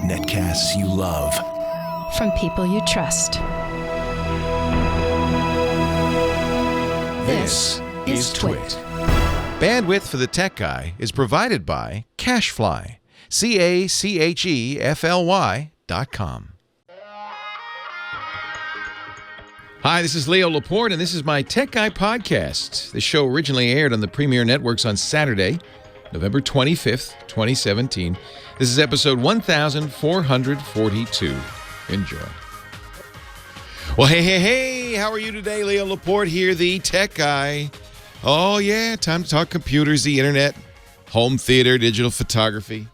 Netcasts you love. From people you trust. This is Twit. Bandwidth for the Tech Guy is provided by CacheFly. CacheFly.com. Hi, this is Leo Laporte, and this is my Tech Guy podcast. This show originally aired on the Premier Networks on Saturday, November 25th, 2017. This is episode 1442. Enjoy. Well, hey, how are you today? Leo Laporte here, the Tech Guy. Oh, yeah, time to talk computers, the internet, home theater, digital photography,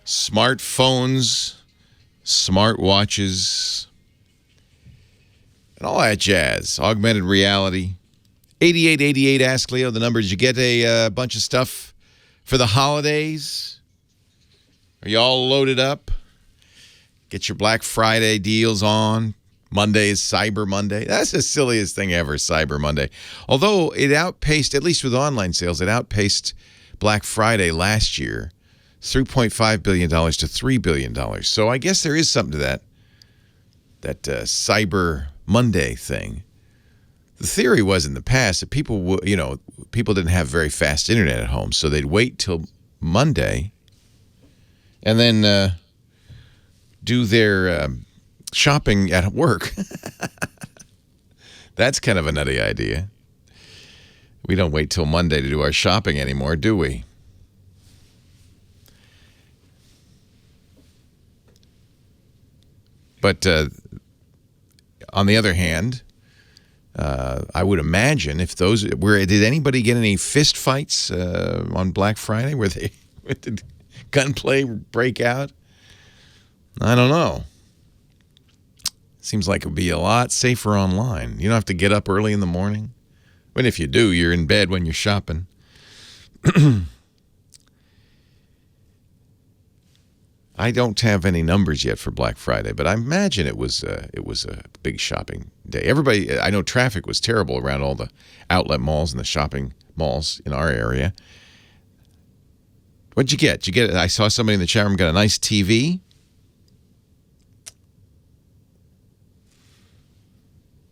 smartphones, smartwatches, and all that jazz. Augmented reality. 8888 Ask Leo, the number. Did you get a bunch of stuff for the holidays? Are you all loaded up? Get your Black Friday deals on. Monday is Cyber Monday. That's the silliest thing ever, Cyber Monday. Although it outpaced, at least with online sales, it outpaced Black Friday last year. $3.5 billion to $3 billion. So I guess there is something to that Cyber Monday thing. The theory was in the past that people didn't have very fast internet at home, so they'd wait till Monday and then do their shopping at work. That's kind of a nutty idea. We don't wait till Monday to do our shopping anymore, do we? But on the other hand, I would imagine if those did anybody get any fist fights on Black Friday? Did gunplay break out? I don't know. Seems like it would be a lot safer online. You don't have to get up early in the morning. But if you do, you're in bed when you're shopping. I don't have any numbers yet for Black Friday, but I imagine it was a big shopping day. Everybody, I know traffic was terrible around all the outlet malls and the shopping malls in our area. What'd you get? I saw somebody in the chat room got a nice TV.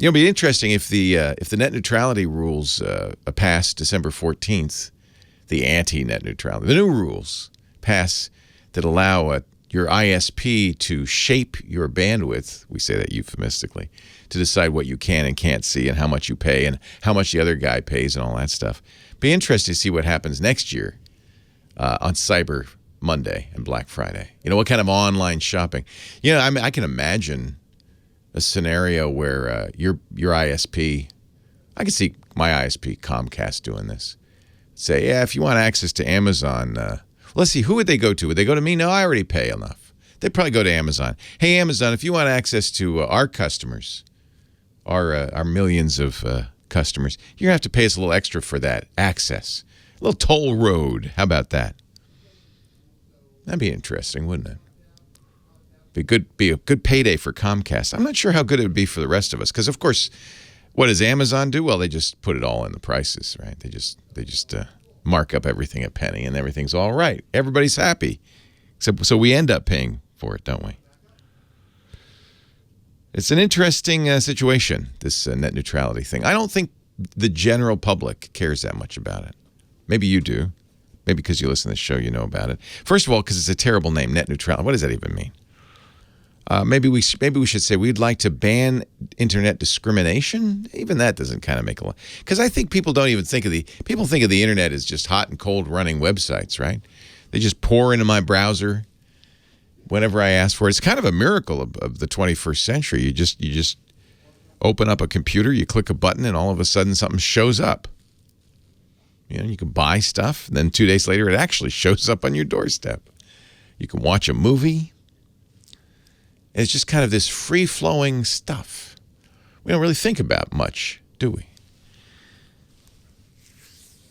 It'll be interesting if the net neutrality rules pass December 14th, the anti-net neutrality, the new rules pass that allow your ISP to shape your bandwidth, we say that euphemistically, to decide what you can and can't see and how much you pay and how much the other guy pays and all that stuff. Be interesting to see what happens next year on Cyber Monday and Black Friday. You know, what kind of online shopping. You know, I can imagine a scenario where your ISP, I can see my ISP Comcast doing this. Say, yeah, if you want access to Amazon, let's see, who would they go to? Would they go to me? No, I already pay enough. They'd probably go to Amazon. Hey, Amazon, if you want access to our customers, our millions of customers, you're going to have to pay us a little extra for that access. A little toll road. How about that? That'd be interesting, wouldn't it? Be a good payday for Comcast. I'm not sure how good it would be for the rest of us, because of course, what does Amazon do? Well, they just put it all in the prices, right? They just mark up everything a penny, and everything's all right. Everybody's happy, so we end up paying for it, don't we? It's an interesting situation, this net neutrality thing. I don't think the general public cares that much about it. Maybe you do. Maybe because you listen to the show, you know about it. First of all, because it's a terrible name, net neutrality. What does that even mean? Maybe we should say we'd like to ban internet discrimination. Even that doesn't kind of make a lot. Because I think people don't even think of people think of the internet as just hot and cold running websites, right? They just pour into my browser whenever I ask for it. It's kind of a miracle of the 21st century. You just open up a computer, you click a button, and all of a sudden something shows up. You know, you can buy stuff, and then 2 days later it actually shows up on your doorstep. You can watch a movie. It's just kind of this free-flowing stuff. We don't really think about much, do we?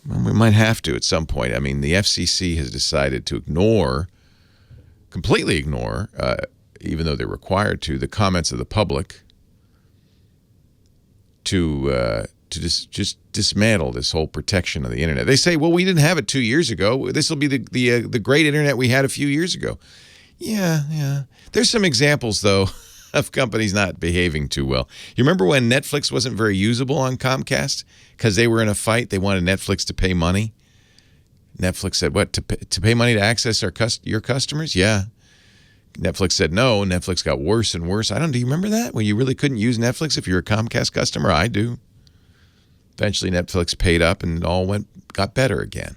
Well, we might have to at some point. I mean, the FCC has decided to completely ignore, even though they're required to, the comments of the public to to just dismantle this whole protection of the internet. They say, well, we didn't have it 2 years ago. This will be the great internet we had a few years ago. Yeah. There's some examples, though, of companies not behaving too well. You remember when Netflix wasn't very usable on Comcast because they were in a fight? They wanted Netflix to pay money. Netflix said, what, to pay money to access your customers? Yeah. Netflix said no. Netflix got worse and worse. Do you remember that? When you really couldn't use Netflix if you're a Comcast customer? I do. Eventually, Netflix paid up and it all got better again.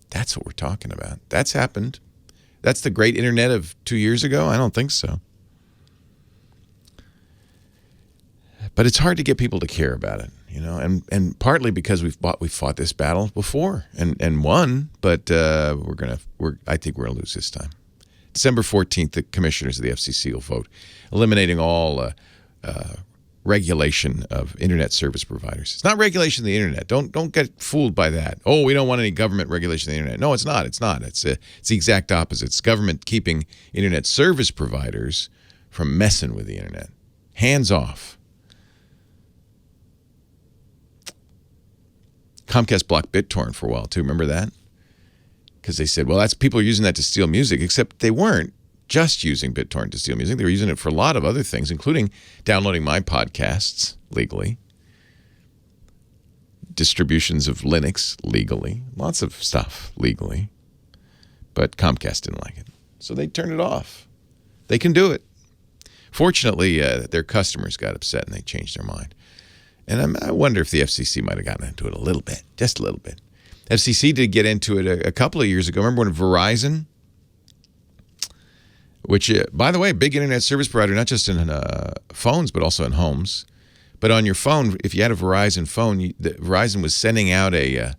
That's what we're talking about. That's happened. That's the great internet of 2 years ago? I don't think so. But it's hard to get people to care about it, and partly because we've fought this battle before and won, but I think we're gonna lose this time. December 14th, the commissioners of the FCC will vote, eliminating all regulation of internet service providers. It's not regulation of the internet. Don't get fooled by that. Oh, we don't want any government regulation of the internet. No, it's not. It's not. It's the exact opposite. It's government keeping internet service providers from messing with the internet. Hands off. Comcast blocked BitTorrent for a while too. Remember that? Because they said, well, that's people are using that to steal music, except they weren't just using BitTorrent to steal music. They were using it for a lot of other things, including downloading my podcasts legally, distributions of Linux legally, lots of stuff legally. But Comcast didn't like it, so they turned it off. They can do it. Fortunately, their customers got upset and they changed their mind. And I wonder if the FCC might have gotten into it a little bit, just a little bit. FCC did get into it a couple of years ago. Remember when Verizon, which, by the way, big internet service provider, not just in phones, but also in homes. But on your phone, if you had a Verizon phone, Verizon was sending out a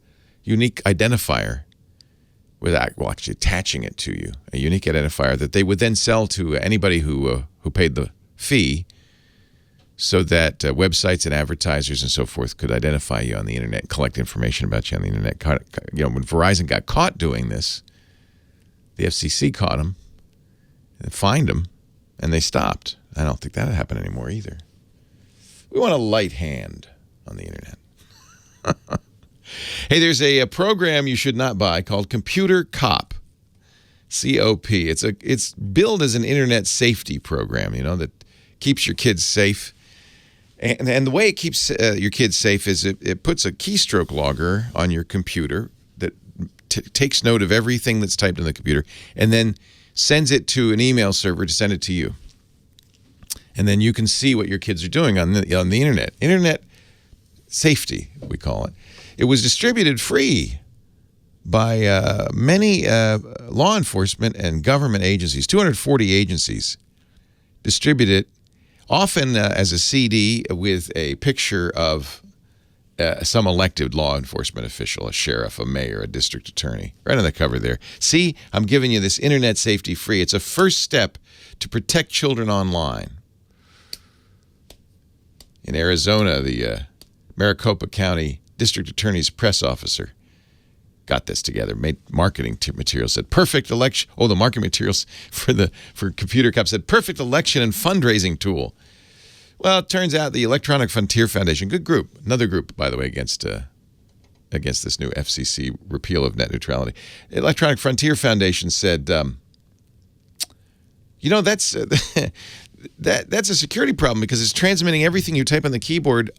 unique identifier actually attaching it to you, a unique identifier that they would then sell to anybody who paid the fee, so that websites and advertisers and so forth could identify you on the internet, collect information about you on the internet. When Verizon got caught doing this, the FCC caught them and fined them, and they stopped. I don't think that'll happen anymore either. We want a light hand on the internet. Hey, there's a program you should not buy called Computer Cop. C-O-P. It's billed as an internet safety program, that keeps your kids safe. And the way it keeps your kids safe is it puts a keystroke logger on your computer that takes note of everything that's typed in the computer and then sends it to an email server to send it to you. And then you can see what your kids are doing on the internet. Internet safety, we call it. It was distributed free by many law enforcement and government agencies. 240 agencies distribute it, often as a CD with a picture of some elected law enforcement official, a sheriff, a mayor, a district attorney, right on the cover there. See, I'm giving you this internet safety free. It's a first step to protect children online. In Arizona, the Maricopa County District Attorney's press officer got this together, made marketing materials, said perfect election. Oh, the marketing materials for Computer Cop said perfect election and fundraising tool. Well, it turns out the Electronic Frontier Foundation, good group, another group, by the way, against this new FCC repeal of net neutrality. The Electronic Frontier Foundation said, that's that's a security problem because it's transmitting everything you type on the keyboard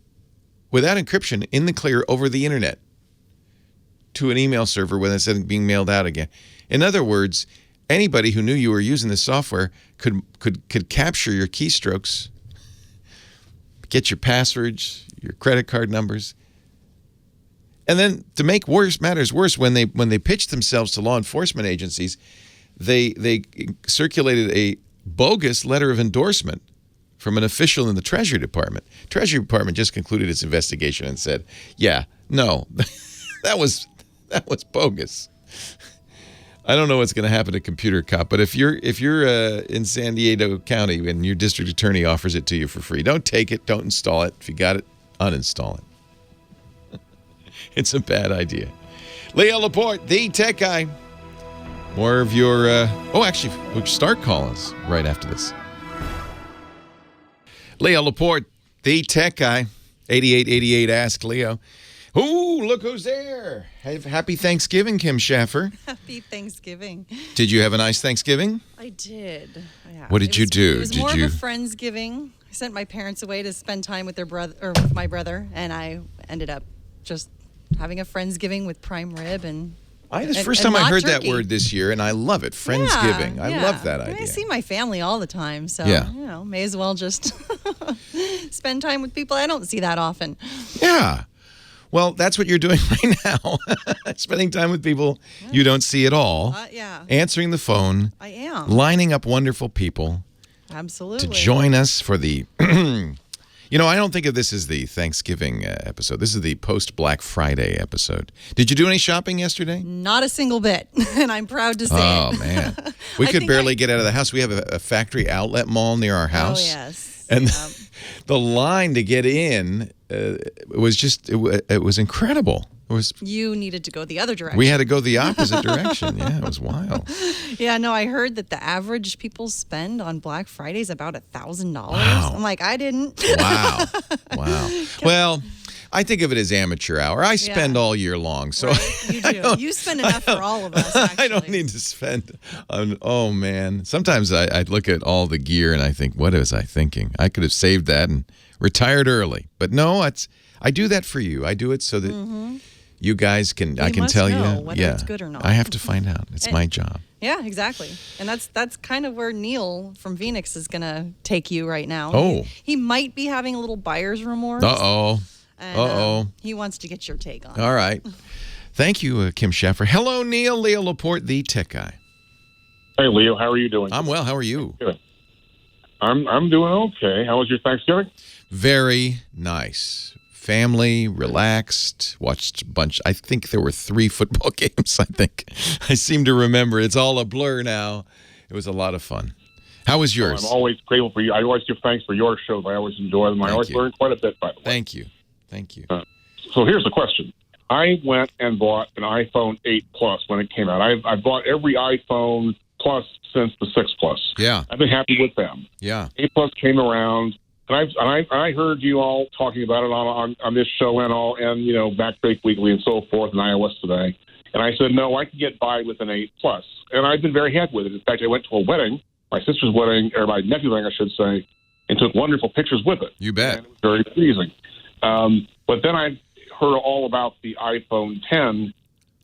without encryption in the clear over the internet to an email server when it's being mailed out again. In other words, anybody who knew you were using this software could capture your keystrokes, get your passwords, your credit card numbers. And then to make matters worse, when they pitched themselves to law enforcement agencies, they circulated a bogus letter of endorsement from an official in the Treasury Department. Treasury Department just concluded its investigation and said, yeah, no, that was bogus. I don't know what's going to happen to Computer Cop, but if you're in San Diego County and your district attorney offers it to you for free, don't take it, don't install it. If you got it, uninstall it. It's a bad idea. Leo Laporte, the tech guy. More of your, actually, we'll start call-ins right after this. Leo Laporte, the tech guy. 8888 Ask Leo. Ooh, look who's there. Happy Thanksgiving, Kim Schaffer. Happy Thanksgiving. Did you have a nice Thanksgiving? I did. Yeah. What did you do? It was more of a Friendsgiving. I sent my parents away to spend time with their brother, or with my brother, and I ended up just having a Friendsgiving with prime rib and. It's the first time I heard turkey. that word this year, and I love it. Friendsgiving. Yeah, I love that idea. I see my family all the time, so may as well just spend time with people I don't see that often. Yeah. Well, that's what you're doing right now. Spending time with people you don't see at all. Answering the phone. I am. Lining up wonderful people. Absolutely. To join us for the... I don't think of this as the Thanksgiving episode. This is the post-Black Friday episode. Did you do any shopping yesterday? Not a single bit, and I'm proud to say it. Oh, man. We could barely get out of the house. We have a factory outlet mall near our house. Oh, yes. And the line to get in it was incredible. You needed to go the other direction. We had to go the opposite direction. Yeah, it was wild. Yeah, no, I heard that the average people spend on Black Friday is about $1,000. Wow. I'm like, I didn't. Wow. Well, I think of it as amateur hour. I spend all year long, so right, you do. You spend enough for all of us. Actually. I don't need to spend on. Oh man, sometimes I look at all the gear and I think, what was I thinking? I could have saved that and retired early, but no, I do that for you. I do it so that. You guys can. I can tell you. Whether it's good or not. I have to find out. It's my job. Yeah, exactly. And that's kind of where Neil from Phoenix is going to take you right now. Oh. He might be having a little buyer's remorse. He wants to get your take on it. All right. Thank you, Kim Schaffer. Hello, Neil. Leo Laporte, the tech guy. Hey, Leo. How are you doing? I'm well. How are you? Good. I'm doing okay. How was your Thanksgiving? Very nice. Family, relaxed, watched a bunch. I think there were 3 football games, I think. I seem to remember. It's all a blur now. It was a lot of fun. How was yours? I'm always grateful for you. I always give thanks for your shows. I always enjoy them. I always learn quite a bit, by the way. Thank you. So here's the question. I went and bought an iPhone 8 Plus when it came out. I bought every iPhone Plus since the 6 Plus. Yeah. I've been happy with them. Yeah. 8 Plus came around. And I heard you all talking about it on this show and Backbreak Weekly and so forth and iOS Today. And I said, no, I can get by with an 8 Plus. And I've been very happy with it. In fact, I went to a wedding, my sister's wedding, or my nephew's wedding, I should say, and took wonderful pictures with it. You bet. And it was very pleasing. But then I heard all about the iPhone 10,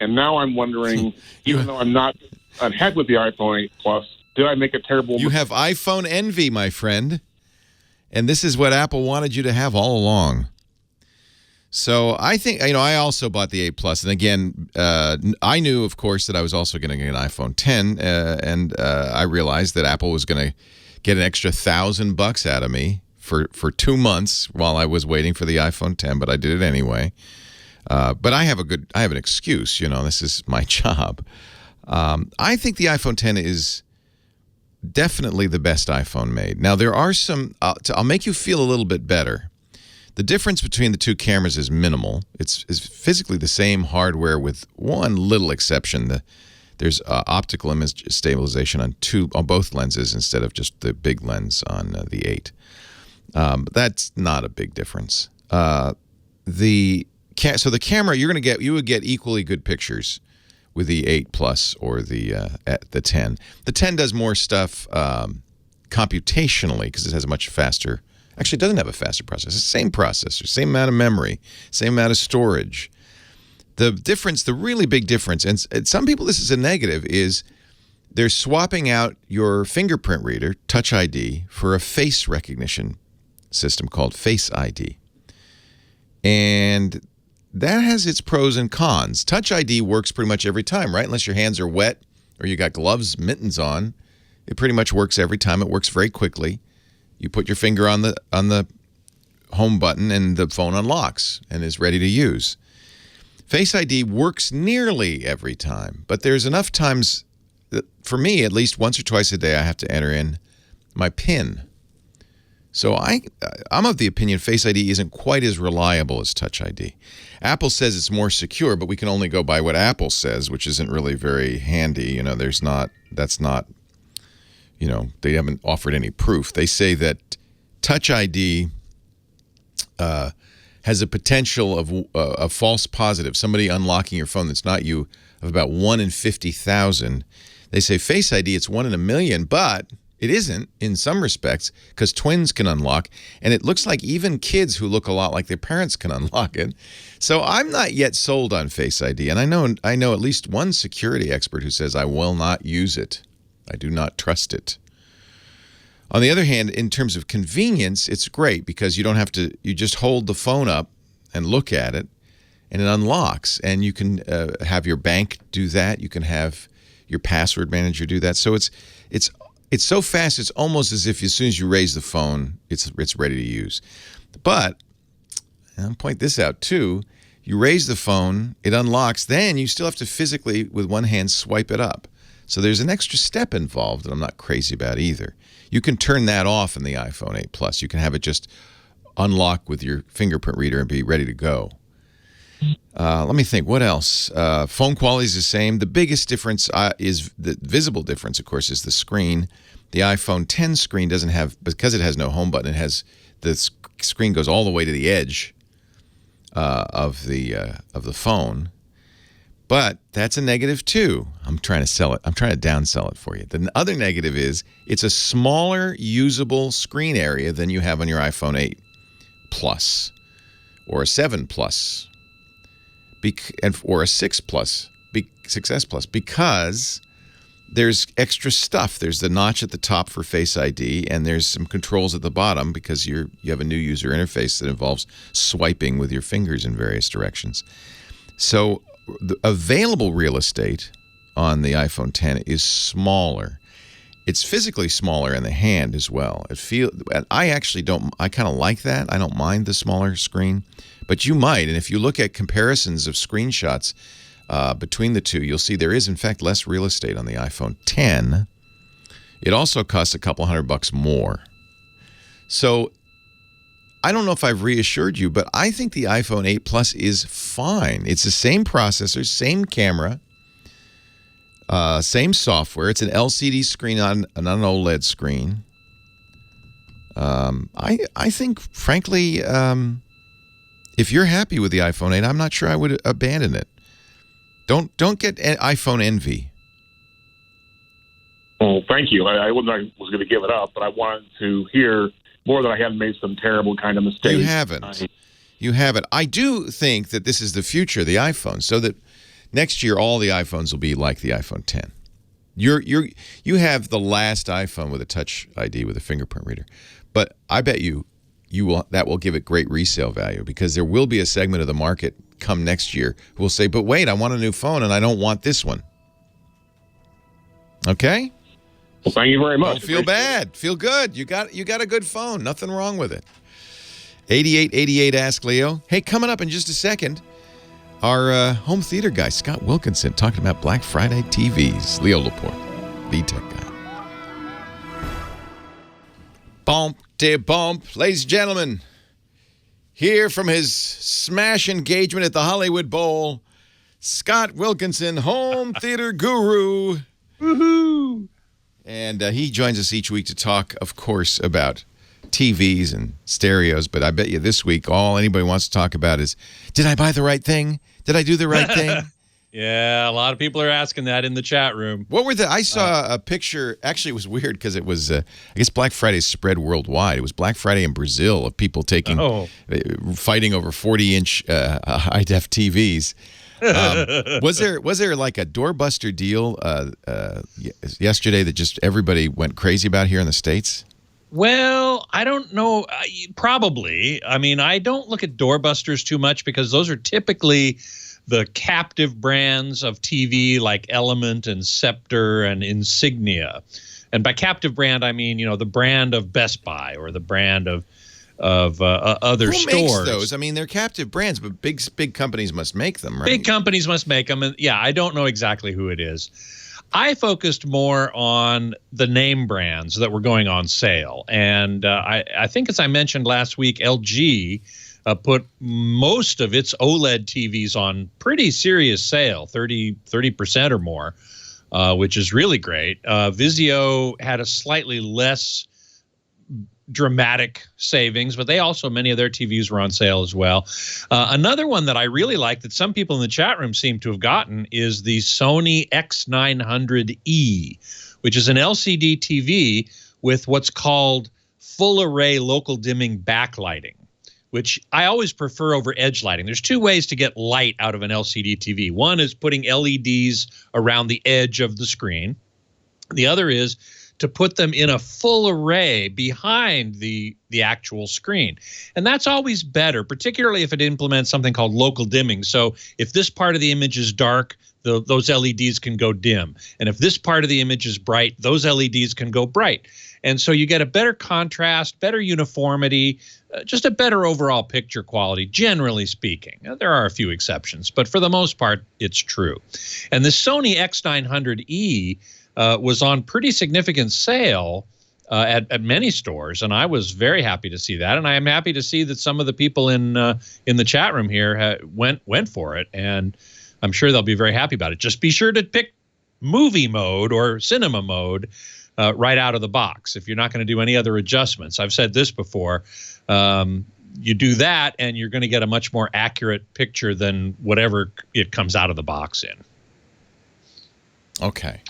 and now I'm wondering, even though I'm not unhappy with the iPhone 8 Plus, did I make a terrible mistake? You have iPhone envy, my friend. And this is what Apple wanted you to have all along. So I think, I also bought the 8 Plus. And again, I knew, of course, that I was also going to get an iPhone 10. And I realized that Apple was going to get an extra $1,000 out of me for 2 months while I was waiting for the iPhone 10. But I did it anyway. But I have an excuse. This is my job. I think the iPhone 10 is definitely the best iPhone made. Now, there are some... I'll make you feel a little bit better. The difference between the two cameras is minimal. It's physically the same hardware with one little exception. There's optical image stabilization on both lenses instead of just the big lens on the 8. But that's not a big difference. So the camera, you would get equally good pictures with the 8 Plus or the 10. The 10 does more stuff computationally because it has a much faster... Actually, it doesn't have a faster processor. It's the same processor, same amount of memory, same amount of storage. The difference, the really big difference, and some people this is a negative, is they're swapping out your fingerprint reader, Touch ID, for a face recognition system called Face ID. And that has its pros and cons. Touch ID works pretty much every time, right? Unless your hands are wet or you got gloves, mittens on. It pretty much works every time. It works very quickly. You put your finger on the home button and the phone unlocks and is ready to use. Face ID works nearly every time, but there's enough times that, for me, at least once or twice a day, I have to enter in my PIN. So I'm of the opinion Face ID isn't quite as reliable as Touch ID. Apple says it's more secure, but we can only go by what Apple says, which isn't really very handy. They haven't offered any proof. They say that Touch ID has a potential of a false positive, somebody unlocking your phone that's not you, of about 1 in 50,000. They say Face ID, it's 1 in a million, but it isn't in some respects because twins can unlock, and it looks like even kids who look a lot like their parents can unlock it. So I'm not yet sold on Face ID, and I know at least one security expert who says I will not use it. I do not trust it. On the other hand, in terms of convenience, it's great because you don't have to, you just hold the phone up and look at it, and it unlocks, and you can have your bank do that. You can have your password manager do that. So it's so fast, it's almost as if as soon as you raise the phone, it's ready to use. But, and I'll point this out too, you raise the phone, it unlocks, then you still have to physically, with one hand, swipe it up. So there's an extra step involved that I'm not crazy about either. You can turn that off in the iPhone 8 Plus. You can have it just unlock with your fingerprint reader and be ready to go. Let me think. What else? Phone quality is the same. The biggest difference is the visible difference, of course, is the screen. The iPhone 10 screen doesn't have, because it has no home button, it has the screen goes all the way to the edge of the phone. But that's a negative too. I'm trying to sell it. I'm trying to downsell it for you. The other negative is it's a smaller usable screen area than you have on your iPhone 8 Plus or a 7 Plus or a 6 Plus, 6S Plus, because there's extra stuff. There's the notch at the top for Face ID, and there's some controls at the bottom because you have a new user interface that involves swiping with your fingers in various directions. So the available real estate on the iPhone 10 is smaller. It's physically smaller in the hand as well. I actually don't. I kind of like that. I don't mind the smaller screen, but you might. And if you look at comparisons of screenshots between the two, you'll see there is in fact less real estate on the iPhone 10. It also costs a couple $100 more. So I don't know if I've reassured you, but I think the iPhone 8 Plus is fine. It's the same processor, same camera, same software. It's an LCD screen on an OLED screen. I think, frankly, if you're happy with the iPhone 8, I'm not sure I would abandon it. Don't get iPhone envy. Well, thank you. I was going to give it up, but I wanted to hear more that I hadn't made some terrible kind of mistakes. You haven't. You haven't. I do think that this is the future of the iPhone, so that next year all the iPhones will be like the iPhone 10. You have the last iPhone with a Touch ID with a fingerprint reader, but I bet you that will give it great resale value because there will be a segment of the market come next year who will say, "But wait, I want a new phone and I don't want this one." Okay? Well, thank you very much. Don't feel bad. Feel good. You got a good phone. Nothing wrong with it. 8888 Ask Leo. Hey, coming up in just a second, our home theater guy, Scott Wilkinson, talking about Black Friday TVs. Leo Laporte, VTech guy. Bump de bump. Ladies and gentlemen, here from his smash engagement at the Hollywood Bowl, Scott Wilkinson, home theater guru. Woohoo! And he joins us each week to talk, of course, about TVs and stereos. But I bet you this week, all anybody wants to talk about is, did I buy the right thing? Did I do the right thing? Yeah, a lot of people are asking that in the chat room. What were I saw a picture. Actually, it was weird because it was, I guess Black Friday spread worldwide. It was Black Friday in Brazil of people fighting over 40-inch high-def TVs. Was there like a doorbuster deal yesterday that just everybody went crazy about here in the States? Well, I don't know. Probably. I mean, I don't look at doorbusters too much because those are typically the captive brands of TV like Element and Scepter and Insignia. And by captive brand, I mean, the brand of Best Buy or the brand of other stores. Who makes those? I mean, they're captive brands, but big companies must make them, right? Big companies must make them. And yeah, I don't know exactly who it is. I focused more on the name brands that were going on sale. And I think, as I mentioned last week, LG put most of its OLED TVs on pretty serious sale, 30% or more, which is really great. Vizio had a slightly less dramatic savings, but many of their TVs were on sale as well. Another one that I really like that some people in the chat room seem to have gotten is the Sony X900E, which is an LCD TV with what's called full array local dimming backlighting, which I always prefer over edge lighting. There's two ways to get light out of an LCD TV. One is putting LEDs around the edge of the screen. The other is to put them in a full array behind the actual screen. And that's always better, particularly if it implements something called local dimming. So if this part of the image is dark, those LEDs can go dim. And if this part of the image is bright, those LEDs can go bright. And so you get a better contrast, better uniformity, just a better overall picture quality, generally speaking. Now, there are a few exceptions, but for the most part, it's true. And the Sony X900E was on pretty significant sale at many stores, and I was very happy to see that. And I am happy to see that some of the people in the chat room here went for it, and I'm sure they'll be very happy about it. Just be sure to pick movie mode or cinema mode right out of the box if you're not going to do any other adjustments. I've said this before. You do that, and you're going to get a much more accurate picture than whatever it comes out of the box in. Okay.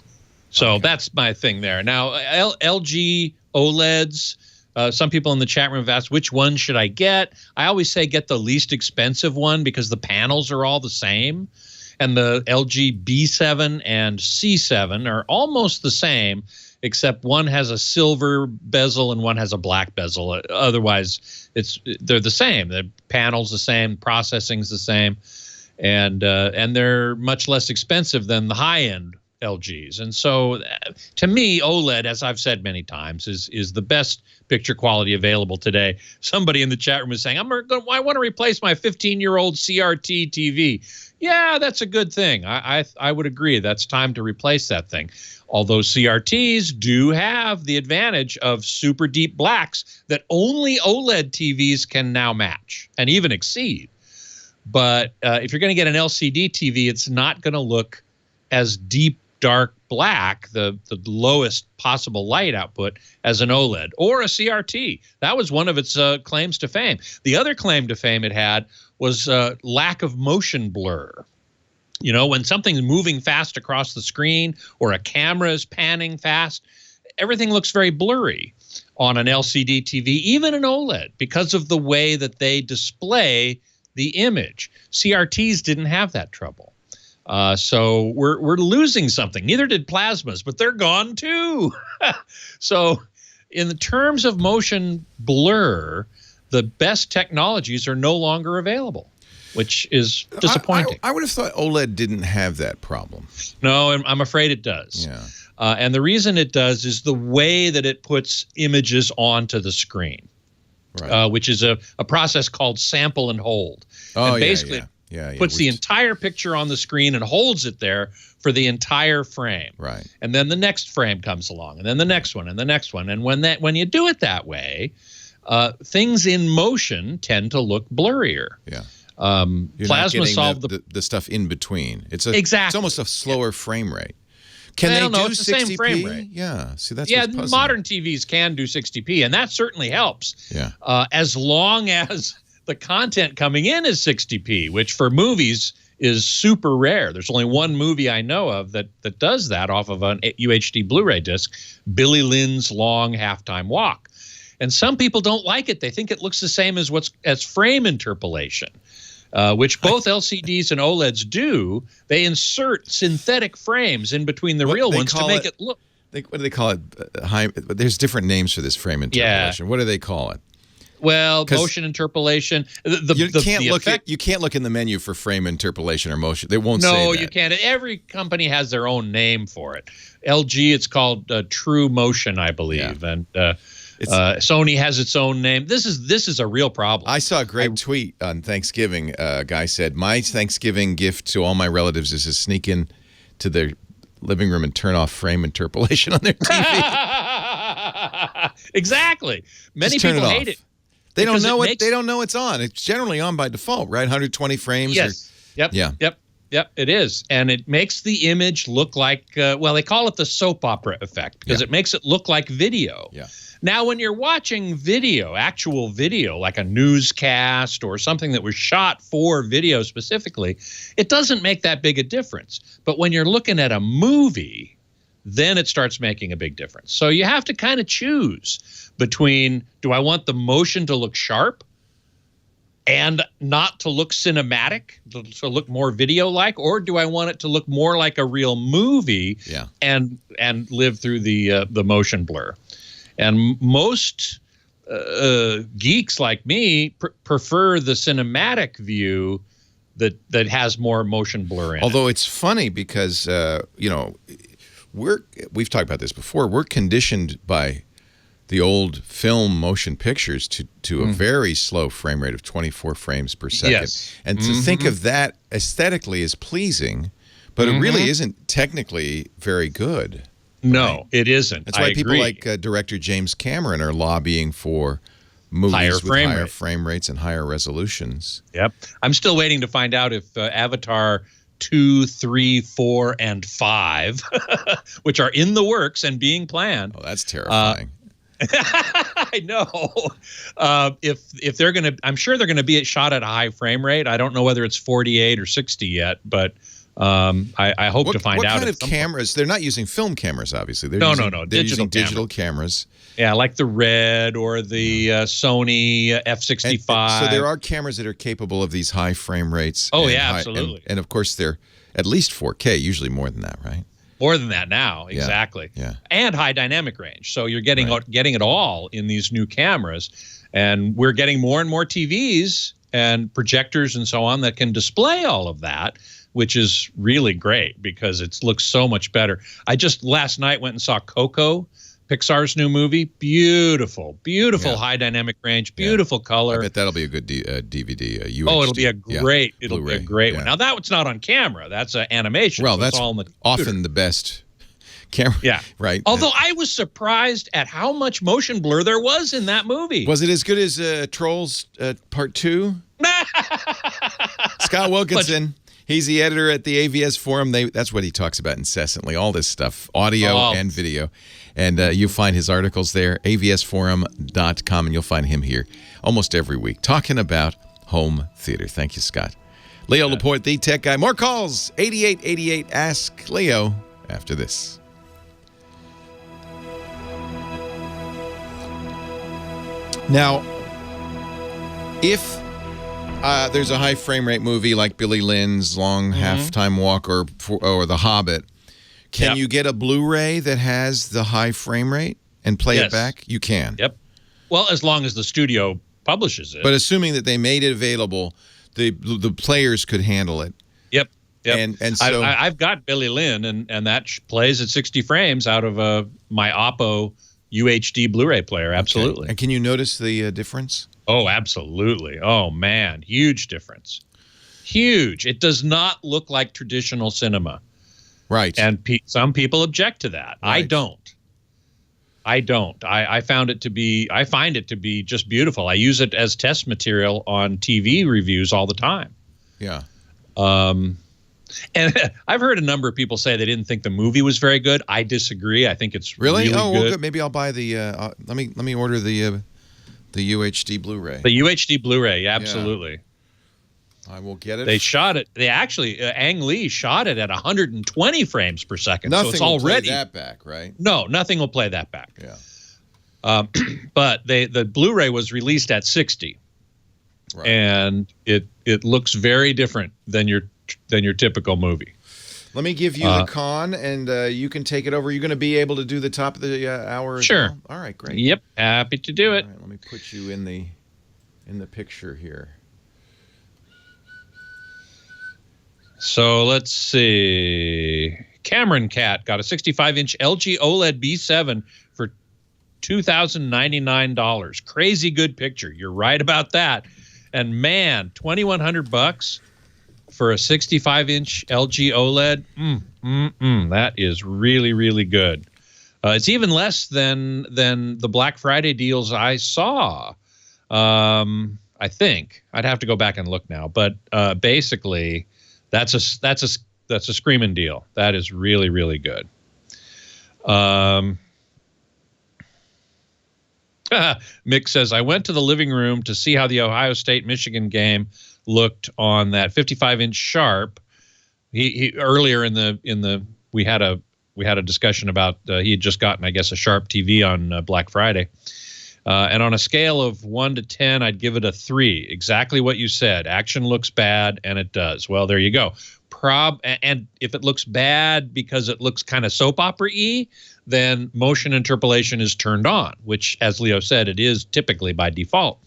So that's my thing there. Now, LG OLEDs, some people in the chat room have asked, which one should I get? I always say get the least expensive one because the panels are all the same. And the LG B7 and C7 are almost the same, except one has a silver bezel and one has a black bezel. Otherwise, they're the same. The panel's the same, processing's the same, and they're much less expensive than the high-end LGs. And so to me, OLED, as I've said many times, is the best picture quality available today. Somebody in the chat room is saying, I want to replace my 15-year-old CRT TV. Yeah, that's a good thing. I would agree. That's time to replace that thing. Although CRTs do have the advantage of super deep blacks that only OLED TVs can now match and even exceed. But if you're going to get an LCD TV, it's not going to look as deep dark black, the lowest possible light output, as an OLED or a CRT. That was one of its claims to fame. The other claim to fame it had was lack of motion blur. You know, when something's moving fast across the screen or a camera is panning fast, everything looks very blurry on an LCD TV, even an OLED, because of the way that they display the image. CRTs didn't have that trouble. So we're losing something. Neither did plasmas, but they're gone too. So in the terms of motion blur, the best technologies are no longer available, which is disappointing. I would have thought OLED didn't have that problem. No, I'm afraid it does. Yeah. And the reason it does is the way that it puts images onto the screen, right. Which is a process called sample and hold. Oh, and basically, yeah, puts the entire picture on the screen and holds it there for the entire frame. Right. And then the next frame comes along, and then the next one, and the next one. And when you do it that way, things in motion tend to look blurrier. Yeah. Plasma solved the stuff in between. It's almost a slower frame rate. Can they do 60p? The same frame rate. Yeah. See, that's what's puzzling. Modern TVs can do 60p, and that certainly helps. Yeah. As long as the content coming in is 60p, which for movies is super rare. There's only one movie I know of that does that off of an UHD Blu-ray disc, Billy Lynn's Long Halftime Walk. And some people don't like it. They think it looks the same as frame interpolation, which both LCDs and OLEDs do. They insert synthetic frames in between the real ones to make it look. What do they call it? There's different names for this frame interpolation. Yeah. What do they call it? Well, motion interpolation. You can't look in the menu for frame interpolation or motion. They won't say that. No, you can't. Every company has their own name for it. LG, it's called True Motion, I believe, and Sony has its own name. This is a real problem. I saw a great tweet on Thanksgiving. A guy said, "My Thanksgiving gift to all my relatives is to sneak in to their living room and turn off frame interpolation on their TV." Exactly. Many people hate it. They don't know it. They don't know it's on. It's generally on by default, right? 120 frames. Yes. Yep. It is, and it makes the image look like. They call it the soap opera effect because it makes it look like video. Yeah. Now, when you're watching video, actual video, like a newscast or something that was shot for video specifically, it doesn't make that big a difference. But when you're looking at a movie, then it starts making a big difference. So you have to kind of choose between, do I want the motion to look sharp and not to look cinematic, to look more video-like, or do I want it to look more like a real movie and live through the motion blur? And most geeks like me prefer the cinematic view that has more motion blur in it. Although it's funny because we've talked about this before. We're conditioned by the old film motion pictures to a very slow frame rate of 24 frames per second. Yes. And to think of that aesthetically as pleasing, but it really isn't technically very good. No, right? it isn't. That's why people like director James Cameron are lobbying for movies with higher frame rates and higher resolutions. Yep. I'm still waiting to find out if Avatar 2, 3, 4, and 5, which are in the works and being planned. Oh, that's terrifying. I know. If they're going to, I'm sure they're going to be shot at a high frame rate. I don't know whether it's 48 or 60 yet, but I hope to find out. What kind of cameras? They're not using film cameras, obviously. They're no. They're using digital cameras. Yeah, like the Red or the Sony F65. So there are cameras that are capable of these high frame rates. Oh, yeah, absolutely. And of course, they're at least 4K, usually more than that, right? More than that now, exactly. Yeah. And high dynamic range. So you're getting it all in these new cameras. And we're getting more and more TVs and projectors and so on that can display all of that, which is really great because it looks so much better. I just last night went and saw Coco, Pixar's new movie. Beautiful high dynamic range, beautiful color. I bet that'll be a good DVD. UHD. Oh, it'll be a great one. Now that one's not on camera. That's an animation. Well, so that's it's all in the often the best camera. Yeah, right. Although I was surprised at how much motion blur there was in that movie. Was it as good as Trolls Part 2? Scott Wilkinson. He's the editor at the AVS Forum. That's what he talks about incessantly, all this stuff, audio and video. And you find his articles there, avsforum.com, and you'll find him here almost every week talking about home theater. Thank you, Scott. Leo Laporte, the tech guy. More calls, 8888 Ask Leo after this. Now, if there's a high frame rate movie like Billy Lynn's Long Halftime Walk or The Hobbit, can you get a Blu-ray that has the high frame rate and play it back? You can. Yep. Well, as long as the studio publishes it. But assuming that they made it available, the players could handle it. Yep. And so I've got Billy Lynn, and that plays at 60 frames out of my Oppo UHD Blu-ray player. Absolutely. Okay. And can you notice the difference? Oh, absolutely. Oh, man. Huge difference. Huge. It does not look like traditional cinema. Right. And some people object to that. Right. I don't. I find it to be just beautiful. I use it as test material on TV reviews all the time. Yeah. And I've heard a number of people say they didn't think the movie was very good. I disagree. I think it's really good. Well, good. Maybe I'll buy the let me order the UHD Blu-ray. The UHD Blu-ray, absolutely. Yeah. I will get it. They shot it. They actually, Ang Lee shot it at 120 frames per second. Nothing so it's will already play that back, right? No, nothing will play that back. Yeah. But the Blu-ray was released at 60, and it looks very different than your typical movie. Let me give you the con, and you can take it over. You're going to be able to do the top of the hour. Sure. Well? All right, great. Yep, happy to do it. All right, let me put you in the picture here. So let's see. Cameron Cat got a 65-inch LG OLED B7 for $2,099. Crazy good picture. You're right about that. And man, $2,100 for a 65-inch LG OLED. That is really, really good. It's even less than the Black Friday deals I saw. I think I'd have to go back and look now, but basically. That's a screaming deal. That is really, really good. Mick says, I went to the living room to see how the Ohio State-Michigan game looked on that 55-inch Sharp. He earlier in the we had a discussion about he had just gotten, I guess, a Sharp TV on Black Friday. And on a scale of 1 to 10, I'd give it a 3. Exactly what you said. Action looks bad, and it does. Well, there you go. And if it looks bad because it looks kind of soap opera-y, then motion interpolation is turned on, which, as Leo said, it is typically by default.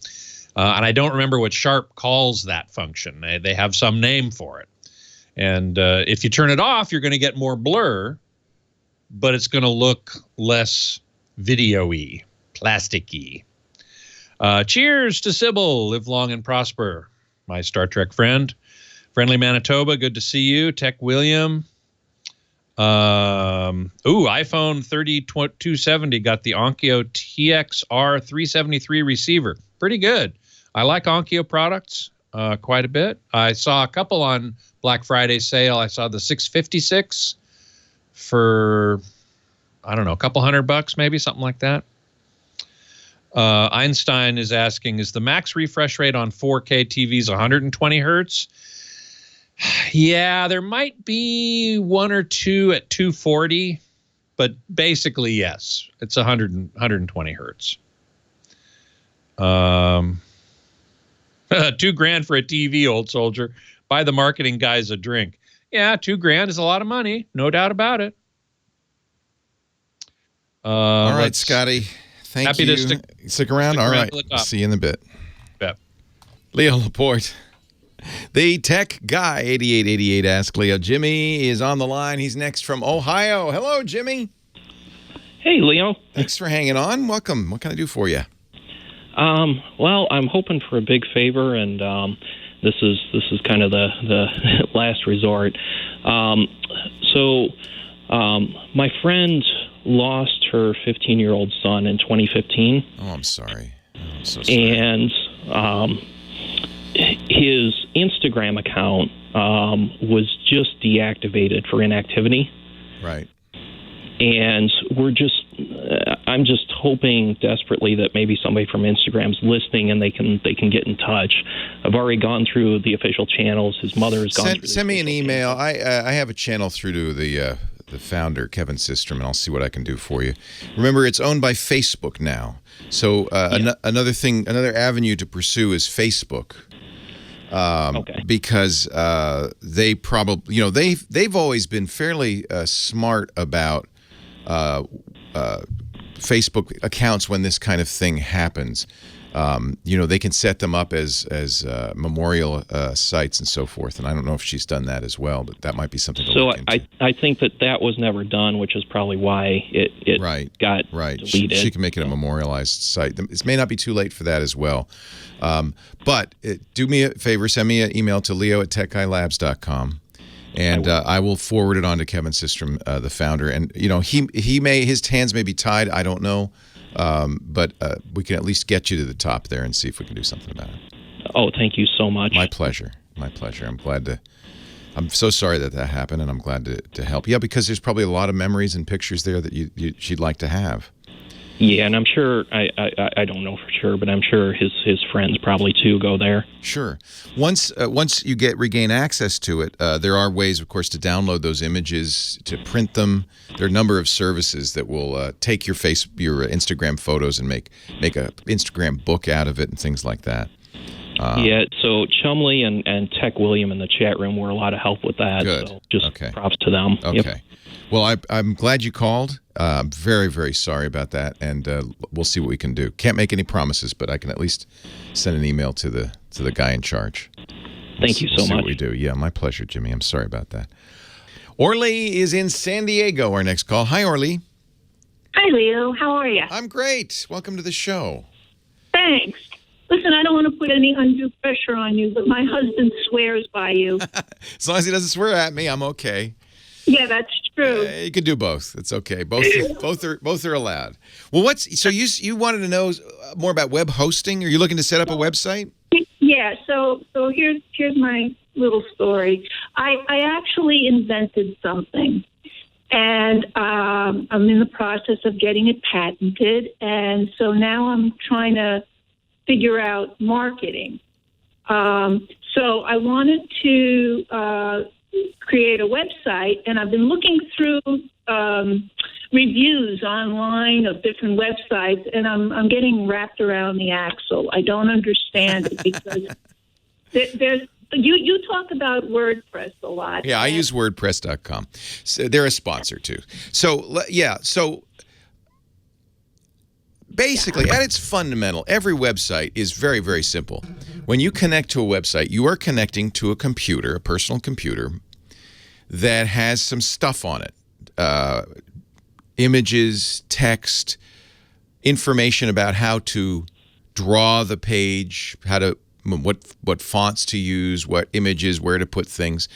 And I don't remember what Sharp calls that function. They have some name for it. And if you turn it off, you're going to get more blur, but it's going to look less video-y. Plasticky. Cheers to Sybil. Live long and prosper. My Star Trek friend. Friendly Manitoba. Good to see you. Tech William. iPhone 3270 got the Onkyo TXR 373 receiver. Pretty good. I like Onkyo products quite a bit. I saw a couple on Black Friday sale. I saw the 656 for, I don't know, a couple $100 maybe, something like that. Einstein is asking, is the max refresh rate on 4K TVs 120 hertz? Yeah, there might be one or two at 240, but basically, yes, it's 120 hertz. $2,000 for a TV, old soldier. Buy the marketing guys a drink. Yeah, $2,000 is a lot of money, no doubt about it. All right, Scotty. Thank happy you. To stick around. All right. See you in a bit. Bet. Leo Laporte, the tech guy, 8888 Ask Leo. Jimmy is on the line. He's next from Ohio. Hello, Jimmy. Hey, Leo. Thanks for hanging on. Welcome. What can I do for you? Well, I'm hoping for a big favor, and this is kind of the last resort. My friend lost her 15-year-old son in 2015. Oh, I'm sorry. I'm so sorry. And his Instagram account was just deactivated for inactivity. Right. And I'm just hoping desperately that maybe somebody from Instagram's listening and they can get in touch. I've already gone through the official channels. His mother has gone through. Send me an email. I have a channel through to the founder, Kevin Systrom, and I'll see what I can do for you. Remember, it's owned by Facebook now. So another avenue to pursue is Facebook. Okay. Because they probably, they've always been fairly smart about Facebook accounts when this kind of thing happens. They can set them up as memorial sites and so forth. And I don't know if she's done that as well, but that might be something to look into. I think that was never done, which is probably why it got deleted. She can make it a memorialized site. It may not be too late for that as well. But do me a favor, send me an email to leo@techguylabs.com. And I will forward it on to Kevin Systrom, the founder. And his hands may be tied. I don't know, but we can at least get you to the top there and see if we can do something about it. Oh, thank you so much. My pleasure. I'm so sorry that happened, and I'm glad to help. Yeah, because there's probably a lot of memories and pictures there that she'd like to have. Yeah, and I'm sure, I don't know for sure, but I'm sure his friends probably too go there. Sure. Once you regain access to it, there are ways, of course, to download those images, to print them. There are a number of services that will take your Instagram photos and make a Instagram book out of it and things like that. So Chumley and Tech William in the chat room were a lot of help with that. Good. So just props to them. Okay. Yep. Well, I'm glad you called. I'm very, very sorry about that, and we'll see what we can do. Can't make any promises, but I can at least send an email to the guy in charge. Thank you so much. See much. what we do. Yeah, my pleasure, Jimmy. I'm sorry about that. Orly is in San Diego. Our next call. Hi, Orly. Hi, Leo. How are you? I'm great. Welcome to the show. Thanks. Listen, I don't want to put any undue pressure on you, but my husband swears by you. As long as he doesn't swear at me, I'm okay. Yeah, that's true. You can do both. It's okay. Both are allowed. Well, so you wanted to know more about web hosting? Are you looking to set up a website? Yeah. So here's my little story. I actually invented something, And I'm in the process of getting it patented. And so now I'm trying to figure out marketing. So I wanted to create a website, and I've been looking through reviews online of different websites, and I'm getting wrapped around the axle. I don't understand it because there's you talk about WordPress a lot. Yeah, I use WordPress.com. So they're a sponsor too. So basically, at its fundamental, every website is very, very simple. When you connect to a website, you are connecting to a computer, a personal computer, that has some stuff on it. Images, text, information about how to draw the page, what fonts to use, what images, where to put things.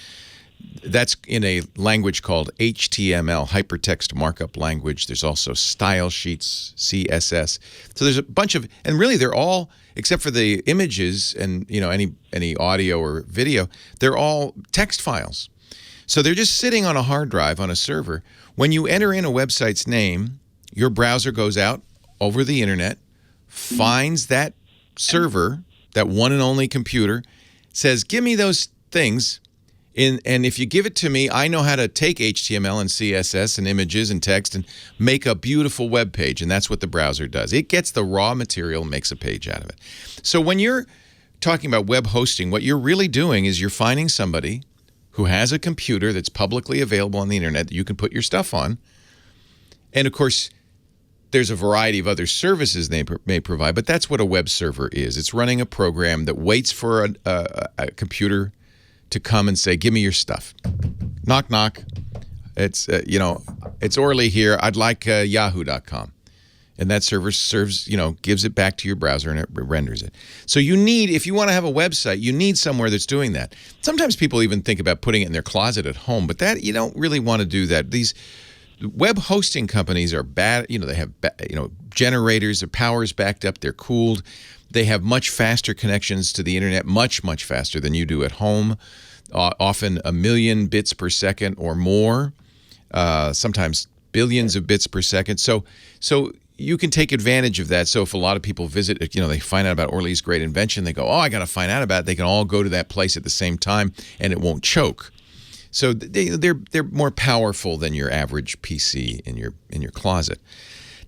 That's in a language called HTML, Hypertext Markup Language. There's also style sheets, CSS. So there's a bunch of, and really they're all, except for the images and any audio or video, they're all text files. So they're just sitting on a hard drive on a server. When you enter in a website's name, your browser goes out over the internet, finds that server, that one and only computer, says, give me those things. And if you give it to me, I know how to take HTML and CSS and images and text and make a beautiful web page. And that's what the browser does. It gets the raw material and makes a page out of it. So when you're talking about web hosting, what you're really doing is you're finding somebody who has a computer that's publicly available on the internet that you can put your stuff on. And of course, there's a variety of other services they may provide, but that's what a web server is. It's running a program that waits for a computer to come and say, give me your stuff. Knock, knock. It's, it's Orly here. I'd like yahoo.com. And that server gives it back to your browser and it renders it. So if you want to have a website, you need somewhere that's doing that. Sometimes people even think about putting it in their closet at home, but that you don't really want to do that. These web hosting companies are bad. They have generators, their power's backed up, they're cooled. They have much faster connections to the internet, much, much faster than you do at home, often 1 million bits per second or more, sometimes billions of bits per second. So you can take advantage of that. So if a lot of people visit, they find out about Orly's great invention, they go, oh, I got to find out about it. They can all go to that place at the same time, and it won't choke. So they're more powerful than your average PC in your closet.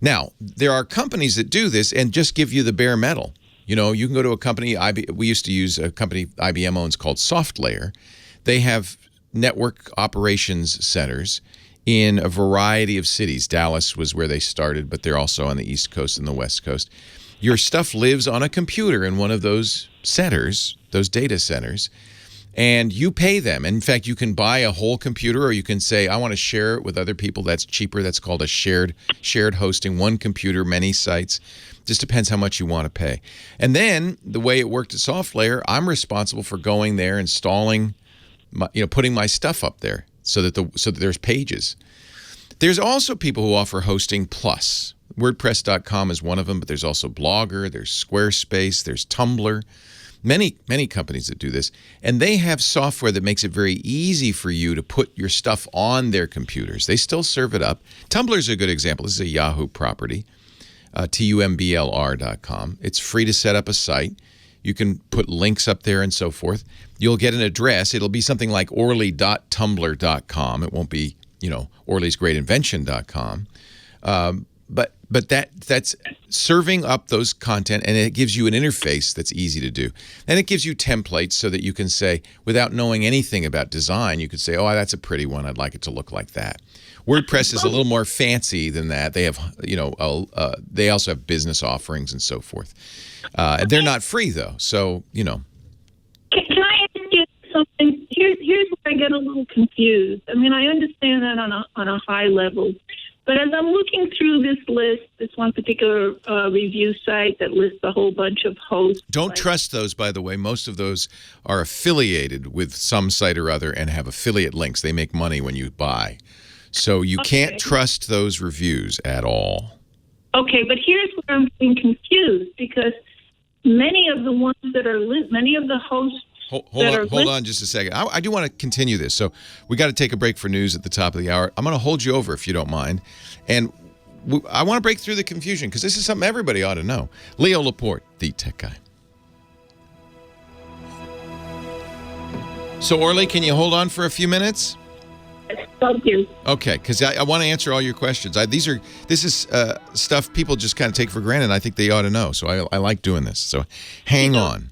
Now, there are companies that do this and just give you the bare metal. You can go to a company, we used to use a company IBM owns called SoftLayer. They have network operations centers in a variety of cities. Dallas was where they started, but they're also on the East Coast and the West Coast. Your stuff lives on a computer in one of those centers, those data centers, and you pay them. In fact, you can buy a whole computer, or you can say, I want to share it with other people. That's cheaper. That's called a shared hosting, one computer, many sites. Just depends how much you want to pay. And then the way it worked at SoftLayer, I'm responsible for going there, installing, putting my stuff up there so that there's pages. There's also people who offer hosting plus. WordPress.com is one of them, but there's also Blogger, there's Squarespace, there's Tumblr. Many companies that do this, and they have software that makes it very easy for you to put your stuff on their computers. They still serve it up. Tumblr's a good example. This is a Yahoo property, TUMBLR.com. It's free to set up a site. You can put links up there and so forth. You'll get an address. It'll be something like orly.tumblr.com. It won't be, orlysgreatinvention.com. But that's serving up those content, and it gives you an interface that's easy to do. And it gives you templates so that you can say, without knowing anything about design, you could say, oh, that's a pretty one. I'd like it to look like that. WordPress is a little more fancy than that. They have, they also have business offerings and so forth. They're not free, though. So, Can I ask you something? Here's where I get a little confused. I mean, I understand that on a high level. But as I'm looking through this list, this one particular review site that lists a whole bunch of hosts. Don't trust those, by the way. Most of those are affiliated with some site or other and have affiliate links. They make money when you buy. So you can't trust those reviews at all. Okay, but here's where I'm getting confused, because many of the ones that are many of the hosts Hold on just a second. I do want to continue this. So we got to take a break for news at the top of the hour. I'm going to hold you over if you don't mind. And I want to break through the confusion because this is something everybody ought to know. Leo Laporte, the tech guy. So, Orly, can you hold on for a few minutes? Thank you. Okay, because I want to answer all your questions. This is stuff people just kind of take for granted. I think they ought to know. So I like doing this. So hang on.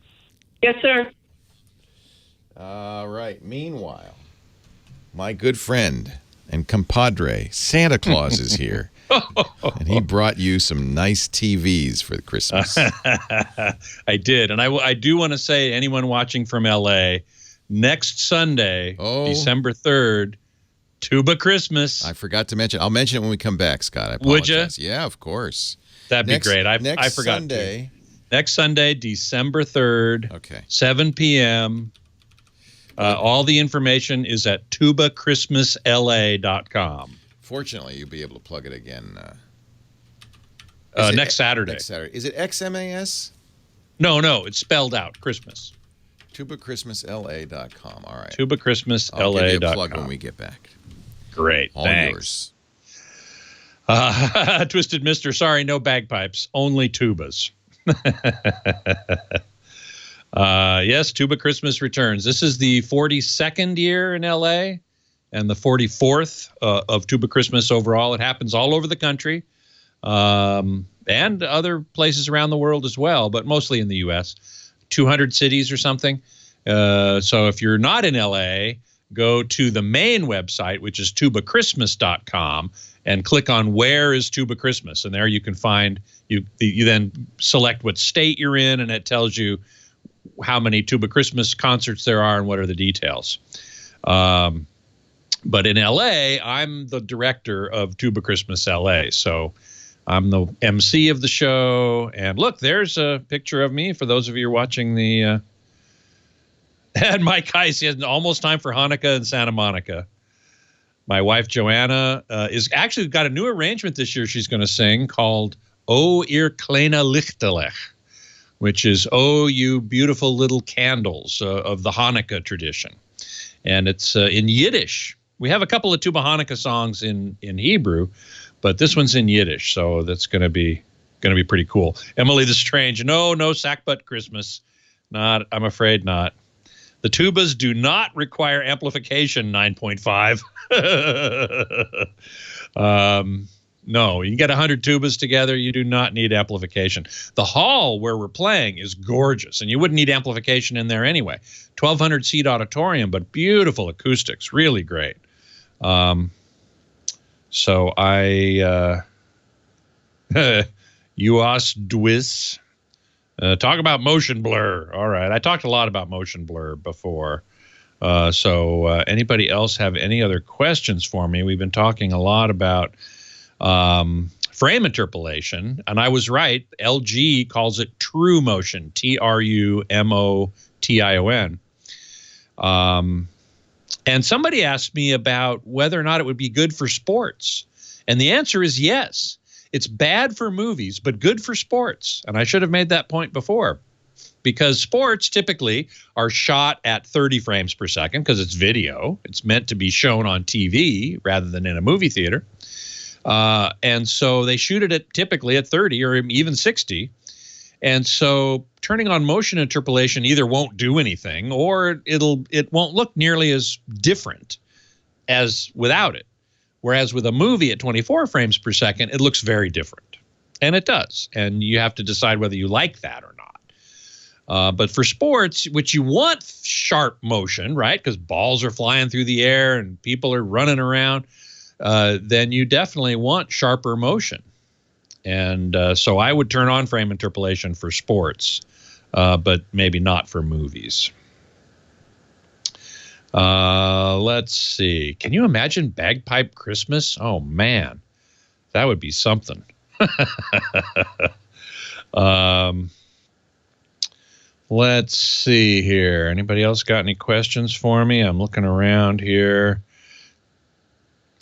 Yes, sir. All right. Meanwhile, my good friend and compadre, Santa Claus, is here. And he brought you some nice TVs for Christmas. I did. And I do want to say, anyone watching from L.A., next Sunday, December 3rd, Tuba Christmas. I forgot to mention. I'll mention it when we come back, Scott. I Would apologize. you? Yeah, of course. That'd be great. I forgot Sunday. Next Sunday, December 3rd, okay, 7 p.m. All the information is at tubachristmasla.com. Fortunately, you'll be able to plug it again next Saturday. Next Saturday. Is it XMAS? No, it's spelled out, Christmas. tubachristmasla.com. All right. tubachristmasla.com. I'll give you a plug when we get back. Great. All thanks. Yours. Twisted Mister, sorry, no bagpipes, only tubas. Yes, Tuba Christmas returns. This is the 42nd year in LA and the 44th of Tuba Christmas overall. It happens all over the country and other places around the world as well, but mostly in the U.S. 200 cities or something. So if you're not in LA, go to the main website, which is tubachristmas.com, and click on Where is Tuba Christmas? And there you can find, you then select what state you're in, and it tells you how many Tuba Christmas concerts there are and what are the details. But in LA, I'm the director of Tuba Christmas LA. So I'm the MC of the show. And look, there's a picture of me for those of you who are watching the and Mike Heiss. It's almost time for Hanukkah in Santa Monica. My wife, Joanna, is actually got a new arrangement this year she's going to sing called O ihr kleine Lichterlech, which is Oh, you beautiful little candles of the Hanukkah tradition. And it's in Yiddish. We have a couple of Tuba Hanukkah songs in Hebrew, but this one's in Yiddish, so that's going to be pretty cool. Emily the Strange, no sackbut Christmas. Not, I'm afraid not. The tubas do not require amplification 9.5. No, you can get 100 tubas together. You do not need amplification. The hall where we're playing is gorgeous, and you wouldn't need amplification in there anyway. 1,200-seat auditorium, but beautiful acoustics, really great. So I, Uas Dwis, talk about motion blur. All right, I talked a lot about motion blur before. So anybody else have any other questions for me? We've been talking a lot about frame interpolation, and I was right. LG calls it true motion, TRUMOTION. And somebody asked me about whether or not it would be good for sports. And the answer is yes. It's bad for movies, but good for sports. And I should have made that point before, because sports typically are shot at 30 frames per second because it's video. It's meant to be shown on TV rather than in a movie theater. And so they shoot it typically at 30 or even 60. And so turning on motion interpolation either won't do anything or it won't look nearly as different as without it. Whereas with a movie at 24 frames per second, it looks very different. And it does. And you have to decide whether you like that or not. But for sports, which you want sharp motion, right? Because balls are flying through the air and people are running around, then you definitely want sharper motion. And so I would turn on frame interpolation for sports, but maybe not for movies. Let's see. Can you imagine Bagpipe Christmas? Oh, man, that would be something. Let's see here. Anybody else got any questions for me? I'm looking around here.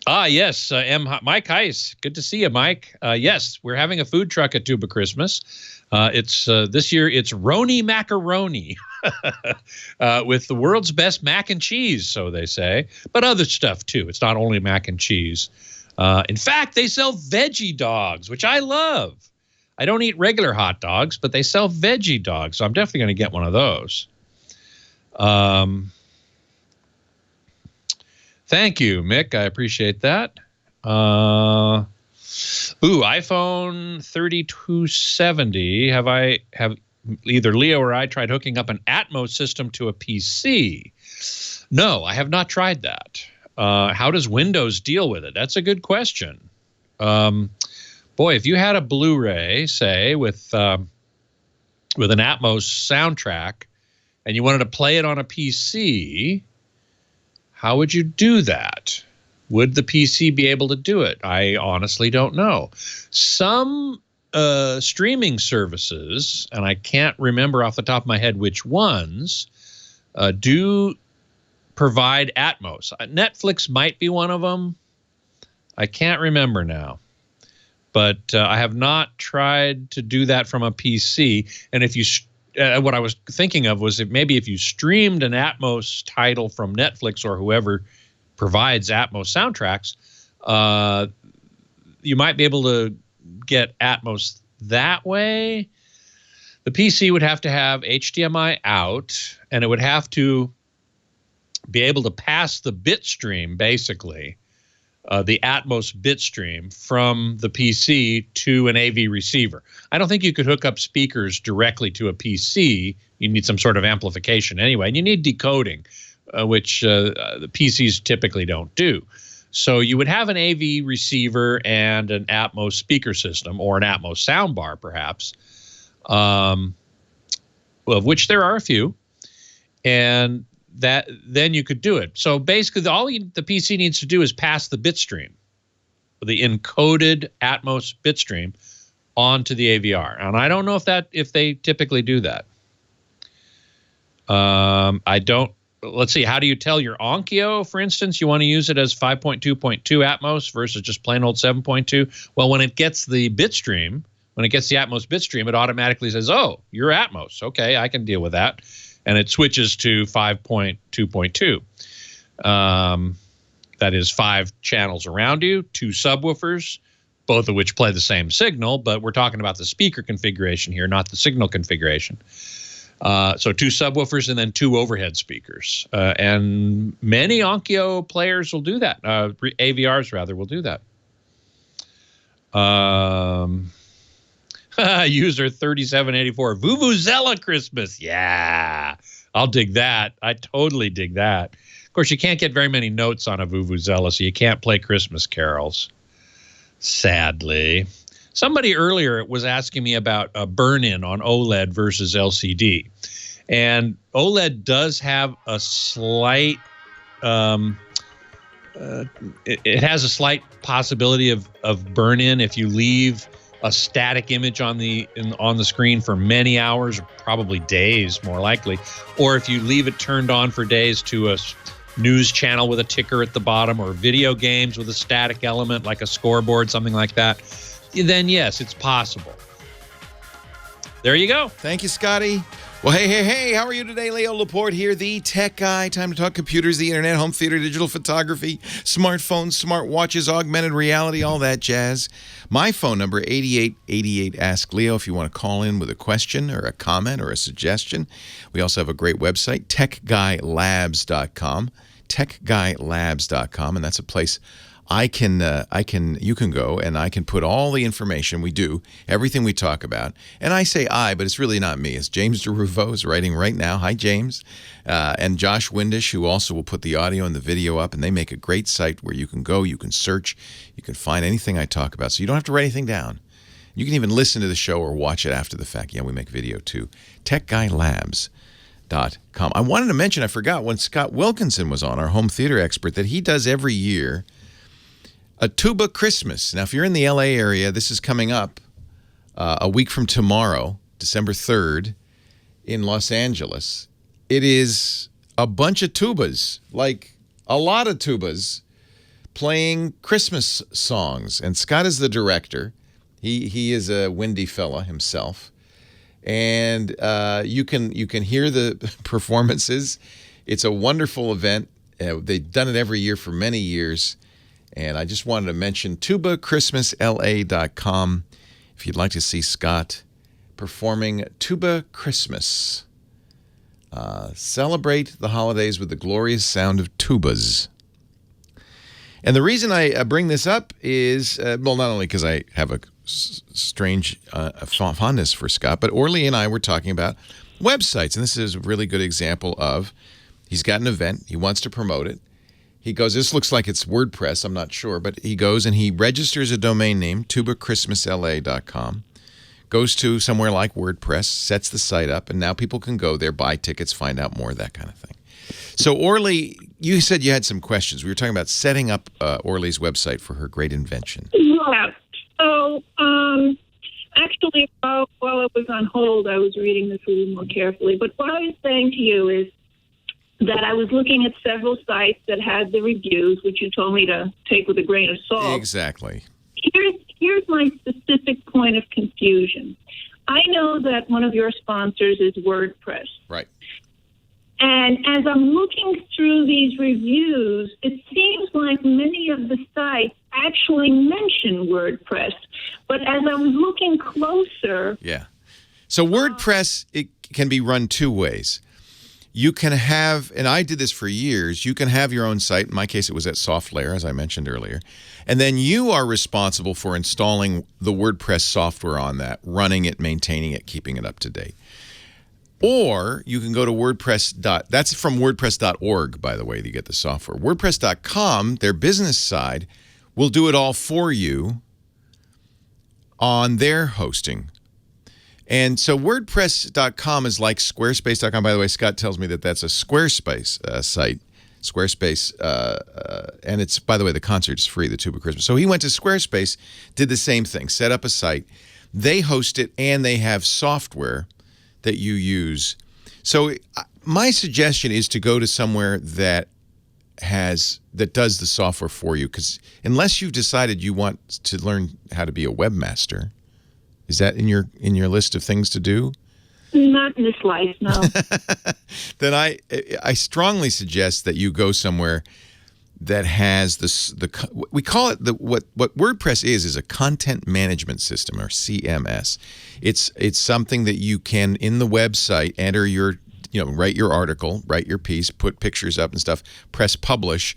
Yes, Mike Heiss. Good to see you, Mike. Yes, we're having a food truck at Tuba Christmas. It's this year. It's Roni Macaroni with the world's best mac and cheese, so they say, but other stuff too. It's not only mac and cheese. In fact, they sell veggie dogs, which I love. I don't eat regular hot dogs, but they sell veggie dogs, so I'm definitely going to get one of those. Thank you, Mick. I appreciate that. iPhone 3270. Have either Leo or I tried hooking up an Atmos system to a PC? No, I have not tried that. How does Windows deal with it? That's a good question. Boy, if you had a Blu-ray, say, with an Atmos soundtrack, and you wanted to play it on a PC, how would you do that? Would the PC be able to do it? I honestly don't know. Some streaming services, and I can't remember off the top of my head which ones, do provide Atmos. Netflix might be one of them. I can't remember now. But I have not tried to do that from a PC. And if you what I was thinking of was maybe if you streamed an Atmos title from Netflix or whoever provides Atmos soundtracks, you might be able to get Atmos that way. The PC would have to have HDMI out, and it would have to be able to pass the bit stream, basically, the Atmos bit stream from the PC to an AV receiver. I don't think you could hook up speakers directly to a PC. You need some sort of amplification anyway, and you need decoding, which the PCs typically don't do. So you would have an AV receiver and an Atmos speaker system, or an Atmos soundbar, perhaps, of which there are a few, and that then you could do it. So basically, all the PC needs to do is pass the bit stream, the encoded Atmos bit stream, onto the AVR. And I don't know if they typically do that. I don't. Let's see. How do you tell your Onkyo, for instance? You want to use it as 5.2.2 Atmos versus just plain old 7.2. Well, when it gets the bit stream, when it gets the Atmos bit stream, it automatically says, "Oh, you're Atmos. Okay, I can deal with that." And it switches to 5.2.2. That is 5 channels around you, 2 subwoofers, both of which play the same signal, but we're talking about the speaker configuration here, not the signal configuration. So 2 subwoofers and then 2 overhead speakers. And many Onkyo players will do that. AVRs, rather, will do that. User 3784, Vuvuzela Christmas. Yeah, I'll dig that. I totally dig that. Of course, you can't get very many notes on a Vuvuzela, so you can't play Christmas carols, sadly. Somebody earlier was asking me about a burn-in on OLED versus LCD. And OLED does have a slight, it has a slight possibility of burn-in if you leave a static image on the screen for many hours, or probably days, more likely, or if you leave it turned on for days to a news channel with a ticker at the bottom, or video games with a static element like a scoreboard, something like that, then yes, it's possible. There you go. Thank you, Scotty. Well, hey, how are you today? Leo Laporte here, the tech guy. Time to talk computers, the internet, home theater, digital photography, smartphones, smart watches, augmented reality, all that jazz. My phone number, 8888 Ask Leo, if you want to call in with a question or a comment or a suggestion. We also have a great website, techguylabs.com, techguylabs.com, and that's a place you can go, and I can put all the information we do, everything we talk about. And I say I, but it's really not me. It's James DeRuvo is writing right now. Hi, James. And Josh Windish, who also will put the audio and the video up, and they make a great site where you can go, you can search, you can find anything I talk about. So you don't have to write anything down. You can even listen to the show or watch it after the fact. Yeah, we make video too. techguylabs.com. I wanted to mention, I forgot, when Scott Wilkinson was on, our home theater expert, that he does every year a Tuba Christmas. Now, if you're in the LA area, this is coming up a week from tomorrow, December 3rd, in Los Angeles. It is a bunch of tubas, like a lot of tubas, playing Christmas songs. And Scott is the director. He is a windy fella himself. And you can hear the performances. It's a wonderful event. They've done it every year for many years. And I just wanted to mention tubachristmasla.com if you'd like to see Scott performing Tuba Christmas. Celebrate the holidays with the glorious sound of tubas. And the reason I bring this up is, well, not only because I have a strange fondness for Scott, but Orly and I were talking about websites. And this is a really good example of, he's got an event, he wants to promote it. He goes, this looks like it's WordPress, I'm not sure, but he goes and he registers a domain name, tubachristmasla.com, goes to somewhere like WordPress, sets the site up, and now people can go there, buy tickets, find out more, that kind of thing. So Orly, you said you had some questions. We were talking about setting up Orly's website for her great invention. Yeah. So, actually, while it was on hold, I was reading this a little more carefully. But what I was saying to you is that I was looking at several sites that had the reviews, which you told me to take with a grain of salt. Exactly. Here's my specific point of confusion. I know that one of your sponsors is WordPress. Right. And as I'm looking through these reviews, it seems like many of the sites actually mention WordPress. But as I was looking closer... Yeah. So WordPress, it can be run two ways. You can have, and I did this for years, you can have your own site. In my case, it was at SoftLayer, as I mentioned earlier. And then you are responsible for installing the WordPress software on that, running it, maintaining it, keeping it up to date. Or you can go to WordPress. That's from WordPress.org, by the way, to get the software. WordPress.com, their business side, will do it all for you on their hosting. And so WordPress.com is like Squarespace.com. By the way, Scott tells me that that's a Squarespace site. Squarespace, and it's, by the way, the concert is free, the Tuba Christmas. So he went to Squarespace, did the same thing, set up a site. They host it, and they have software that you use. So my suggestion is to go to somewhere that does the software for you, because unless you've decided you want to learn how to be a webmaster, is that in your list of things to do? Not in this life, no. Then I strongly suggest that you go somewhere that has we call it what WordPress is a content management system, or CMS. It's something that you can, in the website, enter your, write your article, write your piece, put pictures up and stuff, press publish,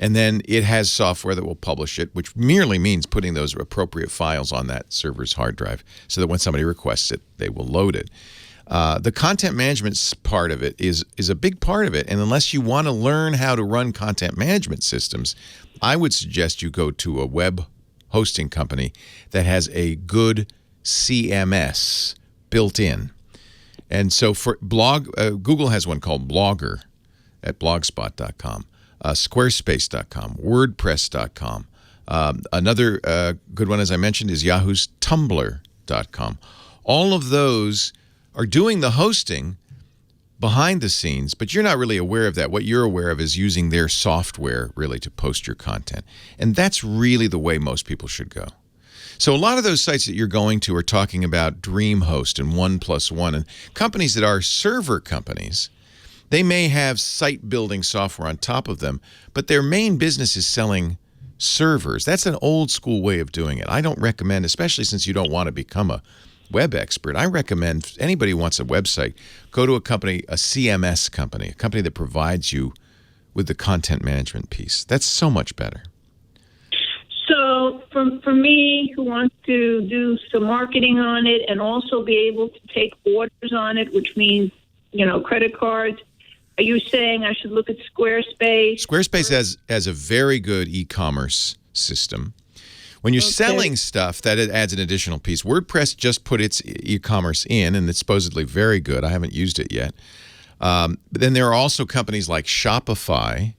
and then it has software that will publish it, which merely means putting those appropriate files on that server's hard drive so that when somebody requests it, they will load it. The content management part of it is a big part of it. And unless you want to learn how to run content management systems, I would suggest you go to a web hosting company that has a good CMS built in. And so for Google has one called Blogger at blogspot.com. Squarespace.com, WordPress.com. Another good one, as I mentioned, is Yahoo's Tumblr.com. All of those are doing the hosting behind the scenes, but you're not really aware of that. What you're aware of is using their software really to post your content. And that's really the way most people should go. So a lot of those sites that you're going to are talking about DreamHost and 1+1 and companies that are server companies. They may have site building software on top of them, but their main business is selling servers. That's an old school way of doing it. I don't recommend, especially since you don't want to become a web expert, I recommend anybody who wants a website, go to a company, a CMS company, a company that provides you with the content management piece. That's so much better. So for me, who wants to do some marketing on it and also be able to take orders on it, which means, credit cards, are you saying I should look at Squarespace? Squarespace has a very good e-commerce system. When you're selling stuff, that it adds an additional piece. WordPress just put its e-commerce in, and it's supposedly very good. I haven't used it yet. But then there are also companies like Shopify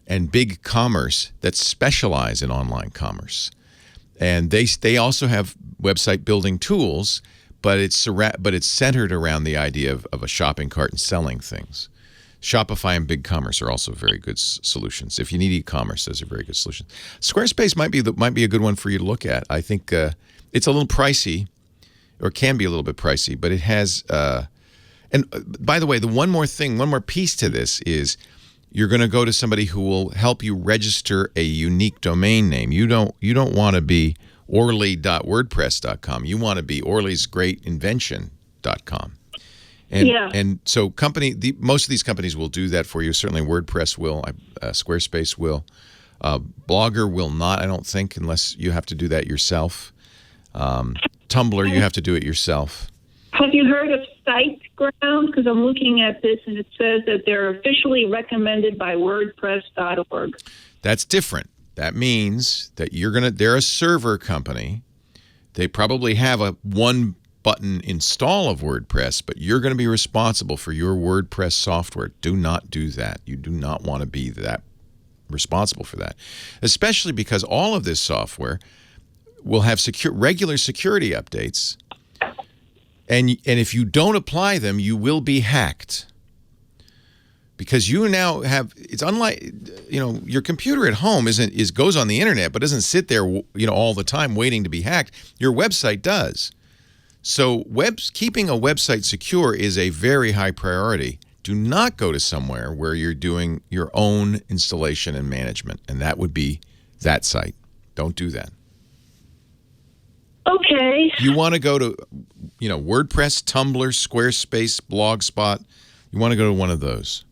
and BigCommerce that specialize in online commerce. And they also have website building tools, but it's centered around the idea of a shopping cart and selling things. Shopify and BigCommerce are also very good solutions. If you need e-commerce, those are very good solutions. Squarespace might be a good one for you to look at. I think it's a little pricey, or can be a little bit pricey, but it has. And by the way, one more piece to this is you're going to go to somebody who will help you register a unique domain name. You don't want to be Orly.wordpress.com. You want to be orlysgreatinvention.com. And so most of these companies will do that for you. Certainly WordPress will, Squarespace will. Blogger will not, I don't think, unless you have to do that yourself. Tumblr, you have to do it yourself. Have you heard of SiteGround? Because I'm looking at this and it says that they're officially recommended by WordPress.org. That's different. That means that they're a server company. They probably have a one-button install of WordPress, but you're going to be responsible for your WordPress software. Do not do that. You do not want to be that responsible for that, especially because all of this software will have regular security updates. And if you don't apply them, you will be hacked. Because you now it's unlike, your computer at home goes on the internet, but doesn't sit there, all the time waiting to be hacked. Your website does. So keeping a website secure is a very high priority. Do not go to somewhere where you're doing your own installation and management, and that would be that site. Don't do that. Okay. You want to go to, WordPress, Tumblr, Squarespace, Blogspot. You want to go to one of those.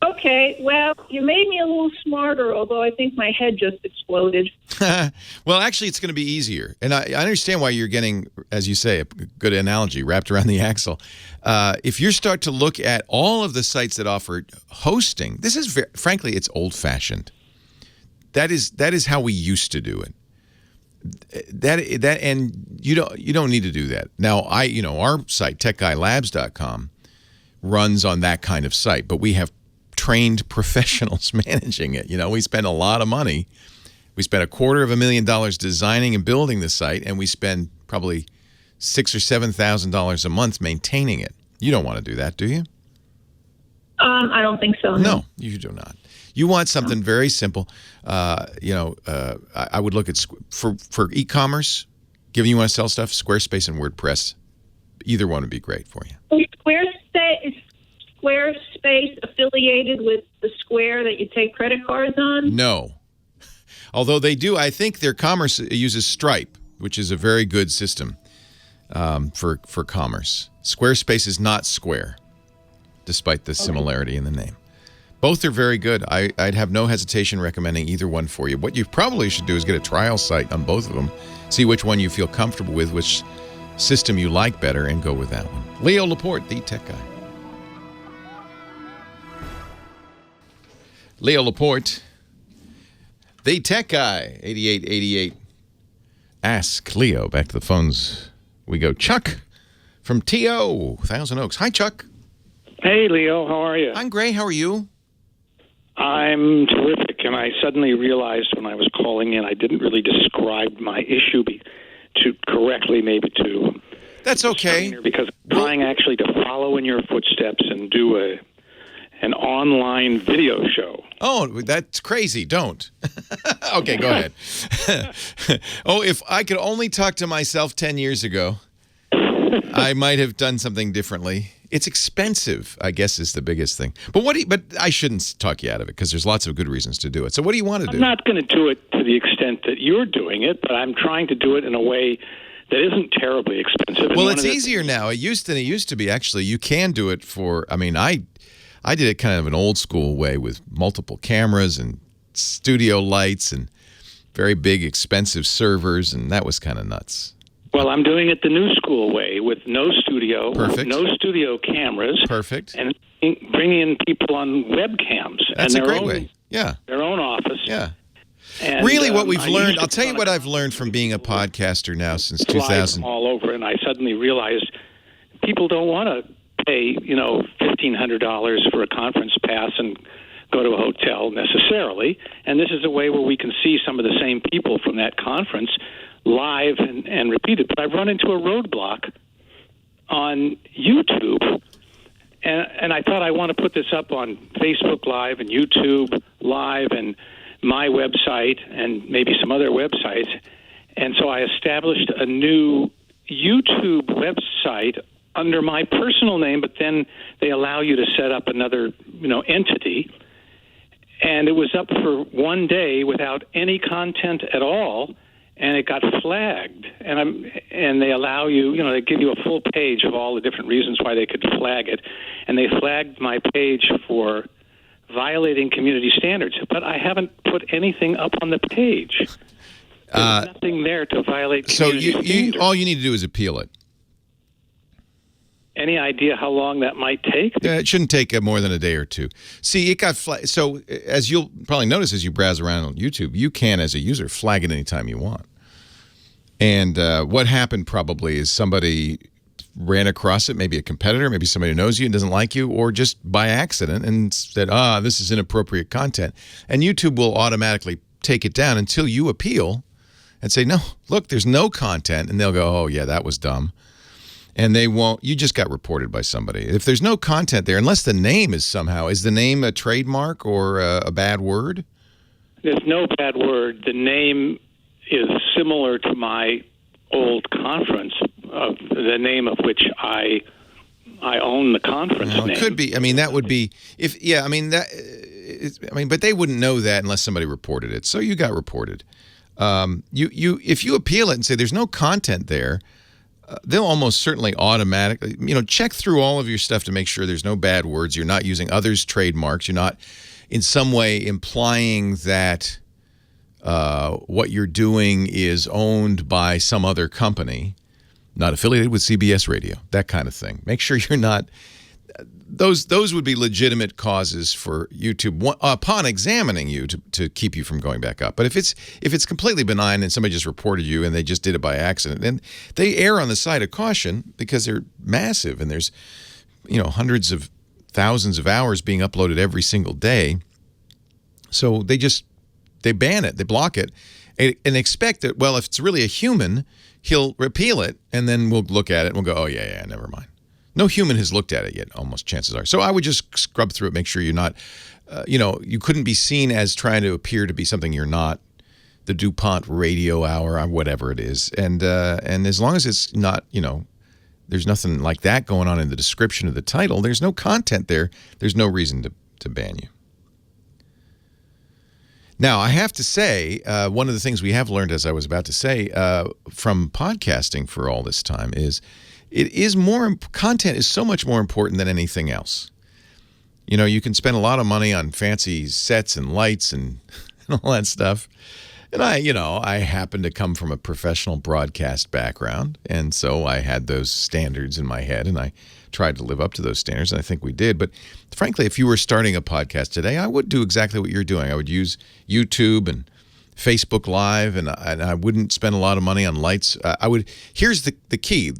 Okay. Well, you made me a little smarter, although I think my head just exploded. Well, actually, it's going to be easier. And I understand why you're getting, as you say, a good analogy, wrapped around the axle. If you start to look at all of the sites that offer hosting, this is, frankly, it's old-fashioned. That is how we used to do it. And you don't need to do that. Now, our site, techguylabs.com, runs on that kind of site, but we have trained professionals managing it. We spend a lot of money. We spent $250,000 designing and building the site, and we spend probably $6,000 or $7,000 a month maintaining it. You don't want to do that, do you? I don't think so. No, you do not. You want something very simple. I would look at for e-commerce, given you want to sell stuff, Squarespace and WordPress. Either one would be great for you. Is Squarespace affiliated with the Square that you take credit cards on? No. Although they do, I think their commerce uses Stripe, which is a very good system for commerce. Squarespace is not Square, despite the similarity in the name. Both are very good. I'd have no hesitation recommending either one for you. What you probably should do is get a trial site on both of them, see which one you feel comfortable with, which system you like better, and go with that one. Leo Laporte, the tech guy. Leo Laporte, the tech guy, 8888. Ask Leo. Back to the phones we go. Chuck from TO, Thousand Oaks. Hi, Chuck. Hey, Leo. How are you? I'm great. How are you? I'm terrific, and I suddenly realized when I was calling in I didn't really describe my issue correctly, maybe to... That's okay. Because I'm trying actually to follow in your footsteps and do an online video show. Oh, that's crazy. Don't. Okay, go ahead. Oh, if I could only talk to myself 10 years ago, I might have done something differently. It's expensive, I guess, is the biggest thing. But but I shouldn't talk you out of it because there's lots of good reasons to do it. So what do you want to do? I'm not going to do it to the extent that you're doing it, but I'm trying to do it in a way that isn't terribly expensive. Well, it's easier now. It used to be, actually. You can do it I did it kind of an old school way with multiple cameras and studio lights and very big, expensive servers, and that was kind of nuts. Well, I'm doing it the new school way with no studio, Perfect. No studio cameras. Perfect. And bringing in people on webcams. That's and a great way. Yeah. Their own office. Yeah. And, really, what we've learned, I'll tell you what I've learned from being a podcaster now since 2000. All over, and I suddenly realized people don't want to pay, $1,500 for a conference pass and go to a hotel necessarily. And this is a way where we can see some of the same people from that conference live and repeated. But I've run into a roadblock on YouTube, And I thought I want to put this up on Facebook Live and YouTube Live and my website and maybe some other websites. And so I established a new YouTube website under my personal name, but then they allow you to set up another, entity. And it was up for one day without any content at all, and it got flagged. And they allow you, they give you a full page of all the different reasons why they could flag it. And they flagged my page for violating community standards, but I haven't put anything up on the page. There's nothing there to violate community standards. All you need to do is appeal it. Any idea how long that might take? It shouldn't take more than a day or two. See, it got flagged. So as you'll probably notice as you browse around on YouTube, you can, as a user, flag it anytime you want. And what happened probably is somebody ran across it, maybe a competitor, maybe somebody who knows you and doesn't like you, or just by accident and said, this is inappropriate content. And YouTube will automatically take it down until you appeal and say, no, look, there's no content. And they'll go, oh, yeah, that was dumb. And they won't. You just got reported by somebody. If there's no content there, unless the name is the name a trademark or a bad word? There's no bad word. The name is similar to my old conference, the name of which I own the conference name. It could be. I mean, that would be but they wouldn't know that unless somebody reported it. So you got reported. If you appeal it and say there's no content there, they'll almost certainly automatically, check through all of your stuff to make sure there's no bad words. You're not using others' trademarks. You're not in some way implying that what you're doing is owned by some other company, not affiliated with CBS Radio, that kind of thing. Make sure you're not. Those would be legitimate causes for YouTube upon examining you to keep you from going back up. But if it's completely benign and somebody just reported you and they just did it by accident, then they err on the side of caution because they're massive and there's hundreds of thousands of hours being uploaded every single day. So they ban it, they block it, and expect that, well, if it's really a human, he'll repeal it, and then we'll look at it and we'll go, oh, yeah, never mind. No human has looked at it yet, almost chances are. So I would just scrub through it, make sure you're not, you couldn't be seen as trying to appear to be something you're not, the DuPont radio hour or whatever it is. And as long as it's not, there's nothing like that going on in the description of the title, there's no content there, there's no reason to ban you. Now, I have to say, one of the things we have learned, as I was about to say, from podcasting for all this time is content is so much more important than anything else. You can spend a lot of money on fancy sets and lights and all that stuff. And I happen to come from a professional broadcast background, and so I had those standards in my head, and I tried to live up to those standards, and I think we did. But frankly, if you were starting a podcast today, I would do exactly what you're doing. I would use YouTube and Facebook Live, and I wouldn't spend a lot of money on lights. Here's the key.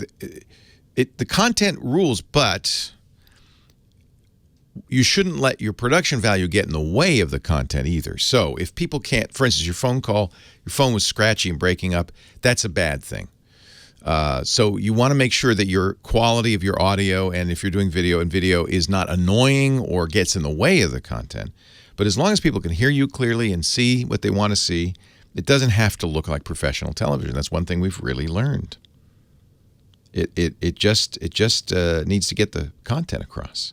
The content rules, but you shouldn't let your production value get in the way of the content either. So if people can't, for instance, your phone was scratchy and breaking up, that's a bad thing. So you want to make sure that your quality of your audio, and if you're doing video is not annoying or gets in the way of the content. But as long as people can hear you clearly and see what they want to see, it doesn't have to look like professional television. That's one thing we've really learned. It just needs to get the content across.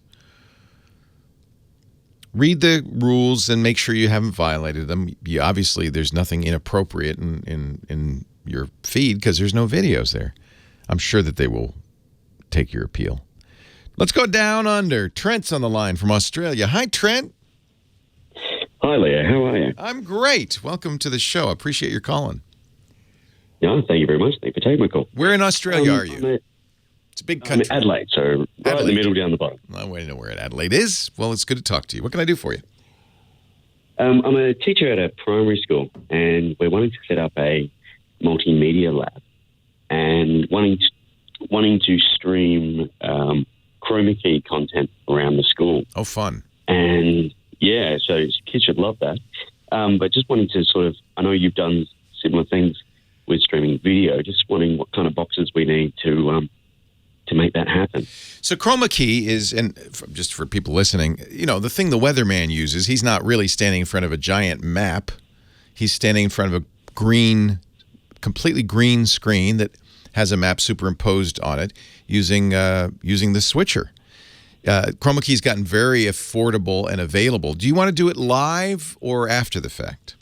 Read the rules and make sure you haven't violated them. Obviously, there's nothing inappropriate in your feed because there's no videos there. I'm sure that they will take your appeal. Let's go down under. Trent's on the line from Australia. Hi, Trent. Hi, Leah. How are you? I'm great. Welcome to the show. I appreciate your calling. Yeah, thank you very much. Thank you for taking my call. Where in Australia are you? It's a big country. I'm in Adelaide, so right in the middle, down the bottom. I want to know where Adelaide is. Well, it's good to talk to you. What can I do for you? I'm a teacher at a primary school, and we're wanting to set up a multimedia lab and wanting to stream chroma key content around the school. Oh, fun. And, yeah, so kids should love that. But just wanting to I know you've done similar things with streaming video, just wondering what kind of boxes we need to make that happen. So chroma key is, and just for people listening, the thing the weatherman uses, he's not really standing in front of a giant map. He's standing in front of a completely green screen that has a map superimposed on it using the switcher. Chroma key's gotten very affordable and available. Do you want to do it live or after the fact?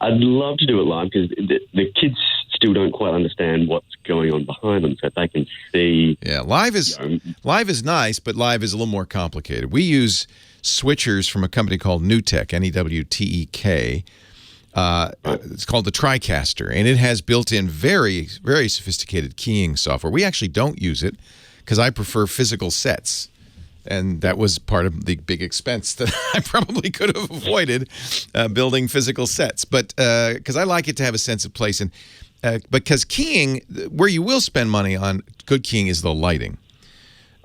I'd love to do it live because the kids still don't quite understand what's going on behind them, so if they can see. Yeah, live is nice, but live is a little more complicated. We use switchers from a company called Newtek, N-E-W-T-E-K. It's called the TriCaster, and it has built-in very, very sophisticated keying software. We actually don't use it because I prefer physical sets. And that was part of the big expense that I probably could have avoided building physical sets. But because I like it to have a sense of place. And because keying, where you will spend money on good keying is the lighting.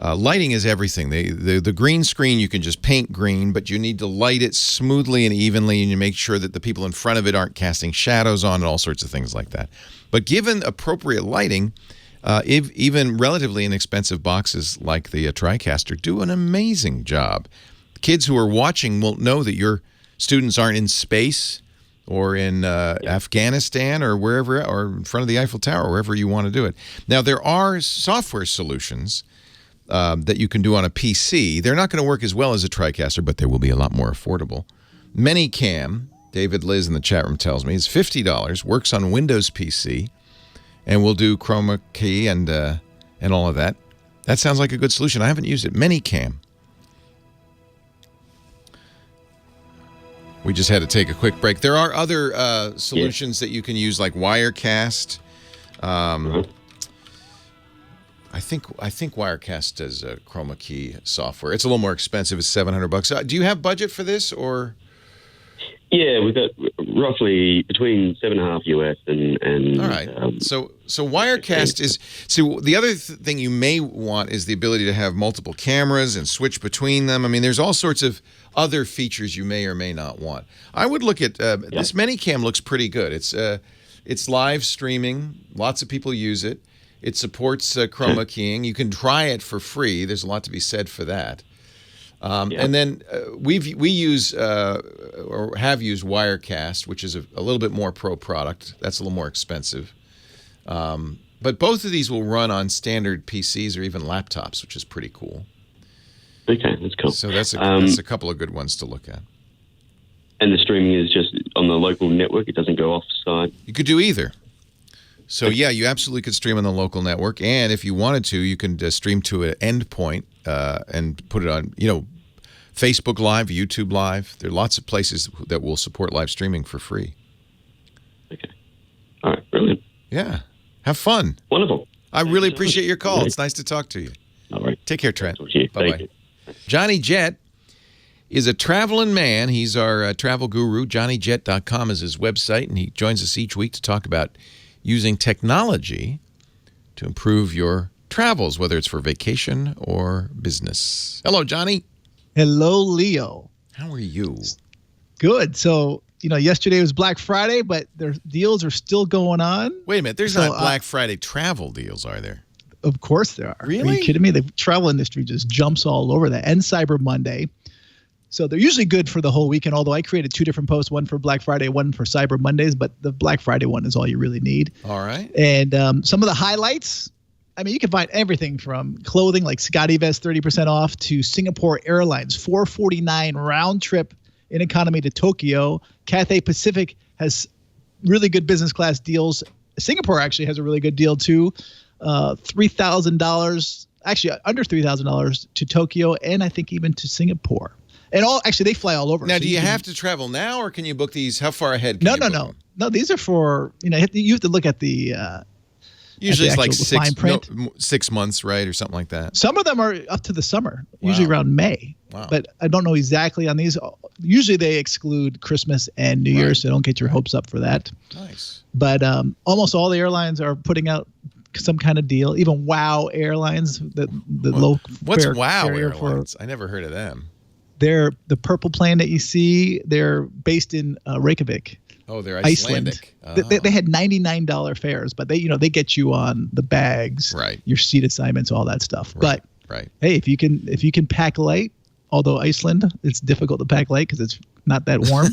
Lighting is everything. The green screen, you can just paint green, but you need to light it smoothly and evenly, and you make sure that the people in front of it aren't casting shadows on and all sorts of things like that. But given appropriate lighting, even relatively inexpensive boxes like the TriCaster do an amazing job. Kids who are watching will know that your students aren't in space or in Afghanistan or wherever, or in front of the Eiffel Tower, wherever you want to do it. Now, there are software solutions that you can do on a PC. They're not going to work as well as a TriCaster, but they will be a lot more affordable. Manycam, David Liz in the chat room tells me, is $50, works on Windows PC, and we'll do chroma key and all of that. That sounds like a good solution. I haven't used it. Manycam. We just had to take a quick break. There are other solutions that you can use, like Wirecast. I think Wirecast does chroma key software. It's a little more expensive. It's $700. Do you have budget for this, or? Yeah, we've got roughly between $7.5 US and all right. So Wirecast is. So the other thing you may want is the ability to have multiple cameras and switch between them. I mean, there's all sorts of other features you may or may not want. I would look at this Manycam. Looks pretty good. It's live streaming. Lots of people use it. It supports chroma keying. You can try it for free. There's a lot to be said for that. And then we use or have used Wirecast, which is a little bit more pro product. That's a little more expensive. But both of these will run on standard PCs or even laptops, which is pretty cool. Okay, that's cool. So that's a couple of good ones to look at. And the streaming is just on the local network. It doesn't go offsite. You could do either. So, yeah, you absolutely could stream on the local network. And if you wanted to, you can stream to an endpoint and put it on, Facebook Live, YouTube Live. There are lots of places that will support live streaming for free. Okay. All right. Brilliant. Yeah. Have fun. Wonderful. I really appreciate your call. It's nice to talk to you. All right. Take care, Trent. Bye-bye. Johnny Jet is a traveling man. He's our travel guru. JohnnyJet.com is his website, and he joins us each week to talk about using technology to improve your travels, whether it's for vacation or business. Hello, Johnny. Hello, Leo. How are you? Good. So, yesterday was Black Friday, but their deals are still going on. Wait a minute. There's not Black Friday travel deals, are there? Of course there are. Really? Are you kidding me? The travel industry just jumps all over that. And Cyber Monday. So they're usually good for the whole weekend, although I created 2 different posts, one for Black Friday, one for Cyber Mondays, but the Black Friday one is all you really need. All right. And some of the highlights, you can find everything from clothing like Scotty Vest 30% off to Singapore Airlines, $449 round trip in economy to Tokyo. Cathay Pacific has really good business class deals. Singapore actually has a really good deal too. $3,000, actually under $3,000 to Tokyo, and I think even to Singapore. And they fly all over. Now, do you have to travel now, or can you book these? How far ahead? No. These are for, you have to look at the. Usually it's like fine print. 6 months, right, or something like that. Some of them are up to the summer, usually around May. Wow. But I don't know exactly on these. Usually they exclude Christmas and New Year's, so don't get your hopes up for that. Nice. But almost all the airlines are putting out some kind of deal. Even WOW Airlines, the low. What's WOW Airlines? I never heard of them. They're the purple plane that you see. They're based in Reykjavik. Oh, they're Iceland. Icelandic. They had $99 fares, but they get you on the bags, Right. your seat assignments, all that stuff. Right, But right. hey, if you can pack light, although Iceland, it's difficult to pack light because it's not that warm.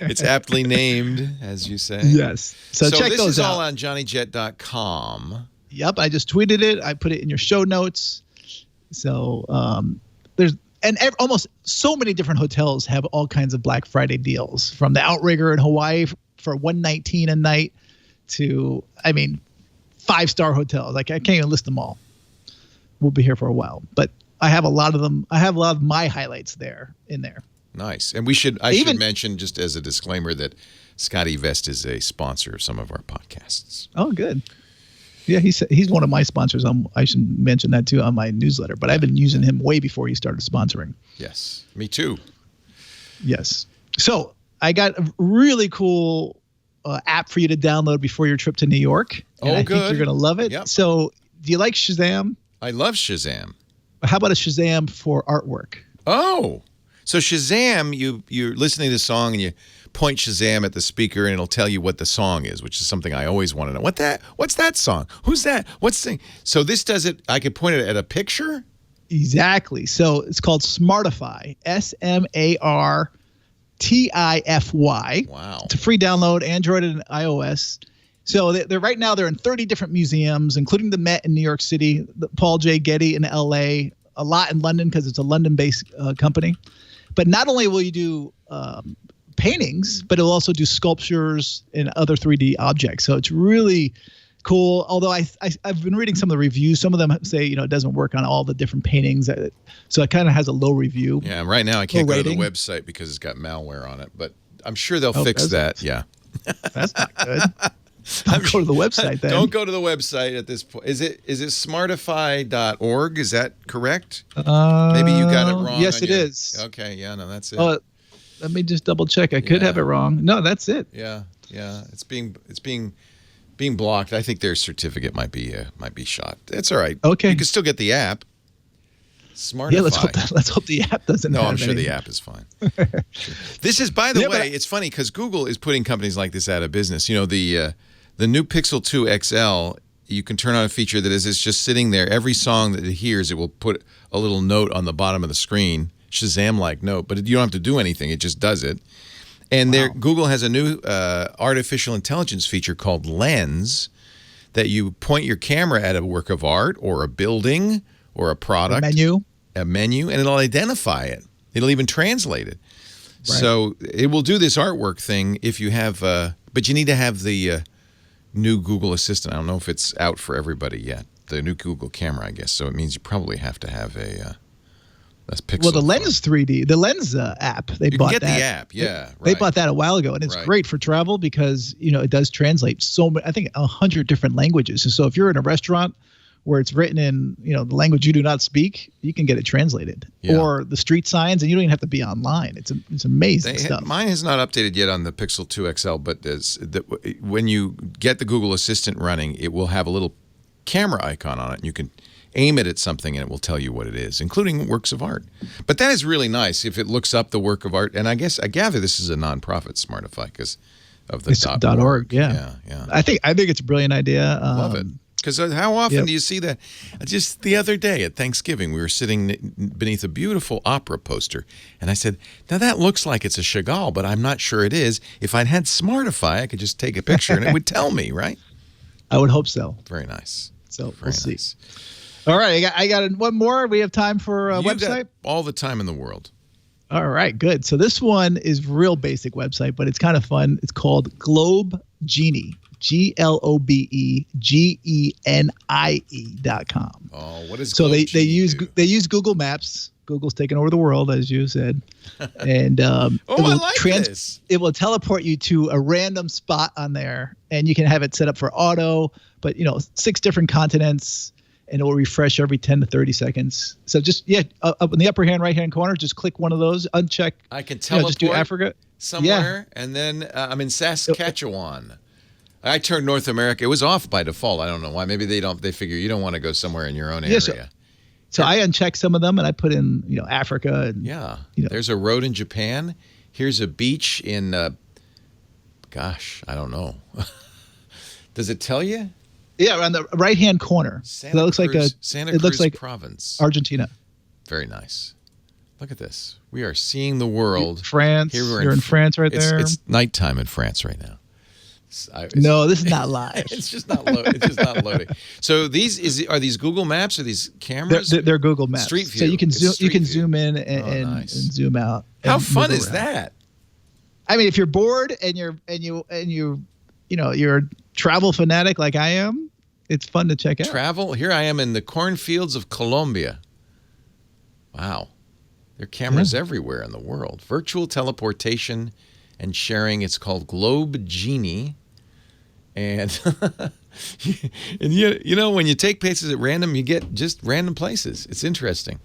It's aptly named, as you say. Yes. So check this those is out. all on JohnnyJet.com. Yep, I just tweeted it. I put it in your show notes. So there's almost so many different hotels have all kinds of Black Friday deals, from the Outrigger in Hawaii for $119 a night to 5-star hotels. Like, I can't even list them all. We'll be here for a while, but I have a lot of them. I have a lot of my highlights in there. Nice. And I should mention, just as a disclaimer, that Scotty Vest is a sponsor of some of our podcasts. Oh, good. Yeah, he's one of my sponsors. I should mention that too on my newsletter. But I've been using him way before he started sponsoring. Yes, me too. Yes. So I got a really cool app for you to download before your trip to New York. And I think you're going to love it. Yep. So do you like Shazam? I love Shazam. How about a Shazam for artwork? Oh, so Shazam, you're listening to the song and you point Shazam at the speaker and it'll tell you what the song is, which is something I always want to know. What's that song? Who's that? What's the? So this does it. I could point it at a picture. Exactly. So it's called Smartify. SMARTIFY. Wow. It's a free download, Android and iOS. So they're right now they're in 30 different museums, including the Met in New York City, the Paul J. Getty in L.A., a lot in London because it's a London-based company. But not only will you do paintings, but it'll also do sculptures and other 3D objects. So it's really cool. Although I've been reading some of the reviews. Some of them say, it doesn't work on all the different paintings. So it kind of has a low review. Yeah, right now I can't go to the website because it's got malware on it. But I'm sure they'll fix that. Yeah. That's not good. Don't go to the website then. Don't go to the website at this point. Is it smartify.org? Is that correct? Maybe you got it wrong. Yes, it is. Okay, yeah, no, that's it. Oh, let me just double check. I could have it wrong. No, that's it. Yeah. It's being blocked. I think their certificate might be shot. That's all right. Okay. You can still get the app. Smartify. Yeah, let's hope the app doesn't. No, have I'm sure anything. the app is fine. Sure. This is, by the way, it's funny because Google is putting companies like this out of business. The new Pixel 2 XL, you can turn on a feature that is it's just sitting there. Every song that it hears, it will put a little note on the bottom of the screen, Shazam-like note, but you don't have to do anything. It just does it. And Google has a new artificial intelligence feature called Lens that you point your camera at a work of art or a building or a product. A menu, and it'll identify it. It'll even translate it. Right. So it will do this artwork thing if you have, but you need to have the new Google Assistant. I don't know if it's out for everybody yet. The new Google camera, I guess. So it means you probably have to have a Pixel. Well, the Lens 3D, the Lens app, they bought that. You can get the app, yeah. Right. They bought that a while ago, and it's great for travel because it does translate I think 100 different languages. And so if you're in a restaurant where it's written in the language you do not speak, you can get it translated. Yeah. Or the street signs, and you don't even have to be online. It's amazing stuff. Mine has not updated yet on the Pixel 2 XL, but when you get the Google Assistant running, it will have a little camera icon on it, and you can aim it at something, and it will tell you what it is, including works of art. But that is really nice if it looks up the work of art. And I gather this is a nonprofit, Smartify, because of the .org. Yeah. I think it's a brilliant idea. Love it. Because how often do you see that? Just the other day at Thanksgiving, we were sitting beneath a beautiful opera poster. And I said, now that looks like it's a Chagall, but I'm not sure it is. If I'd had Smartify, I could just take a picture and it would tell me, right? I would hope so. Very nice. So we'll see. Nice. All right. I got one more. We have time for a website? Got all the time in the world. All right. Good. So this one is real basic website, but it's kind of fun. It's called Globe Genie. GLOBEGENIE.com. Oh, what is so they use Google Maps. Google's taking over the world, as you said, and I like this. It will teleport you to a random spot on there, and you can have it set up for auto. But 6 different continents, and it will refresh every 10 to 30 seconds. So just up in the upper right hand corner, just click one of those, uncheck. I can teleport just do Africa somewhere, and then I'm in Saskatchewan. I turned North America. It was off by default. I don't know why. Maybe they figure you don't want to go somewhere in your own area. So I unchecked some of them and I put in, Africa. And, there's a road in Japan. Here's a beach in Gosh, I don't know. Does it tell you? Yeah, on the right-hand corner. Santa That looks like Cruz, a. Santa It Cruz looks like province. Argentina. Very nice. Look at this. We are seeing the world. France. You're in France right there. It's nighttime in France right now. No, this is not live. It's just not loading. So are these Google Maps? Are these cameras? They're Google Maps. Street View. So you can It's zoom in Street View. and Nice. zoom out. How and fun move is around. that? I mean, if you're bored and you're a travel fanatic like I am, it's fun to check out. Travel. Here I am in the cornfields of Colombia. Wow. There are cameras everywhere in the world. Virtual teleportation and sharing. It's called Globe Genie. And, and when you take places at random, you get just random places. It's interesting.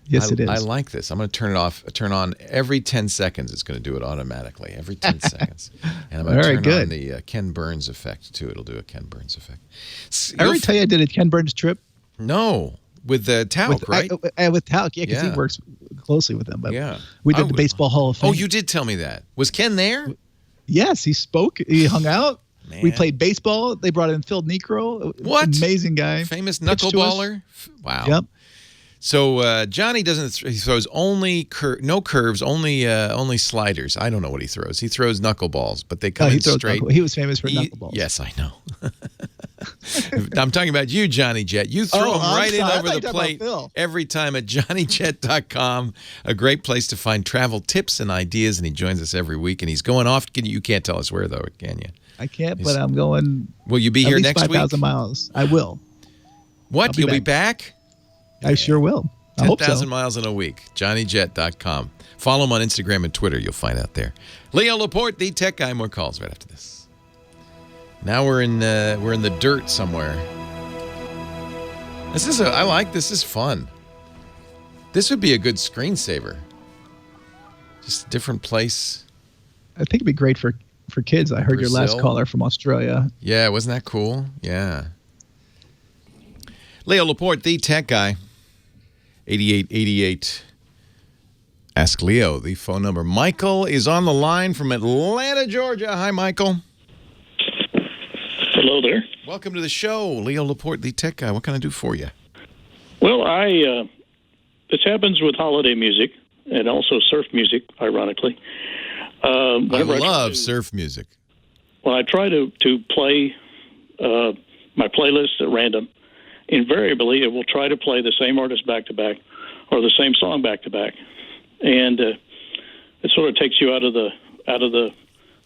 Yes, it is. I like this. I'm going to turn on every 10 seconds. It's going to do it automatically every 10 seconds. And I'm going to turn on the Ken Burns effect, too. It'll do a Ken Burns effect. I already tell you I did a Ken Burns trip. No. With the Talc, right? With Talc, yeah, because he works closely with them. But yeah. We did the Baseball Hall of Fame. Oh, you did tell me that. Was Ken there? Yes, he spoke. He hung out. Man. We played baseball. They brought in Phil Necro. What? Amazing guy. Famous knuckleballer? Wow. Yep. So Johnny he throws no curves, only sliders. I don't know what he throws. He throws knuckleballs, but they come in straight. He was famous for knuckleballs. Yes, I know. I'm talking about you, Johnny Jet. You throw them right in over the plate every time at johnnyjet.com. A great place to find travel tips and ideas, and he joins us every week. And he's going off. You can't tell us where, though, can you? I can't, but I'm going. Will you be here next week? 5,000 miles. I will. What? You'll be back? I sure will. 10,000 miles in a week. johnnyjet.com. Follow him on Instagram and Twitter. You'll find out there. Leo Laporte, the tech guy. More calls right after this. Now we're in the dirt somewhere. I like this. This is fun. This would be a good screensaver. Just a different place. I think it'd be great for kids. I heard Brazil. Your last caller from Australia. Yeah, wasn't that cool? Yeah. Leo Laporte, the tech guy. 8888. Ask Leo, the phone number. Michael is on the line from Atlanta, Georgia. Hi, Michael. Hello there. Welcome to the show. Leo Laporte, the tech guy. What can I do for you? Well, this happens with holiday music and also surf music, ironically. I love surf music. When I try to play my playlist at random, invariably it will try to play the same artist back to back or the same song back to back, and it sort of takes you out of the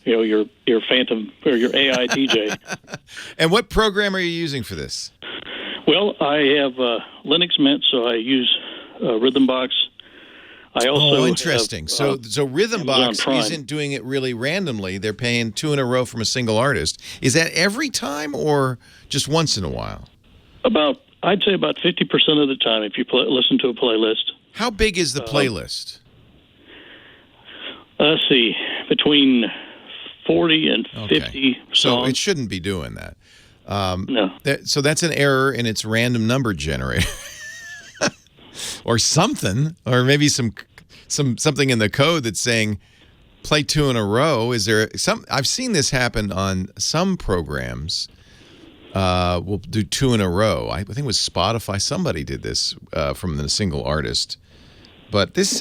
your phantom or your AI DJ. And what program are you using for this? Well, I have Linux Mint, so I use Rhythmbox. I also interesting. Have, so Rhythmbox isn't doing it really randomly. They're paying 2 in a row from a single artist. Is that every time or just once in a while? I'd say about 50% of the time if you listen to a playlist. How big is the playlist? Let's see, between 40 and 50 songs. So it shouldn't be doing that. No. So that's an error in its random number generator. Or something, or maybe something in the code that's saying play 2 in a row. Is there some? I've seen this happen on some programs. We'll do 2 in a row. I think it was Spotify. Somebody did this from a single artist. But this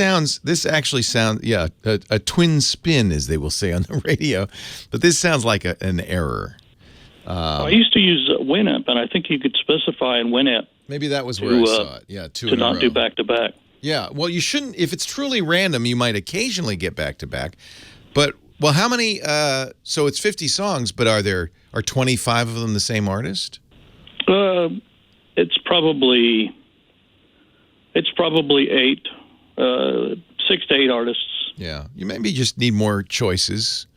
actually sounds, a twin spin, as they will say on the radio. But this sounds like an error. I used to use Winamp, and I think you could specify in Winamp. Maybe that was where I saw it. Yeah, 2 in a row. To not do back-to-back. Yeah, well, you shouldn't. If it's truly random, you might occasionally get back-to-back. But, well, how many, so it's 50 songs, but are 25 of them the same artist? It's probably 8, 6 to 8 artists. Yeah, you maybe just need more choices.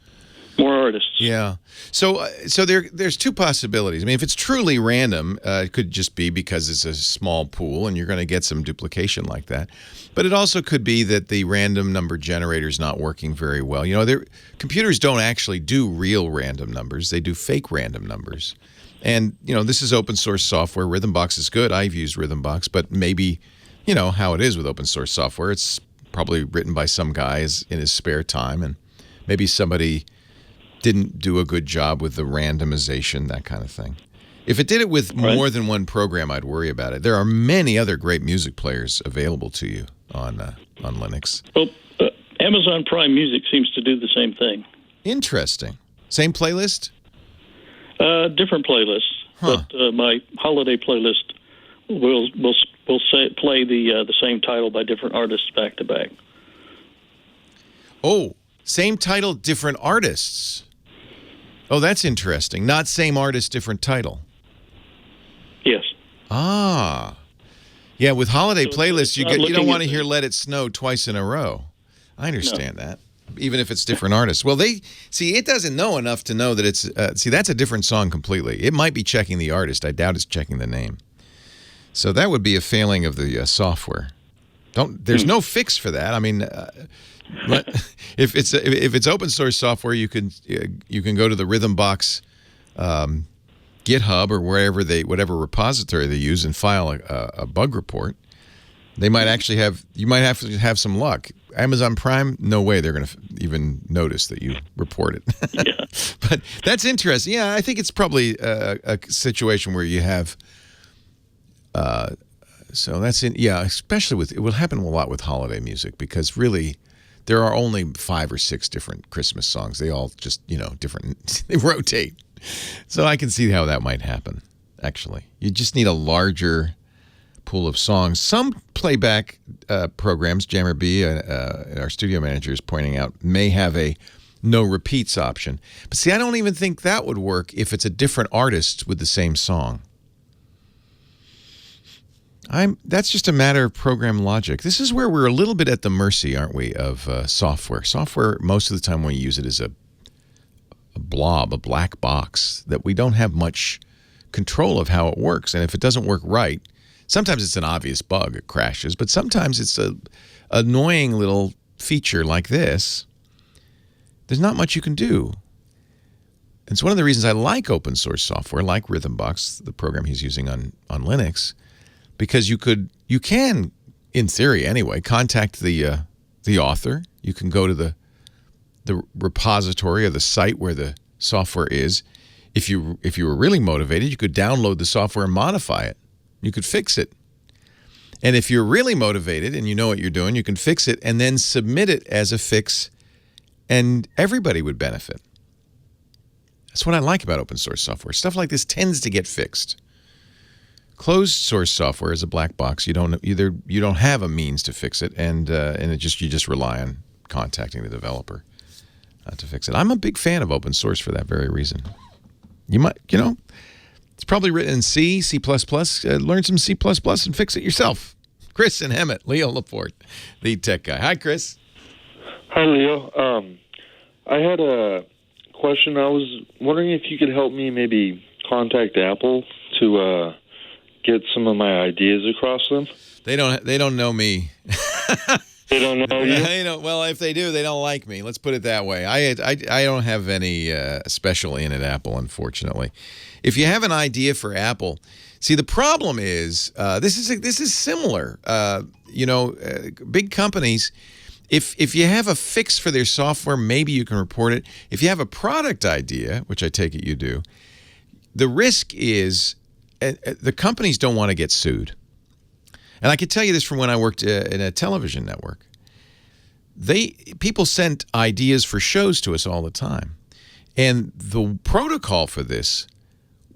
More artists. Yeah. So there's 2 possibilities. I mean, if it's truly random, it could just be because it's a small pool and you're going to get some duplication like that. But it also could be that the random number generator is not working very well. Computers don't actually do real random numbers. They do fake random numbers. And, this is open source software. Rhythmbox is good. I've used Rhythmbox, but maybe, how it is with open source software. It's probably written by some guy in his spare time, and maybe somebody didn't do a good job with the randomization, that kind of thing. If it did it with more than one program, I'd worry about it. There are many other great music players available to you on Linux. Well, Amazon Prime Music seems to do the same thing. Interesting. Same playlist? Different playlists, but my holiday playlist will play the same title by different artists back to back. Oh, same title, different artists. Oh, that's interesting. Not same artist, different title. Yes. Ah. Yeah, with holiday playlists, you don't want to hear "Let It Snow" twice in a row. I understand that, even if it's different artists. Well, it doesn't know enough to know that it's. That's a different song completely. It might be checking the artist. I doubt it's checking the name. So that would be a failing of the software. There's no fix for that. I mean, if it's open source software, you can go to the Rhythmbox GitHub or whatever repository they use and file a bug report. You might have to have some luck. Amazon Prime, no way they're going to even notice that you report it. Yeah. But that's interesting. Yeah, I think it's probably a situation where you have. So that's in. Yeah, especially it will happen a lot with holiday music because really, there are only 5 or 6 different Christmas songs. They all just different. They rotate. So I can see how that might happen, actually. You just need a larger pool of songs. Some playback programs, Jammer B, our studio manager is pointing out, may have a no repeats option. But see, I don't even think that would work if it's a different artist with the same song. That's just a matter of program logic. This is where we're a little bit at the mercy, aren't we, of software. Software, most of the time when you use it, is a blob, a black box that we don't have much control of how it works. And if it doesn't work right, sometimes it's an obvious bug, it crashes, but sometimes it's a annoying little feature like this. There's not much you can do. It's one of the reasons I like open source software, like Rhythmbox, the program he's using on Linux, because you can, in theory anyway, contact the author. You can go to the repository or the site where the software is. If you were really motivated, you could download the software and modify it. You could fix it. And if you're really motivated and you know what you're doing, you can fix it and then submit it as a fix, and everybody would benefit. That's what I like about open source software. Stuff like this tends to get fixed. Closed source software is a black box. You don't have a means to fix it, and you just rely on contacting the developer to fix it. I'm a big fan of open source for that very reason. It's probably written in C, C++. Learn some C++ and fix it yourself. Chris and Emmett, Leo Laporte, the tech guy. Hi, Chris. Hi, Leo. I had a question. I was wondering if you could help me maybe contact Apple to get some of my ideas across them. They don't know me. They don't know you? Well, if they do, they don't like me. Let's put it that way. I don't have any special in at Apple, unfortunately. If you have an idea for Apple, see, the problem is this is similar. Big companies, if you have a fix for their software, maybe you can report it. If you have a product idea, which I take it you do, the risk is the companies don't want to get sued. And I can tell you this from when I worked in a television network. People sent ideas for shows to us all the time. And the protocol for this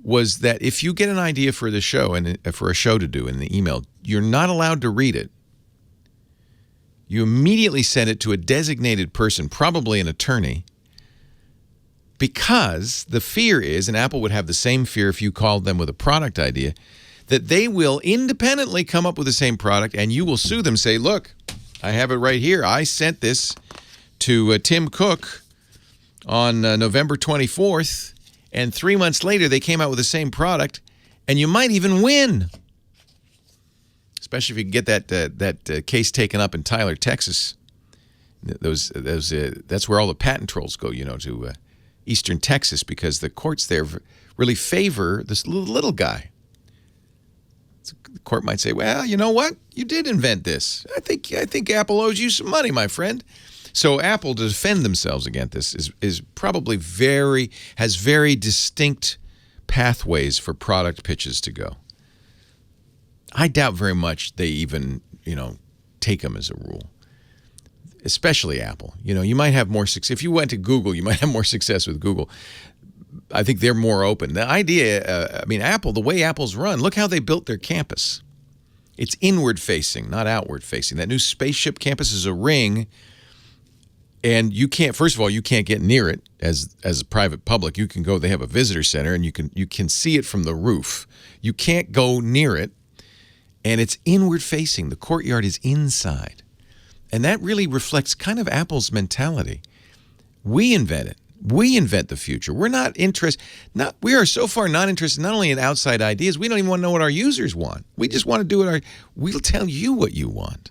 was that if you get an idea for the show and for a show to do in the email, you're not allowed to read it. You immediately send it to a designated person, probably an attorney, because the fear is, and Apple would have the same fear if you called them with a product idea, that they will independently come up with the same product and you will sue them, say, look, I have it right here. I sent this to Tim Cook on November 24th, and 3 months later they came out with the same product, and you might even win. Especially if you can get that case taken up in Tyler, Texas. That's where all the patent trolls go, to Eastern Texas, because the courts there really favor this little guy. The court might say, well, you know what? You did invent this. I think Apple owes you some money, my friend. So Apple, to defend themselves against this, is probably has very distinct pathways for product pitches to go. I doubt very much they even, take them as a rule. Especially Apple. You might have more success. If you went to Google, you might have more success with Google. I think they're more open. The idea, Apple, the way Apple's run, look how they built their campus. It's inward facing, not outward facing. That new spaceship campus is a ring, and you can't, first of all, you can't get near it as a private public. You can go, they have a visitor center, and you can see it from the roof. You can't go near it, and it's inward facing. The courtyard is inside. And that really reflects kind of Apple's mentality. We invent it. We invent the future. We're not interested. We are so far not interested not only in outside ideas. We don't even want to know what our users want. We just want to do it. We'll tell you what you want.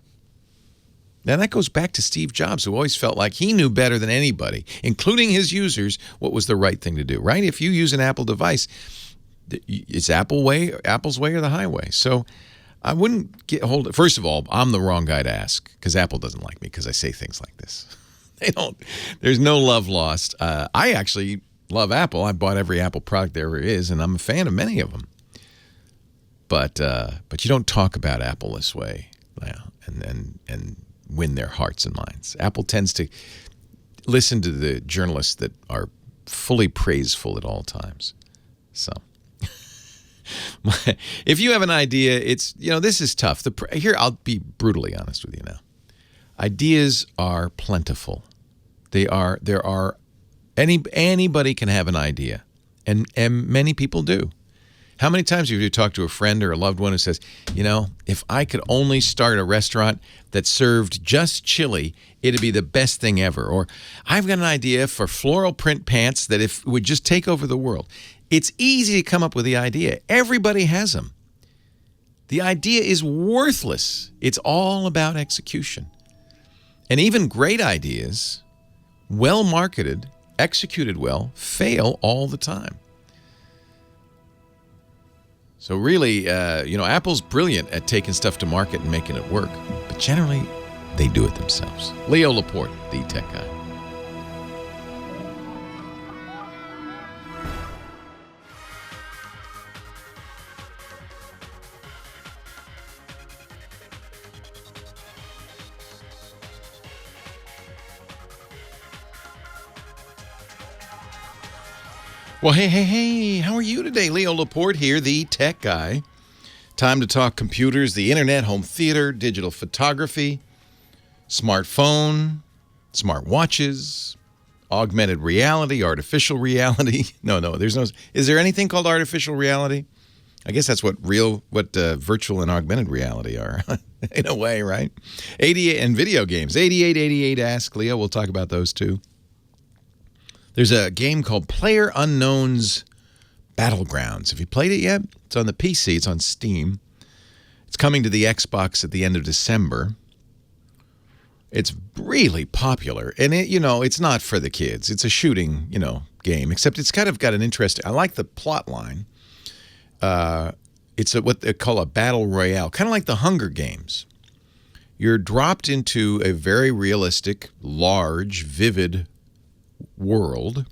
Now that goes back to Steve Jobs, who always felt like he knew better than anybody, including his users, what was the right thing to do. Right? If you use an Apple device, it's Apple's way or the highway. So I wouldn't get hold of. First of all, I'm the wrong guy to ask because Apple doesn't like me because I say things like this. They don't. There's no love lost. I actually love Apple. I bought every Apple product there is, and I'm a fan of many of them. But you don't talk about Apple this way, and win their hearts and minds. Apple tends to listen to the journalists that are fully praiseful at all times. So, if you have an idea, it's this is tough. Here, I'll be brutally honest with you now. Ideas are plentiful. There are anybody can have an idea, and many people do. How many times have you talked to a friend or a loved one who says, if I could only start a restaurant that served just chili, it'd be the best thing ever. Or I've got an idea for floral print pants that if would just take over the world. It's easy to come up with the idea. Everybody has them. The idea is worthless. It's all about execution. And even great ideas, well marketed, executed well, fail all the time. So really, Apple's brilliant at taking stuff to market and making it work. But generally, they do it themselves. Leo Laporte, the tech guy. Well, hey, how are you today? Leo Laporte here, the tech guy. Time to talk computers, the internet, home theater, digital photography, smartphone, smart watches, augmented reality, artificial reality. No, there's no. Is there anything called artificial reality? I guess that's what virtual and augmented reality are, in a way, right? 88 and video games. 8888 Ask Leo. We'll talk about those too. There's a game called PlayerUnknown's Battlegrounds. Have you played it yet? It's on the PC. It's on Steam. It's coming to the Xbox at the end of December. It's really popular. And, it's not for the kids. It's a shooting, game, except it's kind of got an interesting... I like the plot line. It's what they call a battle royale, kind of like the Hunger Games. You're dropped into a very realistic, large, vivid world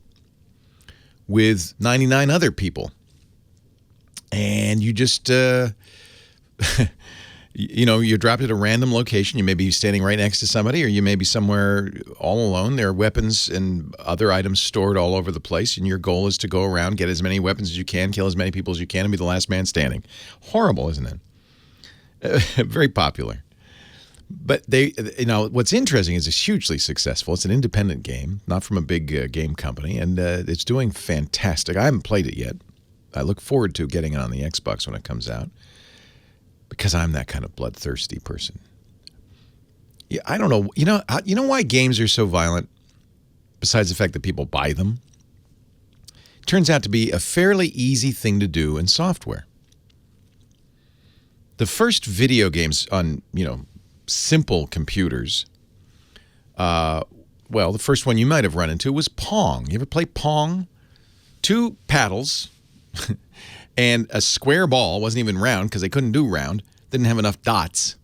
with 99 other people, and you just you're dropped at a random location. You may be standing right next to somebody, or you may be somewhere all alone. There are weapons and other items stored all over the place, and your goal is to go around, get as many weapons as you can, kill as many people as you can, and be the last man standing. Horrible, isn't it? Very popular. But what's interesting is it's hugely successful. It's an independent game, not from a big game company, and it's doing fantastic. I haven't played it yet. I look forward to getting it on the Xbox when it comes out because I'm that kind of bloodthirsty person. Yeah, I don't know. You know why games are so violent? Besides the fact that people buy them, it turns out to be a fairly easy thing to do in software. The first video games on simple computers. The first one you might have run into was Pong. You ever play Pong? 2 paddles and a square ball. Wasn't even round because they couldn't do round. Didn't have enough dots.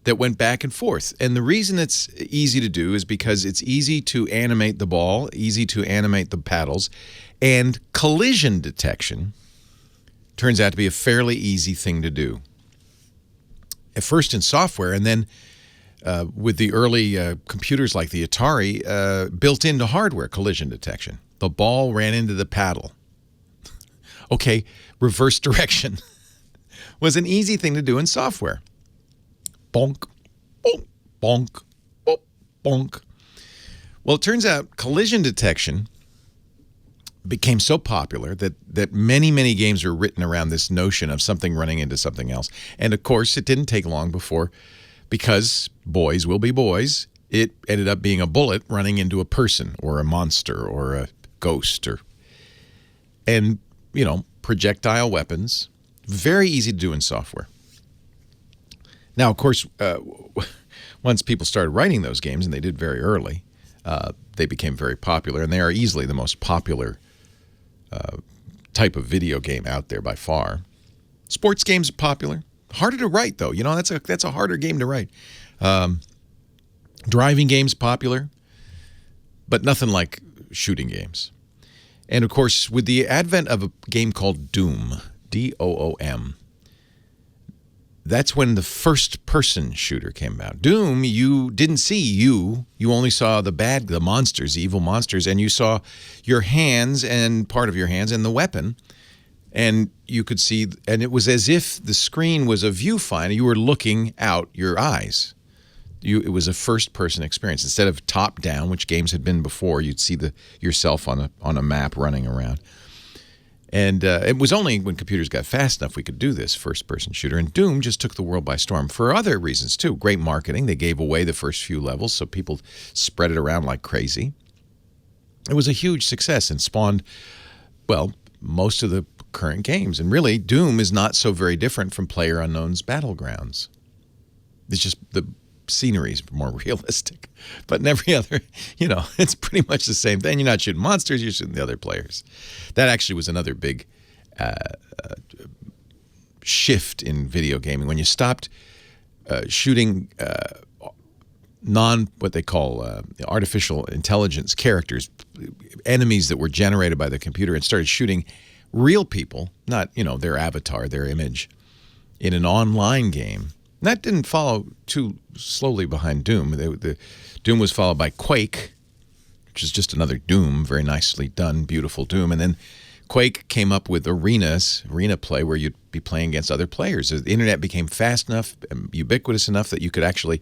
that went back and forth. And the reason it's easy to do is because it's easy to animate the ball, easy to animate the paddles, and collision detection turns out to be a fairly easy thing to do. At first in software, and then with the early computers like the Atari, built into hardware collision detection. The ball ran into the paddle. Okay, reverse direction was an easy thing to do in software. Bonk, bonk, bonk, bonk, bonk. Well, it turns out collision detection became so popular that many, many games were written around this notion of something running into something else. And, of course, it didn't take long before, because boys will be boys, it ended up being a bullet running into a person or a monster or a ghost. And, projectile weapons, very easy to do in software. Now, of course, once people started writing those games, and they did very early, they became very popular, and they are easily the most popular type of video game out there by far. Sports games are popular. Harder to write, though. That's a harder game to write. Driving games popular, but nothing like shooting games. And, of course, with the advent of a game called Doom, D-O-O-M, that's when the first-person shooter came about. Doom, you didn't see you. You only saw the monsters, the evil monsters, and you saw your hands and part of your hands and the weapon. And you could see, and it was as if the screen was a viewfinder. You were looking out your eyes. It was a first-person experience. Instead of top-down, which games had been before, you'd see yourself on a map running around. And it was only when computers got fast enough we could do this first-person shooter. And Doom just took the world by storm for other reasons, too. Great marketing. They gave away the first few levels, so people spread it around like crazy. It was a huge success and spawned, most of the current games. And really, Doom is not so very different from PlayerUnknown's Battlegrounds. It's just the scenery is more realistic. But in every other, it's pretty much the same thing. You're not shooting monsters, you're shooting the other players. That actually was another big shift in video gaming. When you stopped shooting what they call artificial intelligence characters, enemies that were generated by the computer, and started shooting real people, not, their avatar, their image, in an online game. And that didn't follow too slowly behind Doom. The Doom was followed by Quake, which is just another Doom, very nicely done, beautiful Doom. And then Quake came up with arena play, where you'd be playing against other players. The internet became fast enough, ubiquitous enough that you could actually,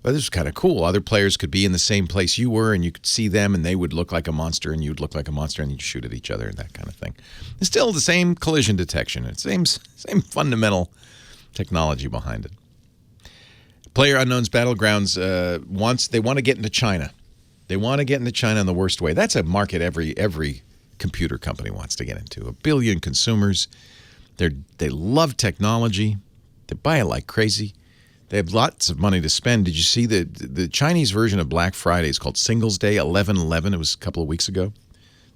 this was kind of cool. Other players could be in the same place you were, and you could see them, and they would look like a monster, and you'd look like a monster, and you'd shoot at each other, and that kind of thing. It's still the same collision detection. It's the same fundamental technology behind it. PlayerUnknown's Battlegrounds they want to get into China. They want to get into China in the worst way. That's a market every computer company wants to get into. 1 billion consumers. They love technology. They buy it like crazy. They have lots of money to spend. Did you see the Chinese version of Black Friday is called Singles Day, 11/11. It was a couple of weeks ago,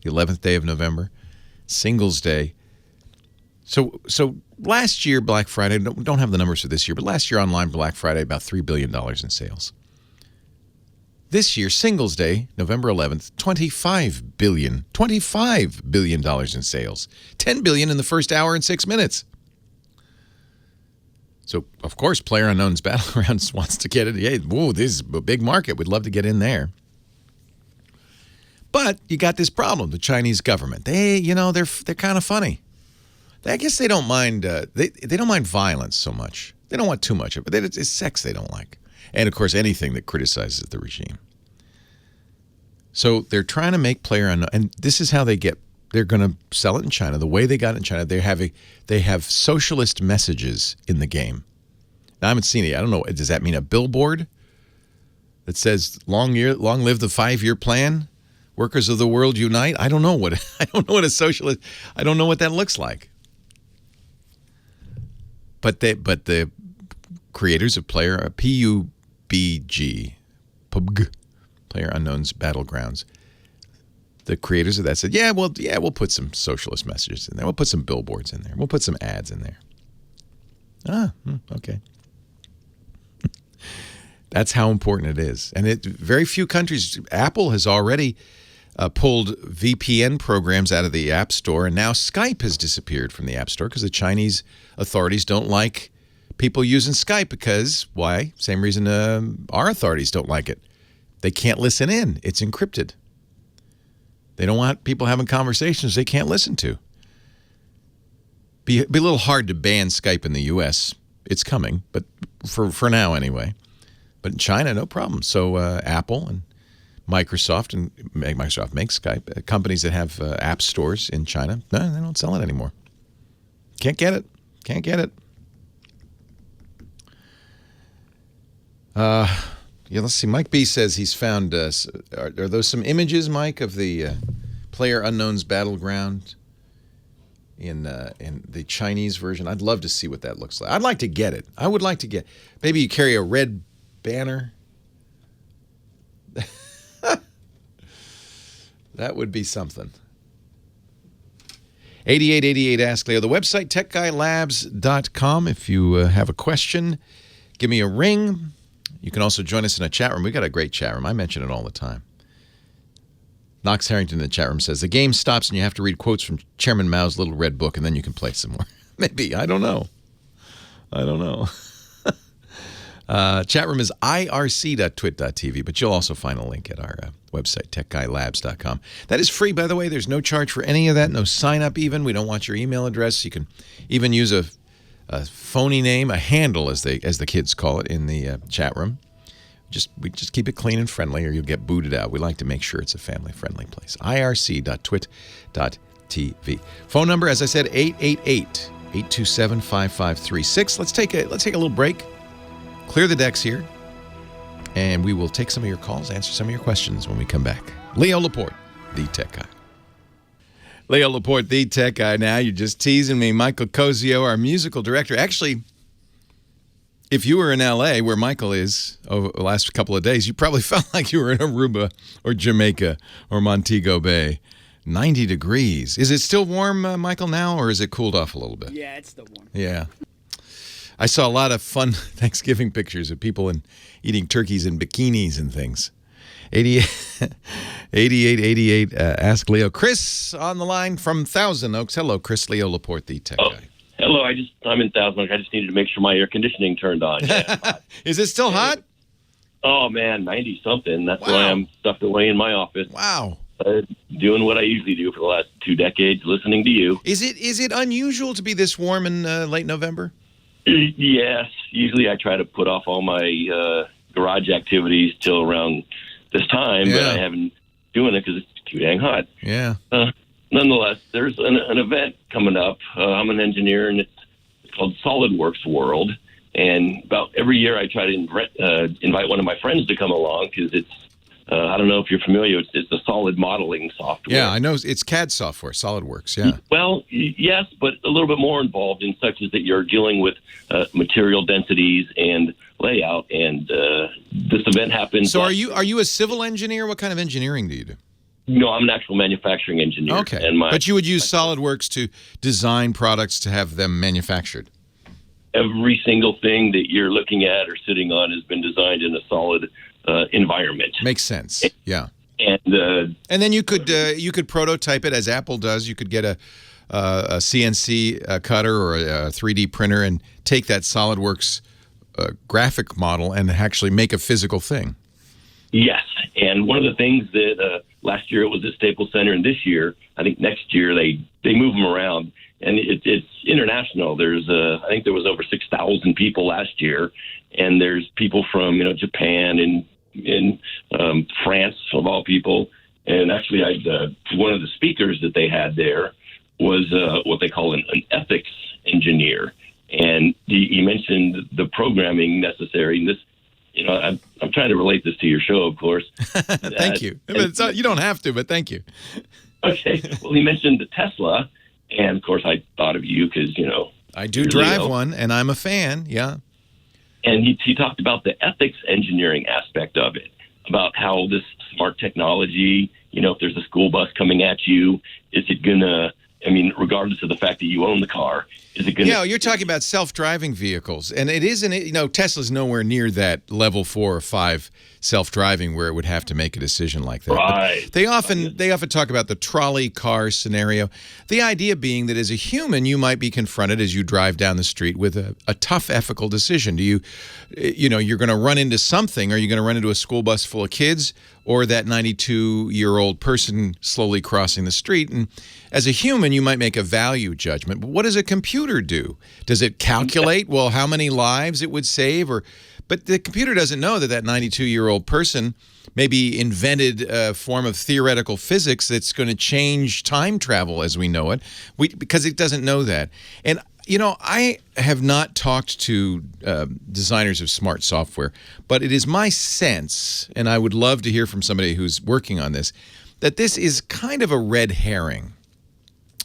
the 11th day of November. Singles Day. So last year, Black Friday, don't have the numbers for this year, but last year online Black Friday, about $3 billion in sales. This year, Singles Day, November 11th, $25 billion in sales. $10 billion in the first hour and 6 minutes. So, of course, PlayerUnknown's Battlegrounds wants to get it. Hey, whoa, this is a big market. We'd love to get in there. But you got this problem, the Chinese government. They're kind of funny. I guess they don't mind. They don't mind violence so much. They don't want too much of it. It's sex they don't like, and of course anything that criticizes the regime. So they're trying to make PlayerUnknown, and this is how they're going to sell it in China. The way they got it in China, they have socialist messages in the game. Now I haven't seen it. I don't know. Does that mean a billboard that says "Long live the 5-year plan"? Workers of the world unite. I don't know what a socialist. I don't know what that looks like. But the creators of PUBG, PlayerUnknown's Battlegrounds, the creators of that said, we'll put some socialist messages in there. We'll put some billboards in there. We'll put some ads in there. Okay. That's how important it is. And very few countries, Apple has already pulled VPN programs out of the App Store, and now Skype has disappeared from the App Store because the Chinese authorities don't like people using Skype because, why? Same reason our authorities don't like it. They can't listen in. It's encrypted. They don't want people having conversations they can't listen to. Be a little hard to ban Skype in the U.S. It's coming, but for now anyway. But in China, no problem. So Apple and Microsoft makes Skype. Companies that have app stores in China, no, they don't sell it anymore. Can't get it. Can't get it. Yeah, let's see. Mike B says he's found. Are those some images, Mike, of the Player Unknown's Battleground in the Chinese version? I'd love to see what that looks like. I'd like to get it. I would like to get. Maybe you carry a red banner. That would be something. 8888 Ask Leo. The website, techguylabs.com. If you have a question, give me a ring. You can also join us in a chat room. We've got a great chat room. I mention it all the time. Knox Harrington in the chat room says, the game stops and you have to read quotes from Chairman Mao's little red book, and then you can play some more. Maybe. I don't know. Chat room is irc.twit.tv, but you'll also find a link at our website, techguylabs.com. That is free, by the way. There's no charge for any of that, no sign-up even. We don't want your email address. You can even use a phony name, a handle, as the kids call it in the chat room. We just keep it clean and friendly, or you'll get booted out. We like to make sure it's a family-friendly place. irc.twit.tv. Phone number, as I said, 888-827-5536. Let's take a little break. Clear the decks here, and we will take some of your calls, answer some of your questions when we come back. Leo Laporte, the tech guy. Leo Laporte, the tech guy. Now you're just teasing me. Michael Cozio, our musical director. Actually, if you were in L.A., where Michael is over the last couple of days, you probably felt like you were in Aruba or Jamaica or Montego Bay. 90 degrees. Is it still warm, Michael, now, or is it cooled off a little bit? Yeah, it's still warm. Yeah. I saw a lot of fun Thanksgiving pictures of people eating turkeys in bikinis and things. 8888 Ask Leo. Chris on the line from Thousand Oaks. Hello, Chris. Leo Laporte, the tech guy. Hello. I'm in Thousand Oaks. I just needed to make sure my air conditioning turned on. Yeah, is it still hot? Oh, man, 90-something. That's why I'm stuffed away in my office. Wow. Doing what I usually do for the last 2 decades, listening to you. Is it unusual to be this warm in late November? Yes. Usually I try to put off all my garage activities till around this time, but I haven't doing it because it's too dang hot. Yeah. Nonetheless, there's an event coming up. I'm an engineer, and it's called SolidWorks World. And about every year I try to invite one of my friends to come along because it's, I don't know if you're familiar, it's a solid modeling software. Yeah, I know. It's CAD software, SolidWorks, yeah. Well, yes, but a little bit more involved in such as that you're dealing with material densities and layout. And this event happens. So are you a civil engineer? What kind of engineering do you do? No, I'm an actual manufacturing engineer. Okay, but you would use SolidWorks to design products to have them manufactured? Every single thing that you're looking at or sitting on has been designed in a solid environment. Makes sense. Yeah. And then you could prototype it as Apple does. You could get a CNC cutter or a 3D printer and take that SolidWorks graphic model and actually make a physical thing. Yes, and one of the things that last year it was at Staples Center, and this year, I think next year they move them around, and it's international. There's I think there was over 6,000 people last year, and there's people from Japan and in France of all people, and actually one of the speakers that they had there was what they call an ethics engineer, and he mentioned the programming necessary. And this, I'm trying to relate this to your show, of course. Thank you. You don't have to, but thank you. Okay. Well, he mentioned the Tesla, and of course I thought of you because I do drive one, and I'm a fan. Yeah. And he talked about the ethics engineering aspect of it, about how this smart technology, if there's a school bus coming at you, is it going to, regardless of the fact that you own the car, Is it going to? Yeah, you're talking about self-driving vehicles, and it isn't. Tesla's nowhere near that level 4 or 5 self-driving where it would have to make a decision like that. Right. But they often talk about the trolley car scenario. The idea being that as a human, you might be confronted as you drive down the street with a tough ethical decision. You're going to run into something. Are you going to run into a school bus full of kids, or that 92-year-old person slowly crossing the street? And as a human, you might make a value judgment. But what does a computer do? Does it calculate, well, how many lives it would save? But the computer doesn't know that 92-year-old person maybe invented a form of theoretical physics that's going to change time travel as we know it, because it doesn't know that. And I have not talked to designers of smart software, but it is my sense, and I would love to hear from somebody who's working on this, that this is kind of a red herring.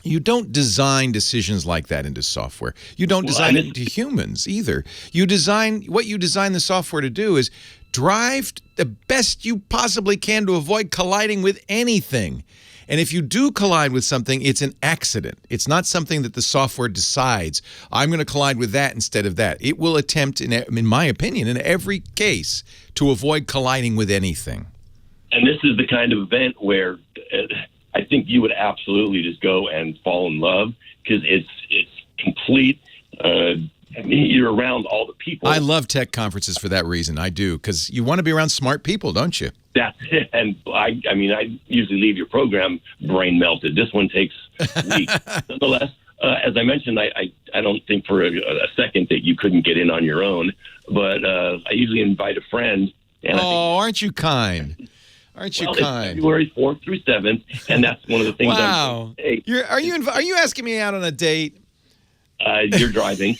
You don't design decisions like that into software. You don't design it into humans either. What you design the software to do is drive the best you possibly can to avoid colliding with anything. And if you do collide with something, it's an accident. It's not something that the software decides, I'm going to collide with that instead of that. It will attempt, in my opinion, in every case, to avoid colliding with anything. And this is the kind of event where I think you would absolutely just go and fall in love, because it's complete. You're around all the people. I love tech conferences for that reason. I do, because you want to be around smart people, don't you? That's it. And I usually leave your program brain melted. This one takes weeks. Nonetheless, as I mentioned, I don't think for a second that you couldn't get in on your own. But I usually invite a friend. And aren't you kind? Aren't you kind? It's February 4th through 7th, and that's one of the things. Wow. Are you asking me out on a date? You're driving.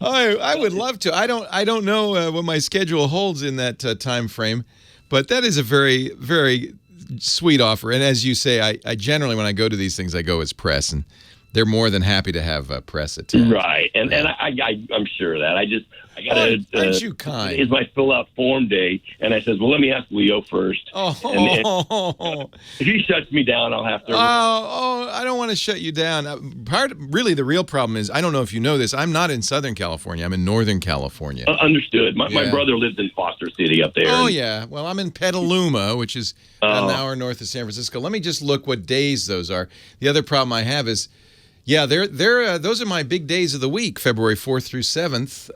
I would love to. I don't know what my schedule holds in that time frame, but that is a very, very sweet offer. And as you say, I generally, when I go to these things, I go as press, and they're more than happy to have press attend. Right, and I'm sure of that. I got to. Aren't you kind? It's my fill out form day, and I says, well, let me ask Leo first. And if he shuts me down, I'll have to. I don't want to shut you down. Really, the real problem is, I don't know if you know this, I'm not in Southern California. I'm in Northern California. Understood. My brother lives in Foster City up there. Oh, yeah. Well, I'm in Petaluma, which is an hour north of San Francisco. Let me just look what days those are. The other problem I have is, yeah, those are my big days of the week, February 4th through 7th.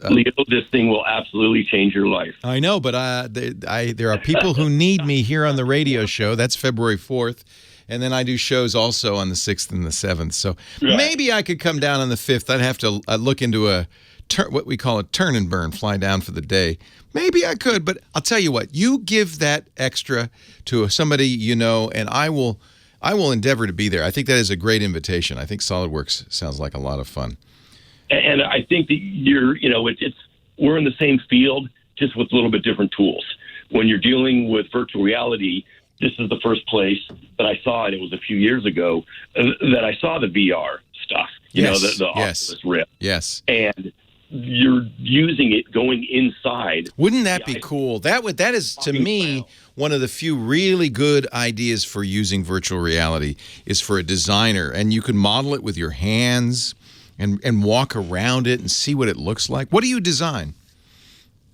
Leo, this thing will absolutely change your life. I know, but there are people who need me here on the radio show. That's February 4th. And then I do shows also on the 6th and the 7th. So maybe I could come down on the 5th. I'd have to look into what we call a turn and burn, fly down for the day. Maybe I could, but I'll tell you what. You give that extra to somebody you know, and I will endeavor to be there. I think that is a great invitation. I think SolidWorks sounds like a lot of fun. And I think that we're in the same field, just with a little bit different tools. When you're dealing with virtual reality, this is the first place that I saw it. It was a few years ago that I saw the VR stuff. The Oculus Rift. Yes. And you're using it going inside. Wouldn't that be cool? That is, to me, one of the few really good ideas for using virtual reality is for a designer. And you can model it with your hands and walk around it and see what it looks like. What do you design?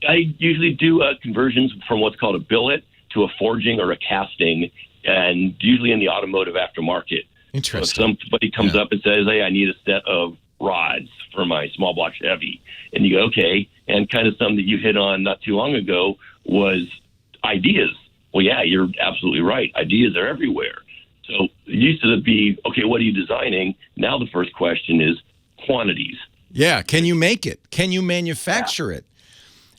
I usually do conversions from what's called a billet to a forging or a casting, and usually in the automotive aftermarket. Interesting. So somebody comes up and says, hey, I need a set of rods for my small block Chevy. And you go, okay. And kind of something that you hit on not too long ago was ideas. Well, yeah, you're absolutely right. Ideas are everywhere. So it used to be, okay, what are you designing? Now the first question is quantities. Yeah, can you make it? Can you manufacture it?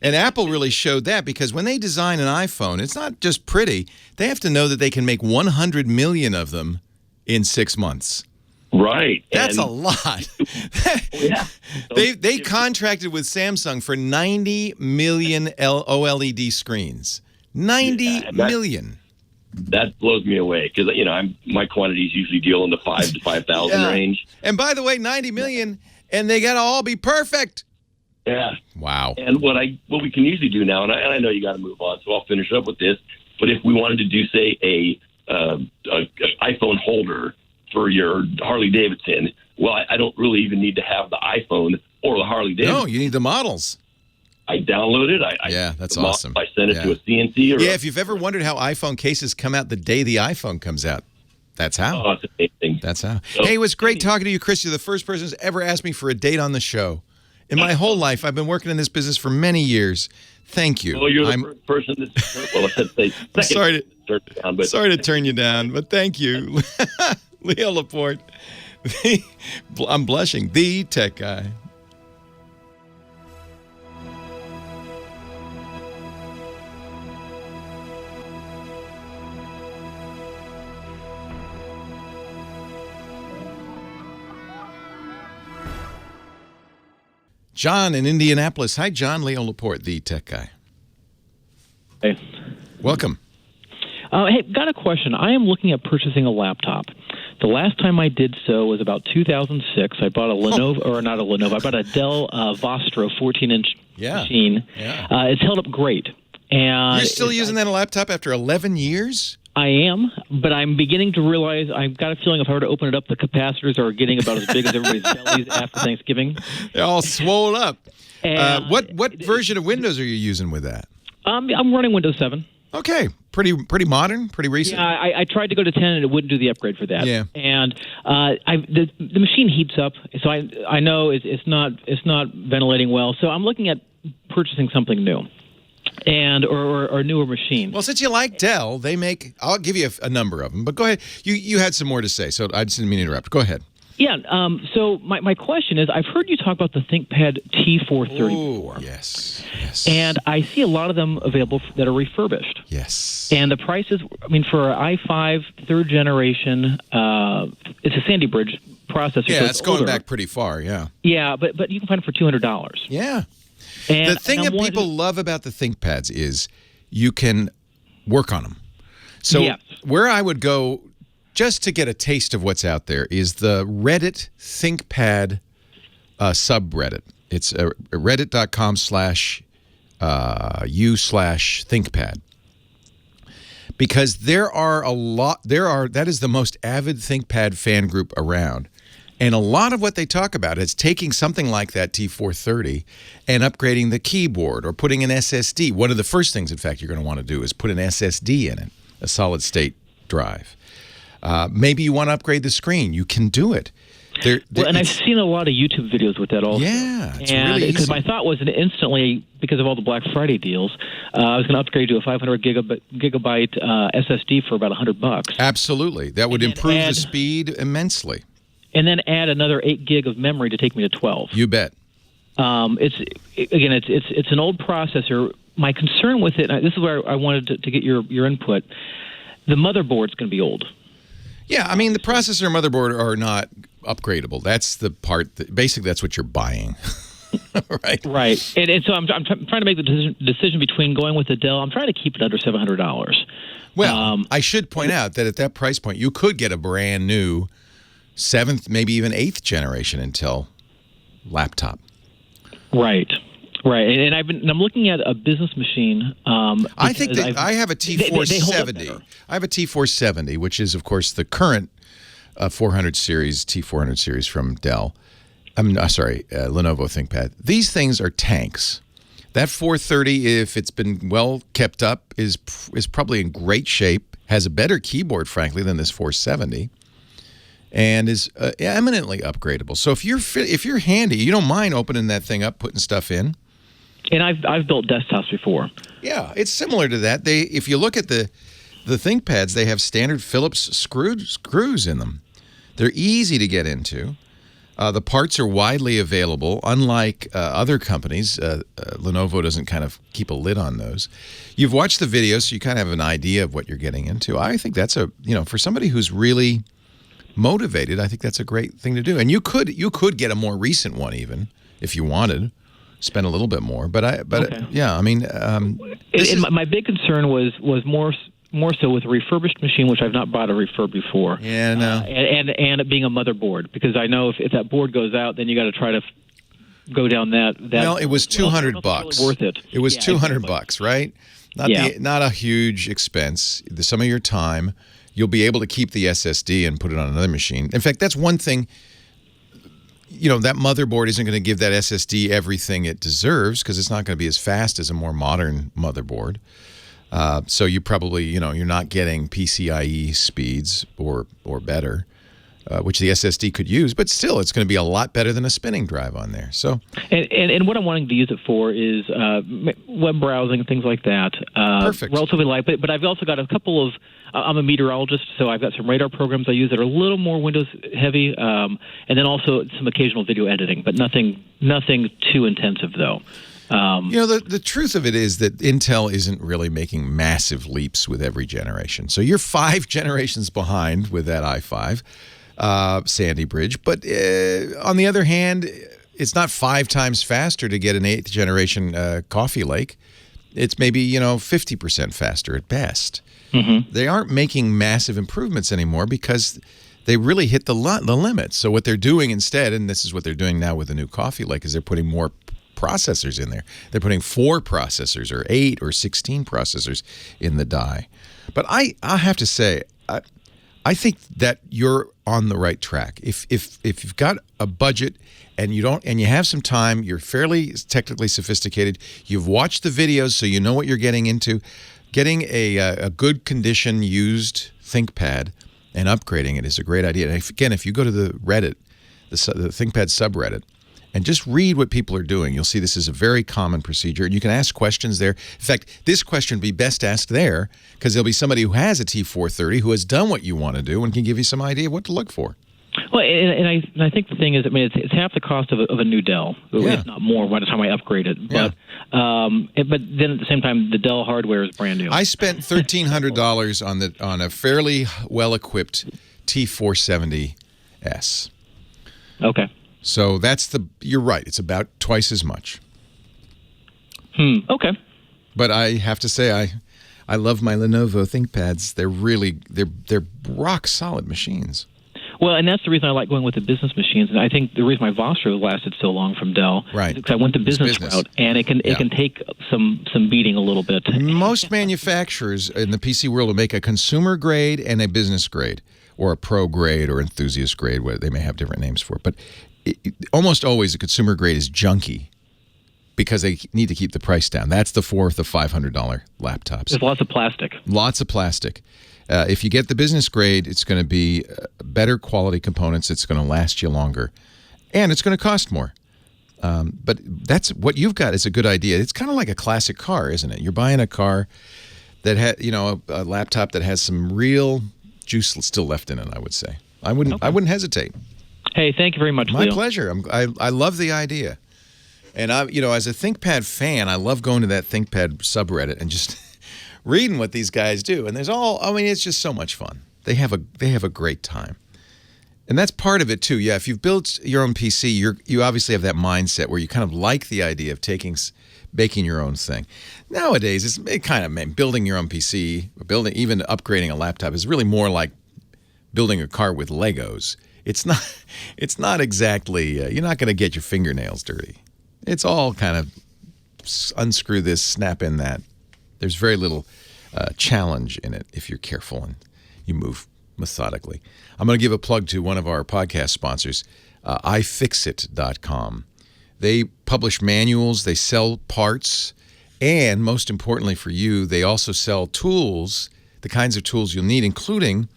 And Apple really showed that, because when they design an iPhone, it's not just pretty. They have to know that they can make 100 million of them in 6 months. Right. That's a lot. Yeah. They contracted with Samsung for 90 million OLED screens. 90 million. That blows me away, because my quantities usually deal in the 5 to 5,000 range. And by the way, 90 million, and they got to all be perfect. Yeah. Wow. And what we can usually do now, and I know you got to move on, so I'll finish up with this. But if we wanted to do, say, a iPhone holder for your Harley Davidson, well, I don't really even need to have the iPhone or the Harley Davidson. No, you need the models. I download it. Yeah, that's awesome. I send it to a CNC. If you've ever wondered how iPhone cases come out the day the iPhone comes out, that's how. Oh, it's amazing. That's how. Hey, it was great talking to you, Chris. You're the first person who's ever asked me for a date on the show. In my whole life, I've been working in this business for many years. Thank you. Well, you're the first person that's, well, I said say I'm sorry down, but sorry to turn you down, but thank you. Leo Laporte. I'm blushing. The tech guy. John in Indianapolis. Hi, John. Leo Laporte, the tech guy. Hey. Welcome. Hey, got a question. I am looking at purchasing a laptop. The last time I did so was about 2006. I bought a Lenovo, or not a Lenovo, I bought a Dell Vostro 14-inch machine. Yeah. It's held up great. And You're still using that laptop after 11 years? I am, but I'm beginning to realize, I've got a feeling if I were to open it up, the capacitors are getting about as big as everybody's bellies after Thanksgiving. They're all swollen up. And What version of Windows are you using with that? I'm running Windows 7. Okay, pretty modern, pretty recent. Yeah, I tried to go to 10 and it wouldn't do the upgrade for that. Yeah. And the machine heats up, so I know it's not ventilating well. So I'm looking at purchasing something new. Or newer machine. Well, since you like Dell, they make. I'll give you a number of them, but go ahead. You had some more to say, so I just didn't mean to interrupt. Go ahead. Yeah. So my question is, I've heard you talk about the ThinkPad T430 before. Yes. And I see a lot of them available that are refurbished. Yes. And the prices, I mean, for an i5 third generation, it's a Sandy Bridge processor. Yeah, so it's going older. back pretty far. Yeah. Yeah, but you can find it for $200. Yeah. And the thing that people love about the ThinkPads is you can work on them. So where I would go just to get a taste of what's out there is the Reddit ThinkPad subreddit. It's reddit.com/u/ThinkPad. Because that is the most avid ThinkPad fan group around. And a lot of what they talk about is taking something like that T430 and upgrading the keyboard or putting an SSD. One of the first things, in fact, you're going to want to do is put an SSD in it, a solid-state drive. Maybe you want to upgrade the screen. You can do it. And I've seen a lot of YouTube videos with that also. Yeah, it's and really because easy. my thought was instantly, because of all the Black Friday deals, I was going to upgrade to a 500 gigabyte SSD for about $100. Absolutely. That would improve the speed immensely. And then add another 8 gig of memory to take me to 12. You bet. It's an old processor. My concern with it, this is where I wanted to get your input. The motherboard's going to be old. Yeah, I mean, the processor and motherboard are not upgradable. That's the part that basically that's what you're buying. Right. And so I'm trying to make the decision between going with the Dell. I'm trying to keep it under $700. Well, I should point out that at that price point, you could get a brand new 7th, maybe even 8th generation Intel laptop. Right. And I'm looking at a business machine. I think that I have a T470. I have a T470, which is, of course, the current 400 series, T400 series from Dell. Lenovo ThinkPad. These things are tanks. That 430, if it's been well kept up, is probably in great shape. Has a better keyboard, frankly, than this 470. And is eminently upgradable. So if you're handy, you don't mind opening that thing up, putting stuff in. And I've built desktops before. Yeah, it's similar to that. If you look at the ThinkPads, they have standard Phillips screws in them. They're easy to get into. The parts are widely available. Unlike other companies, Lenovo doesn't kind of keep a lid on those. You've watched the video, so you kind of have an idea of what you're getting into. I think that's for somebody who's really motivated, I think that's a great thing to do. And you could get a more recent one even if you wanted. Spend a little bit more, yeah, I mean, my big concern was more so with a refurbished machine, which I've not bought a refurb before. Yeah, no, and it being a motherboard, because I know if that board goes out, then you got to try to go down that. Well, it was $200. Really worth it. It was $200, exactly. Right? Not a huge expense. Some of your time, you'll be able to keep the SSD and put it on another machine. In fact, that's one thing. that motherboard isn't going to give that SSD everything it deserves because it's not going to be as fast as a more modern motherboard. So you probably, you're not getting PCIe speeds or better, which the SSD could use. But still, it's going to be a lot better than a spinning drive on there. So, and what I'm wanting to use it for is web browsing, things like that. Perfect. Relatively light, but I've also got a couple of. I'm a meteorologist, so I've got some radar programs I use that are a little more Windows heavy, and then also some occasional video editing, but nothing too intensive though. The truth of it is that Intel isn't really making massive leaps with every generation. So you're 5 generations behind with that i5 Sandy Bridge. But on the other hand, it's not 5 times faster to get an 8th generation Coffee Lake. It's maybe 50% faster at best. Mm-hmm. They aren't making massive improvements anymore because they really hit the limit. So what they're doing instead, and this is what they're doing now with the new Coffee Lake, is they're putting more processors in there. They're putting 4 processors or 8 or 16 processors in the die. But I have to say, I think that you're on the right track. If you've got a budget and you have some time, you're fairly technically sophisticated, you've watched the videos so you know what you're getting into, getting a good condition used ThinkPad and upgrading it is a great idea. And again, if you go to the Reddit, the ThinkPad subreddit, and just read what people are doing, you'll see this is a very common procedure. And you can ask questions there. In fact, this question would be best asked there because there'll be somebody who has a T430 who has done what you want to do and can give you some idea of what to look for. Well, and I think the thing is, it's half the cost of a new Dell, if not more, by the time I upgrade it. But but then at the same time, the Dell hardware is brand new. I spent $1,300 on a fairly well-equipped T470S. Okay. So you're right. It's about twice as much. Okay. But I have to say, I love my Lenovo ThinkPads. They're rock solid machines. Well, and that's the reason I like going with the business machines. And I think the reason my Vostro lasted so long from Dell is because I went the business route, and it can take some beating a little bit. Most manufacturers in the PC world will make a consumer grade and a business grade, or a pro grade or enthusiast grade. Where they may have different names for it, but almost always a consumer grade is junky because they need to keep the price down. That's the $400 to $500 laptops. There's lots of plastic. Lots of plastic. If you get the business grade, it's going to be better quality components. It's going to last you longer, and it's going to cost more. But that's what you've got is a good idea. It's kind of like a classic car, isn't it? You're buying a car that has, a laptop that has some real juice still left in it. I would say. I wouldn't hesitate. Hey, thank you very much, Leo. My pleasure. I love the idea, and as a ThinkPad fan, I love going to that ThinkPad subreddit and just reading what these guys do. And it's just so much fun. They have a great time, and that's part of it too. Yeah, if you've built your own PC, you obviously have that mindset where you kind of like the idea of making your own thing. Nowadays, building your own PC, even upgrading a laptop is really more like building a car with Legos. It's not exactly, you're not going to get your fingernails dirty. It's all kind of unscrew this, snap in that. There's very little challenge in it if you're careful and you move methodically. I'm going to give a plug to one of our podcast sponsors, iFixit.com. They publish manuals, they sell parts, and most importantly for you, they also sell tools, the kinds of tools you'll need, including,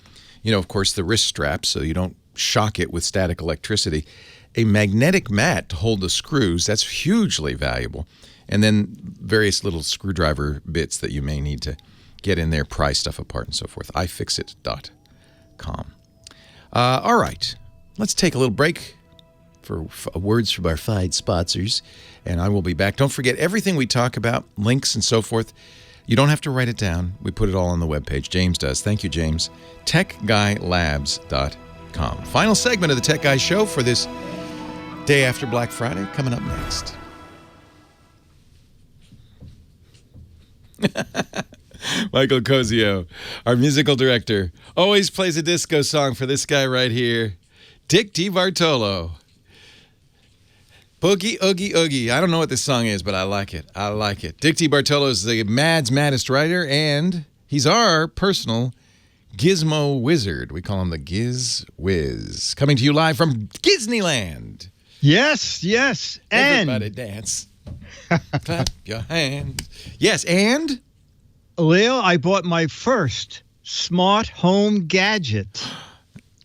of course, the wrist strap so you don't shock it with static electricity, a magnetic mat to hold the screws, that's hugely valuable, and then various little screwdriver bits that you may need to get in there, pry stuff apart and so forth. iFixit.com. All right, let's take a little break for words from our fine sponsors, and I will be back. Don't forget everything we talk about, links and so forth. You don't have to write it down. We put it all on the webpage. James does. Thank you, James. TechGuyLabs.com. Final segment of the Tech Guy Show for this day after Black Friday coming up next. Michael Cozio, our musical director, always plays a disco song for this guy right here, Dick DiBartolo. Boogie, oogie, oogie. I don't know what this song is, but I like it. Dick DiBartolo is the maddest writer, and he's our personal Gizmo Wizard. We call him the Giz Wiz. Coming to you live from Disneyland. Yes, yes. And Everybody dance. Clap your hands. Yes, and? Leo, I bought my first smart home gadget.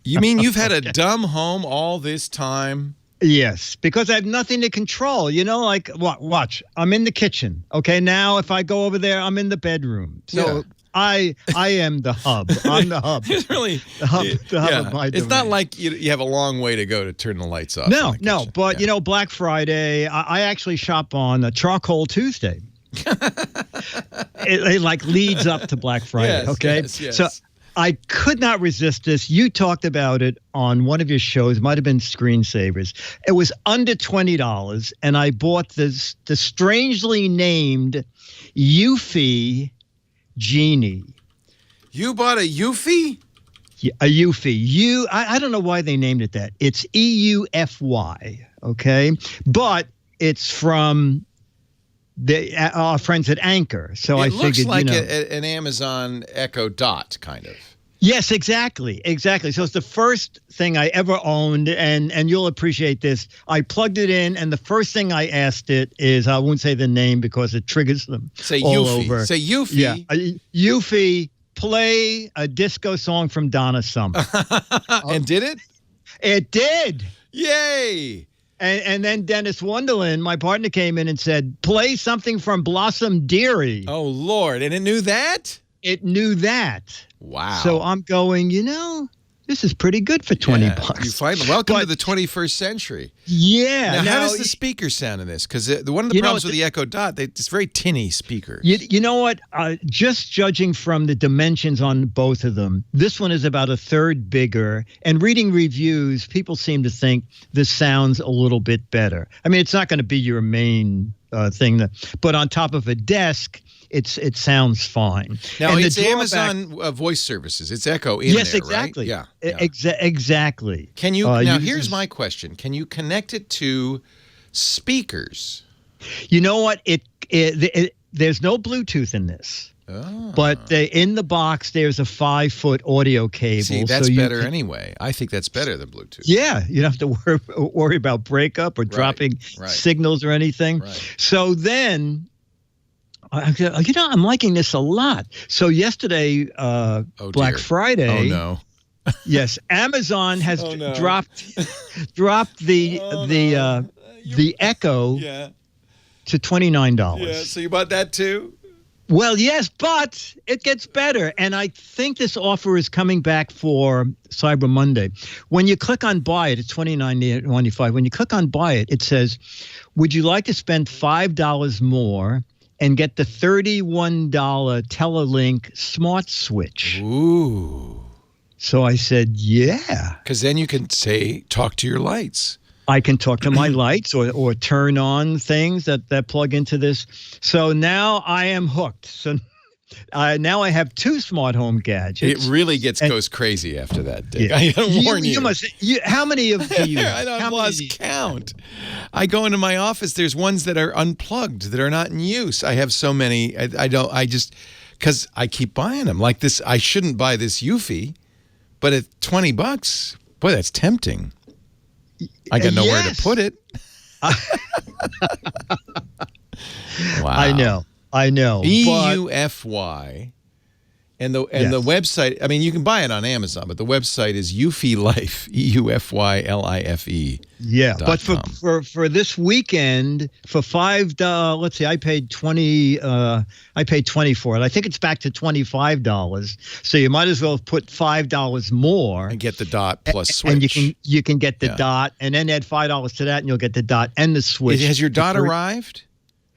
You mean you've had a dumb home all this time? Yes, because I have nothing to control. You know, like, watch, I'm in the kitchen. Okay, now if I go over there, I'm in the bedroom. So Yeah. I am the hub. I'm the hub. It's really the hub of my It's not domain. like you have a long way to go to turn the lights off. No, in the no, kitchen. but Yeah. you know, Black Friday, I actually shop on a Charcoal Tuesday. it like leads up to Black Friday. Yes, okay, yes. So I could not resist this. You talked about it on one of your shows. Might have been Screensavers. It was under $20, and I bought the strangely named Eufy Genie. You bought a Eufy? Yeah, a Eufy. I don't know why they named it that. It's EUFY. Okay, but it's from our friends at Anchor. So I It figured, looks like you know, an Amazon Echo Dot, kind of. Yes, exactly. So it's the first thing I ever owned, and you'll appreciate this. I plugged it in, and the first thing I asked it is, I won't say the name because it triggers them Say all Eufy. over. Say Eufy. Yeah, Eufy, play a disco song from Donna Summer. And did it? It did. Yay! And then Dennis Wonderland, my partner, came in and said, play something from Blossom Dearie. Oh, Lord. And it knew that? It knew that. Wow. So I'm going, you know, this is pretty good for $20. You finally welcome to the 21st century. Yeah. Now, how does the speaker sound in this? Because one of the problems with the Echo Dot, it's very tinny speaker. You know what? Just judging from the dimensions on both of them, this one is about a third bigger. And reading reviews, people seem to think this sounds a little bit better. I mean, it's not going to be your main thing, but on top of a desk, it sounds fine. Now, and it's the drawback- Amazon voice services. It's Echo in yes, there, exactly. right? Yeah. Exactly. Can you now? Here's my question: can you connect it to speakers? You know what? There's no Bluetooth in this. Oh. But in the box, there's a 5-foot audio cable. See, that's so you better can- anyway. I think that's better than Bluetooth. Yeah, you don't have to worry about breakup or dropping signals or anything. Right. So then, you know, I'm liking this a lot. So yesterday, Black dear. Friday. Oh no. Yes, Amazon has Oh, no. dropped the Echo to $29. Yeah. So you bought that too? Well, yes, but it gets better. And I think this offer is coming back for Cyber Monday. When you click on buy it, it's $29.95. When you click on buy it, it says, would you like to spend $5 more and get the $31 Telelink smart switch? Ooh. So I said, yeah. Because then you can talk to your lights. I can talk to my lights or turn on things that plug into this. So now I am hooked. So now I have 2 smart home gadgets. It really goes crazy after that, Dick. Yeah. I gotta warn you. How many of you? I don't lost count. I go into my office. There's ones that are unplugged that are not in use. I have so many. Because I keep buying them. Like this, I shouldn't buy this Eufy, but at $20, boy, that's tempting. I got nowhere to put it. Wow. I know. EUFY. And the website, I mean, you can buy it on Amazon, but the website is Eufy Life, EUFYLIFE. Yeah, but for this weekend, for $5, let's see, I paid $20 for it. I think it's back to $25. So you might as well put $5 more and get the dot plus switch. And you can get the dot, and then add $5 to that, and you'll get the dot and the switch. Has your dot arrived?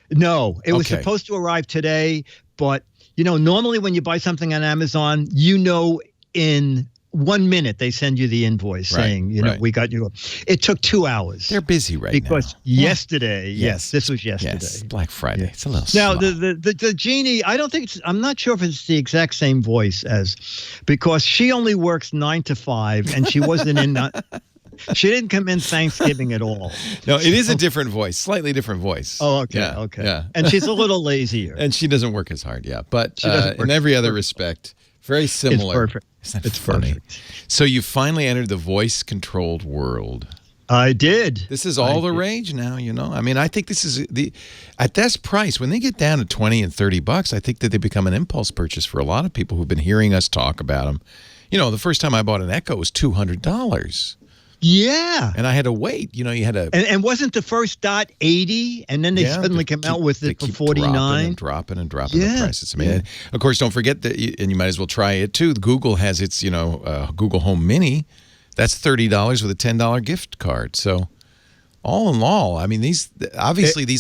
No, it was supposed to arrive today, but you know, normally when you buy something on Amazon, you know, in 1 minute they send you the invoice saying, you know, we got you. It took 2 hours. They're busy now. Because yesterday, this was yesterday. Yes, Black Friday. It's a little now slow. the Genie. I don't think I'm not sure if it's the exact same voice because she only works 9 to 5 and she wasn't in. She didn't come in Thanksgiving at all. No, it is a different voice, slightly different voice. Oh, okay, okay. Yeah. And she's a little lazier. And she doesn't work as hard, But in every other respect, very similar. It's perfect. Isn't that funny? Perfect. So you finally entered the voice-controlled world. I did. This is all the rage now, you know. I mean, I think this is at this price, when they get down to $20 and $30, I think that they become an impulse purchase for a lot of people who've been hearing us talk about them. You know, the first time I bought an Echo was $200. Yeah. And I had to wait. You know, you had to. And wasn't the first dot 80, and then they suddenly came out with it for 49? Dropping the price. It's amazing. Yeah. Of course, don't forget that, and you might as well try it too. Google has its, Google Home Mini. That's $30 with a $10 gift card. So, all in all, I mean, these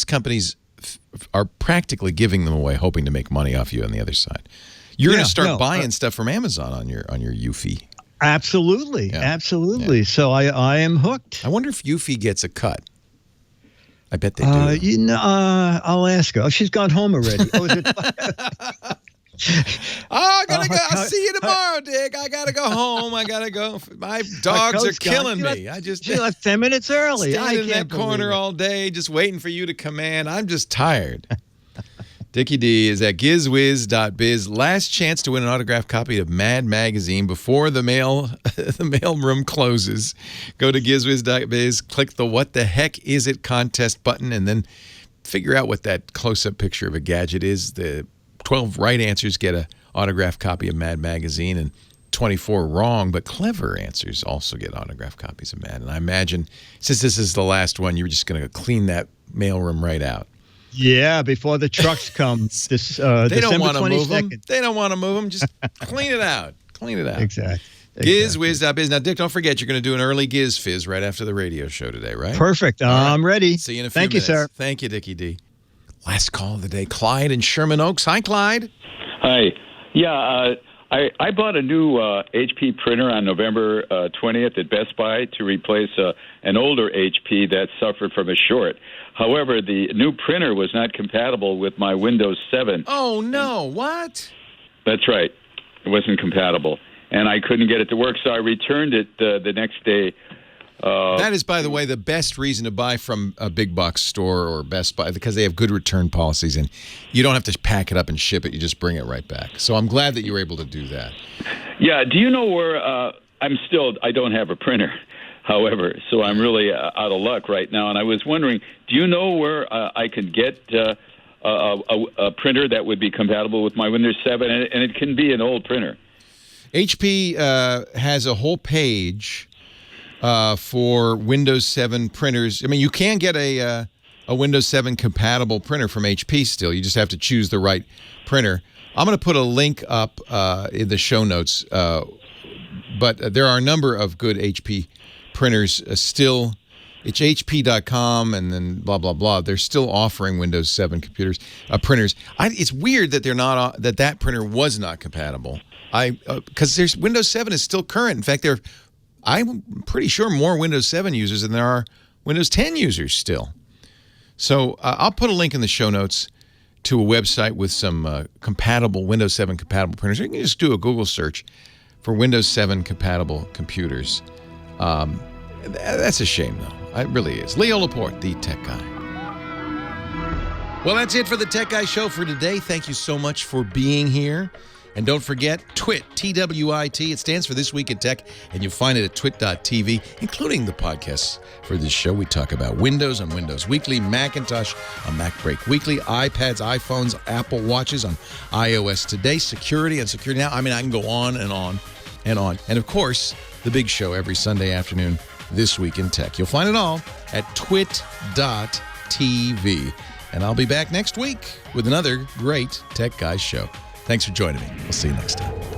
companies are practically giving them away, hoping to make money off you on the other side. You're going to start buying stuff from Amazon on your Eufy. Absolutely, absolutely. Yeah. So I am hooked. I wonder if Eufy gets a cut. I bet they do. I'll ask her. Oh, she's gone home already. I gotta go. I'll see you tomorrow, Dick. I gotta go home. I gotta go. My dogs are killing me. She left 10 minutes early. Standing in that corner all day, just waiting for you to command. I'm just tired. Dickie D is at gizwiz.biz. Last chance to win an autographed copy of Mad Magazine before the mail room closes. Go to gizwiz.biz, click the What the Heck Is It contest button, and then figure out what that close-up picture of a gadget is. The 12 right answers get an autographed copy of Mad Magazine, and 24 wrong but clever answers also get autographed copies of Mad. And I imagine, since this is the last one, you're just going to clean that mailroom right out. Yeah, before the trucks come. This they don't want to move them. They don't want to move them. Just clean it out. Clean it out. Exactly. Gizwiz.biz. Now, Dick, don't forget, you're going to do an early Giz Fizz right after the radio show today, right? Perfect. I'm ready. See you in a few minutes. Thank you, sir. Thank you, Dickie D. Last call of the day. Clyde in Sherman Oaks. Hi, Clyde. Hi. Yeah, I bought a new HP printer on November 20th at Best Buy to replace an older HP that suffered from a short. However, the new printer was not compatible with my Windows 7. Oh, no. What? That's right. It wasn't compatible. And I couldn't get it to work, so I returned it the next day. That is, by the way, the best reason to buy from a big box store or Best Buy, because they have good return policies, and you don't have to pack it up and ship it. You just bring it right back. So I'm glad that you were able to do that. Yeah. Do you know where I don't have a printer, however, so I'm really out of luck right now. And I was wondering, do you know where I could get a printer that would be compatible with my Windows 7? And it can be an old printer. HP has a whole page for Windows 7 printers. I mean, you can get a Windows 7 compatible printer from HP still. You just have to choose the right printer. I'm going to put a link up in the show notes, but there are a number of good HP printers still. It's hp.com and then blah, blah, blah. They're still offering Windows 7 printers. It's weird that they're not that printer was not compatible. Because Windows 7 is still current. In fact, I'm pretty sure more Windows 7 users than there are Windows 10 users still. So I'll put a link in the show notes to a website with some compatible Windows 7 compatible printers. You can just do a Google search for Windows 7 compatible computers. That's a shame, though. It really is. Leo Laporte, the Tech Guy. Well, that's it for the Tech Guy Show for today. Thank you so much for being here. And don't forget, TWIT, T-W-I-T. It stands for This Week in Tech, and you'll find it at twit.tv, including the podcasts for this show. We talk about Windows on Windows Weekly, Macintosh on Mac Break Weekly, iPads, iPhones, Apple Watches on iOS Today, security on Security Now. I mean, I can go on and on and on. And, of course, the big show every Sunday afternoon, This Week in Tech. You'll find it all at twit.tv. And I'll be back next week with another great Tech Guys show. Thanks for joining me. We'll see you next time.